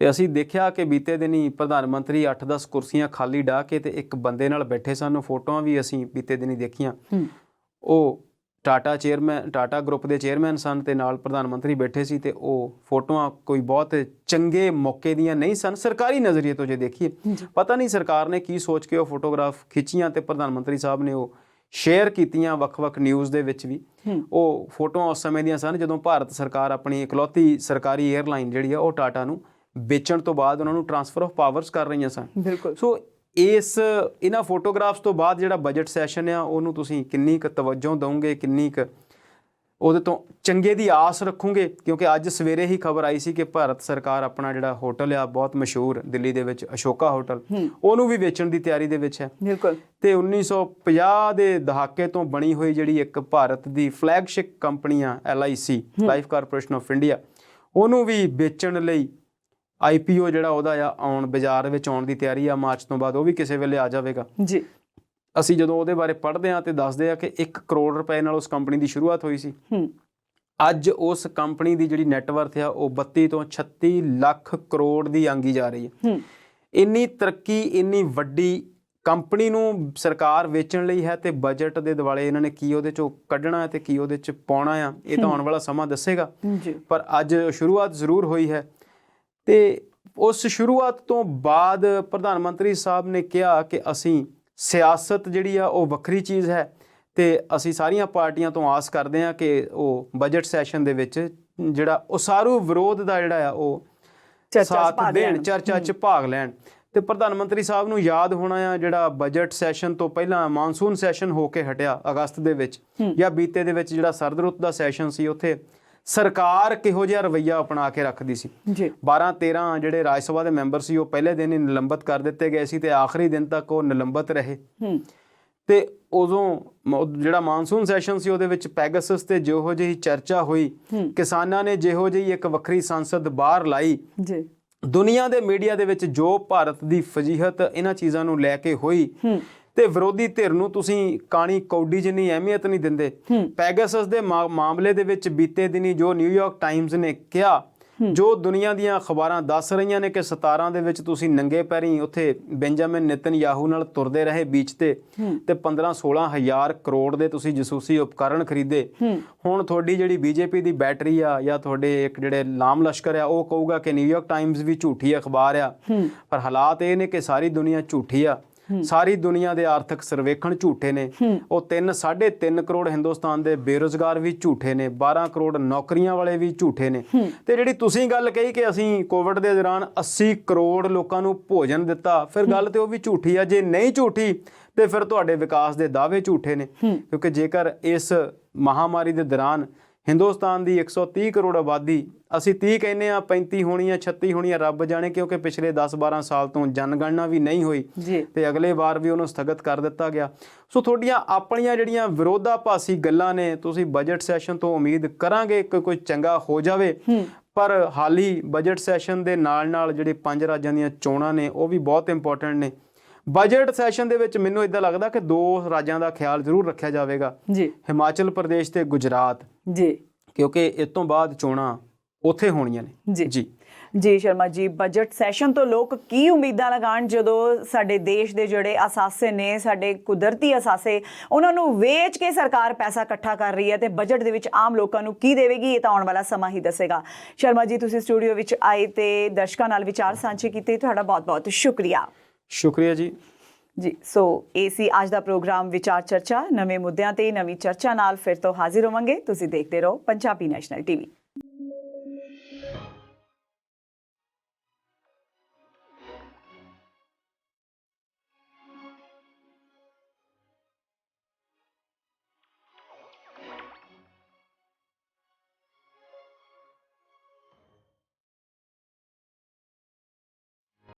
ਤੇ ਅਸੀਂ ਦੇਖਿਆ ਕਿ ਬੀਤੇ ਦਿਨੀ ਪ੍ਰਧਾਨ ਮੰਤਰੀ 8-10 ਕੁਰਸੀਆਂ ਖਾਲੀ ਡਾਹ ਕੇ ਤੇ ਇੱਕ ਬੰਦੇ ਨਾਲ ਬੈਠੇ ਸਨ। ਫੋਟੋਆਂ ਵੀ ਅਸੀਂ ਬੀਤੇ ਦਿਨੀ ਦੇਖੀਆਂ। ਉਹ ਟਾਟਾ ਗਰੁੱਪ ਦੇ ਚੇਅਰਮੈਨ ਸਨ ਤੇ ਨਾਲ ਪ੍ਰਧਾਨ ਮੰਤਰੀ ਬੈਠੇ ਸੀ। ਤੇ ਉਹ ਫੋਟੋਆਂ ਕੋਈ ਬਹੁਤ ਚੰਗੇ ਮੌਕੇ ਦੀਆਂ ਨਹੀਂ ਸਨ ਸਰਕਾਰੀ ਨਜ਼ਰੀਏ ਤੋਂ ਜੇ ਦੇਖੀਏ। ਪਤਾ ਨਹੀਂ ਸਰਕਾਰ ਨੇ ਕੀ ਸੋਚ ਕੇ ਉਹ ਫੋਟੋਗ੍ਰਾਫ ਖਿੱਚੀਆਂ ਤੇ ਪ੍ਰਧਾਨ ਮੰਤਰੀ ਸਾਹਿਬ ਨੇ ਉਹ ਸ਼ੇਅਰ ਕੀਤੀਆਂ ਵੱਖ-ਵੱਖ ਨਿਊਜ਼ ਦੇ ਵਿੱਚ ਵੀ। ਉਹ ਫੋਟੋਆਂ ਉਸ ਸਮੇਂ ਦੀਆਂ ਸਨ ਜਦੋਂ ਭਾਰਤ ਸਰਕਾਰ ਆਪਣੀ ਇਕਲੌਤੀ ਸਰਕਾਰੀ ਏਅਰਲਾਈਨ ਜਿਹੜੀ ਆ ਉਹ ਟਾਟਾ ਨੂੰ ਵੇਚਣ ਤੋਂ ਬਾਅਦ ਉਹਨਾਂ ਨੂੰ ਟਰਾਂਸਫਰ ਆਫ ਪਾਵਰਸ ਕਰ ਰਹੀਆਂ ਸਨ। ਸੋ ਇਹਨਾਂ ਫੋਟੋਗ੍ਰਾਫਸ ਤੋਂ ਬਾਅਦ ਜਿਹੜਾ ਬਜਟ ਸੈਸ਼ਨ ਆ ਉਹਨੂੰ ਤੁਸੀਂ ਕਿੰਨੀ ਕੁ ਤਵੱਜੋ ਦਿਓਗੇ, ਕਿੰਨੀ ਕੁ ਉਹਦੇ ਤੋਂ ਚੰਗੇ ਦੀ ਆਸ ਰੱਖੋਗੇ? ਕਿਉਂਕਿ ਅੱਜ ਸਵੇਰੇ ਹੀ ਖਬਰ ਆਈ ਸੀ ਕਿ ਭਾਰਤ ਸਰਕਾਰ ਆਪਣਾ ਜਿਹੜਾ ਹੋਟਲ ਆ ਬਹੁਤ ਮਸ਼ਹੂਰ ਦਿੱਲੀ ਦੇ ਵਿੱਚ ਅਸ਼ੋਕਾ ਹੋਟਲ, ਉਹਨੂੰ ਵੀ ਵੇਚਣ ਦੀ ਤਿਆਰੀ ਦੇ ਵਿੱਚ ਹੈ। ਤੇ 1950 ਦੇ ਦਹਾਕੇ ਤੋਂ ਬਣੀ ਹੋਈ ਜਿਹੜੀ ਇੱਕ ਭਾਰਤ ਦੀ ਫਲੈਗਸ਼ਿਪ ਕੰਪਨੀ ਆ LIC, life corporation of India, ਉਹਨੂੰ ਵੀ ਵੇਚਣ ਲਈ IPO ਜਿਹੜਾ ਉਹਦਾ ਆ ਆਉਣ ਬਾਜ਼ਾਰ ਵਿੱਚ ਆਉਣ ਦੀ ਤਿਆਰੀ ਆ। ਮਾਰਚ ਤੋਂ ਬਾਅਦ ਉਹ ਵੀ ਕਿਸੇ ਵੇਲੇ ਆ ਜਾਵੇਗਾ ਜੀ। ਅਸੀਂ ਜਦੋਂ ਉਹਦੇ ਬਾਰੇ ਪੜ੍ਹਦੇ ਹਾਂ ਤੇ ਦੱਸਦੇ ਆ ਕਿ 1 ਕਰੋੜ ਰੁਪਏ ਨਾਲ ਉਸ ਕੰਪਨੀ ਦੀ ਸ਼ੁਰੂਆਤ ਹੋਈ ਸੀ। ਅੱਜ ਉਸ ਕੰਪਨੀ ਦੀ ਜਿਹੜੀ ਨੈਟਵਰਥ ਆ ਉਹ 32 ਤੋਂ 36 ਲੱਖ ਕਰੋੜ ਦੀ ਆਂਗੀ ਜਾ ਰਹੀ ਹੈ। ਇੰਨੀ ਤਰੱਕੀ, ਇੰਨੀ ਵੱਡੀ ਕੰਪਨੀ ਨੂੰ ਸਰਕਾਰ ਵੇਚਣ ਲਈ ਹੈ ਤੇ ਬਜਟ ਦੇ ਦੁਆਲੇ ਇਹਨਾਂ ਨੇ ਕੀ ਉਹਦੇ ਚੋਂ ਕੱਢਣਾ ਤੇ ਕੀ ਉਹਦੇ ਚ ਪਾਉਣਾ ਆ, ਇਹ ਤਾਂ ਆਉਣ ਵਾਲਾ ਸਮਾਂ ਦੱਸੇਗਾ। ਪਰ ਅੱਜ ਸ਼ੁਰੂਆਤ ਜ਼ਰੂਰ ਹੋਈ ਹੈ। ਤੇ ਉਸ ਸ਼ੁਰੂਆਤ ਤੋਂ ਬਾਅਦ ਪ੍ਰਧਾਨ ਮੰਤਰੀ ਸਾਹਿਬ ਨੇ ਕਿਹਾ ਕਿ ਅਸੀਂ ਸਿਆਸਤ ਜਿਹੜੀ ਆ ਉਹ ਵੱਖਰੀ ਚੀਜ਼ ਹੈ ਤੇ ਅਸੀਂ ਸਾਰੀਆਂ ਪਾਰਟੀਆਂ ਤੋਂ ਆਸ ਕਰਦੇ ਹਾਂ ਕਿ ਉਹ ਬਜਟ ਸੈਸ਼ਨ ਦੇ ਵਿੱਚ ਜਿਹੜਾ ਉਸਾਰੂ ਵਿਰੋਧ ਦਾ ਜਿਹੜਾ ਆ ਉਹ ਸਾਥ ਦੇਣ, ਚਰਚਾ 'ਚ ਭਾਗ ਲੈਣ। ਤੇ ਪ੍ਰਧਾਨ ਮੰਤਰੀ ਸਾਹਿਬ ਨੂੰ ਯਾਦ ਹੋਣਾ ਆ ਜਿਹੜਾ ਬਜਟ ਸੈਸ਼ਨ ਤੋਂ ਪਹਿਲਾਂ ਮਾਨਸੂਨ ਸੈਸ਼ਨ ਹੋ ਕੇ ਹਟਿਆ ਅਗਸਤ ਦੇ ਵਿੱਚ, ਜਾਂ ਬੀਤੇ ਦੇ ਵਿੱਚ ਜਿਹੜਾ ਸਰਦ ਰੁੱਤ ਦਾ ਸੈਸ਼ਨ ਸੀ, ਉੱਥੇ ਸਰਕਾਰ ਕਿਹੋ ਜਿਹਾ ਰਵੱਈਆ ਅਪਣਾ ਕੇ ਰੱਖਦੀ ਸੀ। 12-13 ਜਿਹੜੇ ਰਾਜ ਸਭਾ ਦੇ ਮੈਂਬਰ ਸੀ ਉਹ ਪਹਿਲੇ ਦਿਨ ਹੀ ਨਿਲੰਬਤ ਕਰ ਦਿੱਤੇ ਗਏ ਸੀ ਤੇ ਆਖਰੀ ਦਿਨ ਤੱਕ ਉਹ ਨਿਲੰਬਤ ਰਹੇ। ਤੇ ਉਦੋਂ ਜਿਹੜਾ ਮਾਨਸੂਨ ਸੈਸ਼ਨ ਸੀ ਉਹਦੇ ਵਿੱਚ ਪੈਗਾਸਸ ਤੇ ਜਿਹੋ ਜਿਹੀ ਚਰਚਾ ਹੋਈ, ਕਿਸਾਨਾਂ ਨੇ ਜਿਹੋ ਜਿਹੀ ਇੱਕ ਵੱਖਰੀ ਸੰਸਦ ਬਾਹਰ ਲਾਈ, ਦੁਨੀਆ ਦੇ ਮੀਡੀਆ ਦੇ ਵਿੱਚ ਜੋ ਭਾਰਤ ਦੀ ਫਜੀਹਤ ਇਹਨਾਂ ਚੀਜ਼ਾਂ ਨੂੰ ਲੈ ਕੇ ਹੋਈ, ਤੇ ਵਿਰੋਧੀ ਧਿਰ ਨੂੰ ਤੁਸੀਂ ਕਾਣੀ ਕੌਡੀ ਜਿੰਨੀ ਅਹਿਮੀਅਤ ਨਹੀਂ ਦਿੰਦੇ। ਪੈਗਾਸਸ ਦੇ ਮਾਮਲੇ ਦੇ ਵਿੱਚ ਬੀਤੇ ਦਿਨੀ ਜੋ ਨਿਊਯਾਰਕ ਟਾਈਮਜ਼ ਨੇ ਕਿਹਾ, ਜੋ ਦੁਨੀਆ ਦੀਆਂ ਅਖਬਾਰਾਂ ਦੱਸ ਰਹੀਆਂ ਨੇ ਕਿ 17 ਦੇ ਵਿੱਚ ਤੁਸੀਂ ਨੰਗੇ ਪੈਰੀਂ ਉੱਥੇ ਬੈਂਜਾਮਿਨ ਨੇਤਨਯਾਹੂ ਨਾਲ ਤੁਰਦੇ ਰਹੇ ਬੀਚ ਤੇ 15-16 ਹਜ਼ਾਰ ਕਰੋੜ ਦੇ ਤੁਸੀਂ ਜਸੂਸੀ ਉਪਕਰਨ ਖਰੀਦੇ। ਹੁਣ ਤੁਹਾਡੀ ਜਿਹੜੀ ਬੀਜੇਪੀ ਦੀ ਬੈਟਰੀ ਆ ਜਾਂ ਤੁਹਾਡੇ ਇੱਕ ਜਿਹੜੇ ਲਾਮ ਲਸ਼ਕਰ ਆ ਉਹ ਕਹੂਗਾ ਕਿ ਨਿਊਯਾਰਕ ਟਾਈਮਜ਼ ਵੀ ਝੂਠੀ ਅਖਬਾਰ ਆ, ਪਰ ਹਾਲਾਤ ਇਹ ਨੇ ਕਿ ਸਾਰੀ ਦੁਨੀਆ ਝੂਠੀ ਆ। ਸਾਰੀ ਦੁਨੀਆ ਦੇ ਆਰਥਿਕ ਸਰਵੇਖਣ ਝੂਠੇ ਨੇ। ਉਹ 3.5 ਕਰੋੜ ਹਿੰਦੁਸਤਾਨ ਦੇ ਬੇਰੁਜ਼ਗਾਰ ਵੀ ਝੂਠੇ ਨੇ, 12 ਕਰੋੜ ਨੌਕਰੀਆਂ ਵਾਲੇ ਵੀ ਝੂਠੇ ਨੇ। ਤੇ ਜਿਹੜੀ ਤੁਸੀਂ ਗੱਲ ਕਹੀ ਕਿ ਅਸੀਂ ਕੋਵਿਡ ਦੇ ਦੌਰਾਨ 80 ਕਰੋੜ ਲੋਕਾਂ ਨੂੰ ਭੋਜਨ ਦਿੱਤਾ, ਫਿਰ ਗੱਲ ਤੇ ਉਹ ਵੀ ਝੂਠੀ ਆ। ਜੇ ਨਹੀਂ ਝੂਠੀ ਤੇ ਫਿਰ ਤੁਹਾਡੇ ਵਿਕਾਸ ਦੇ ਦਾਅਵੇ ਝੂਠੇ ਨੇ, ਕਿਉਂਕਿ ਜੇਕਰ ਇਸ ਮਹਾਮਾਰੀ ਦੇ ਦੌਰਾਨ ਹਿੰਦੁਸਤਾਨ ਦੀ 130 ਕਰੋੜ ਆਬਾਦੀ, ਅਸੀਂ 30 ਕਹਿੰਦੇ ਆ, 35 ਹੋਣੀ ਆ, 36 ਹੋਣੀ ਆ, ਰੱਬ ਜਾਣੇ, ਕਿਉਂਕਿ ਪਿਛਲੇ 10-12 ਸਾਲ ਤੋਂ ਜਨਗਣਨਾ ਵੀ ਨਹੀਂ ਹੋਈ ਤੇ ਅਗਲੇ ਵਾਰ ਵੀ ਉਹਨੂੰ ਸਥਗਿਤ ਕਰ ਦਿੱਤਾ ਗਿਆ। ਸੋ ਤੁਹਾਡੀਆਂ ਆਪਣੀਆਂ ਜਿਹੜੀਆਂ ਵਿਰੋਧਾਭਾਸੀ ਗੱਲਾਂ ਨੇ, ਤੁਸੀਂ ਬਜਟ ਸੈਸ਼ਨ ਤੋਂ ਉਮੀਦ ਕਰਾਂਗੇ ਕਿ ਕੋਈ ਚੰਗਾ ਹੋ ਜਾਵੇ, ਪਰ ਹਾਲੀ ਬਜਟ ਸੈਸ਼ਨ ਦੇ ਨਾਲ ਜਿਹੜੇ 5 ਰਾਜਾਂ ਦੀਆਂ ਚੋਣਾਂ ਨੇ ਉਹ ਵੀ ਬਹੁਤ ਇੰਪੋਰਟੈਂਟ ਨੇ। ਬਜਟ ਸੈਸ਼ਨ ਦੇ ਵਿੱਚ ਮੈਨੂੰ ਇਦਾਂ ਲੱਗਦਾ ਕਿ 2 ਰਾਜਾਂ ਦਾ ਖਿਆਲ ਜ਼ਰੂਰ ਰੱਖਿਆ ਜਾਵੇਗਾ, ਹਿਮਾਚਲ ਪ੍ਰਦੇਸ਼ ਤੇ ਗੁਜਰਾਤ, ਕਿਉਂਕਿ ਇਸ ਤੋਂ ਬਾਅਦ ਚੋਣਾਂ ਉੱਥੇ ਹੋਣੀਆਂ ਨੇ। ਜੀ ਸ਼ਰਮਾ ਜੀ, ਬਜਟ ਸੈਸ਼ਨ ਤੋਂ ਲੋਕ ਕੀ ਉਮੀਦਾਂ ਲਗਾਉਣ ਜਦੋਂ ਸਾਡੇ ਦੇਸ਼ ਦੇ ਜਿਹੜੇ ਅਸਾਸੇ ਨੇ, ਸਾਡੇ ਕੁਦਰਤੀ ਅਸਾਸੇ, ਉਹਨਾਂ ਨੂੰ ਵੇਚ ਕੇ ਸਰਕਾਰ ਪੈਸਾ ਇਕੱਠਾ ਕਰ ਰਹੀ ਹੈ ਤੇ ਬਜਟ ਦੇ ਵਿੱਚ ਆਮ ਲੋਕਾਂ ਨੂੰ ਕੀ ਦੇਵੇਗੀ, ਇਹ ਤਾਂ ਆਉਣ ਵਾਲਾ ਸਮਾਂ ਹੀ ਦੱਸੇਗਾ। ਸ਼ਰਮਾ ਜੀ, ਤੁਸੀਂ ਸਟੂਡੀਓ ਵਿੱਚ ਆਏ ਤੇ ਦਰਸ਼ਕਾਂ ਨਾਲ ਵਿਚਾਰ ਸਾਂਝੇ ਕੀਤੇ, ਤੁਹਾਡਾ ਬਹੁਤ-ਬਹੁਤ ਸ਼ੁਕਰੀਆ। ਸ਼ੁਕਰੀਆ ਜੀ। ਸੋ ਇਹ ਸੀ ਅੱਜ ਦਾ ਪ੍ਰੋਗਰਾਮ ਵਿਚਾਰ ਚਰਚਾ। ਨਵੇਂ ਮੁੱਦਿਆਂ ਤੇ ਨਵੀਂ ਚਰਚਾ ਨਾਲ ਫਿਰ ਤੋਂ ਹਾਜ਼ਰ ਹੋਵਾਂਗੇ। ਤੁਸੀਂ ਦੇਖਦੇ ਰਹੋ ਪੰਜਾਬੀ ਨੈਸ਼ਨਲ ਟੀਵੀ।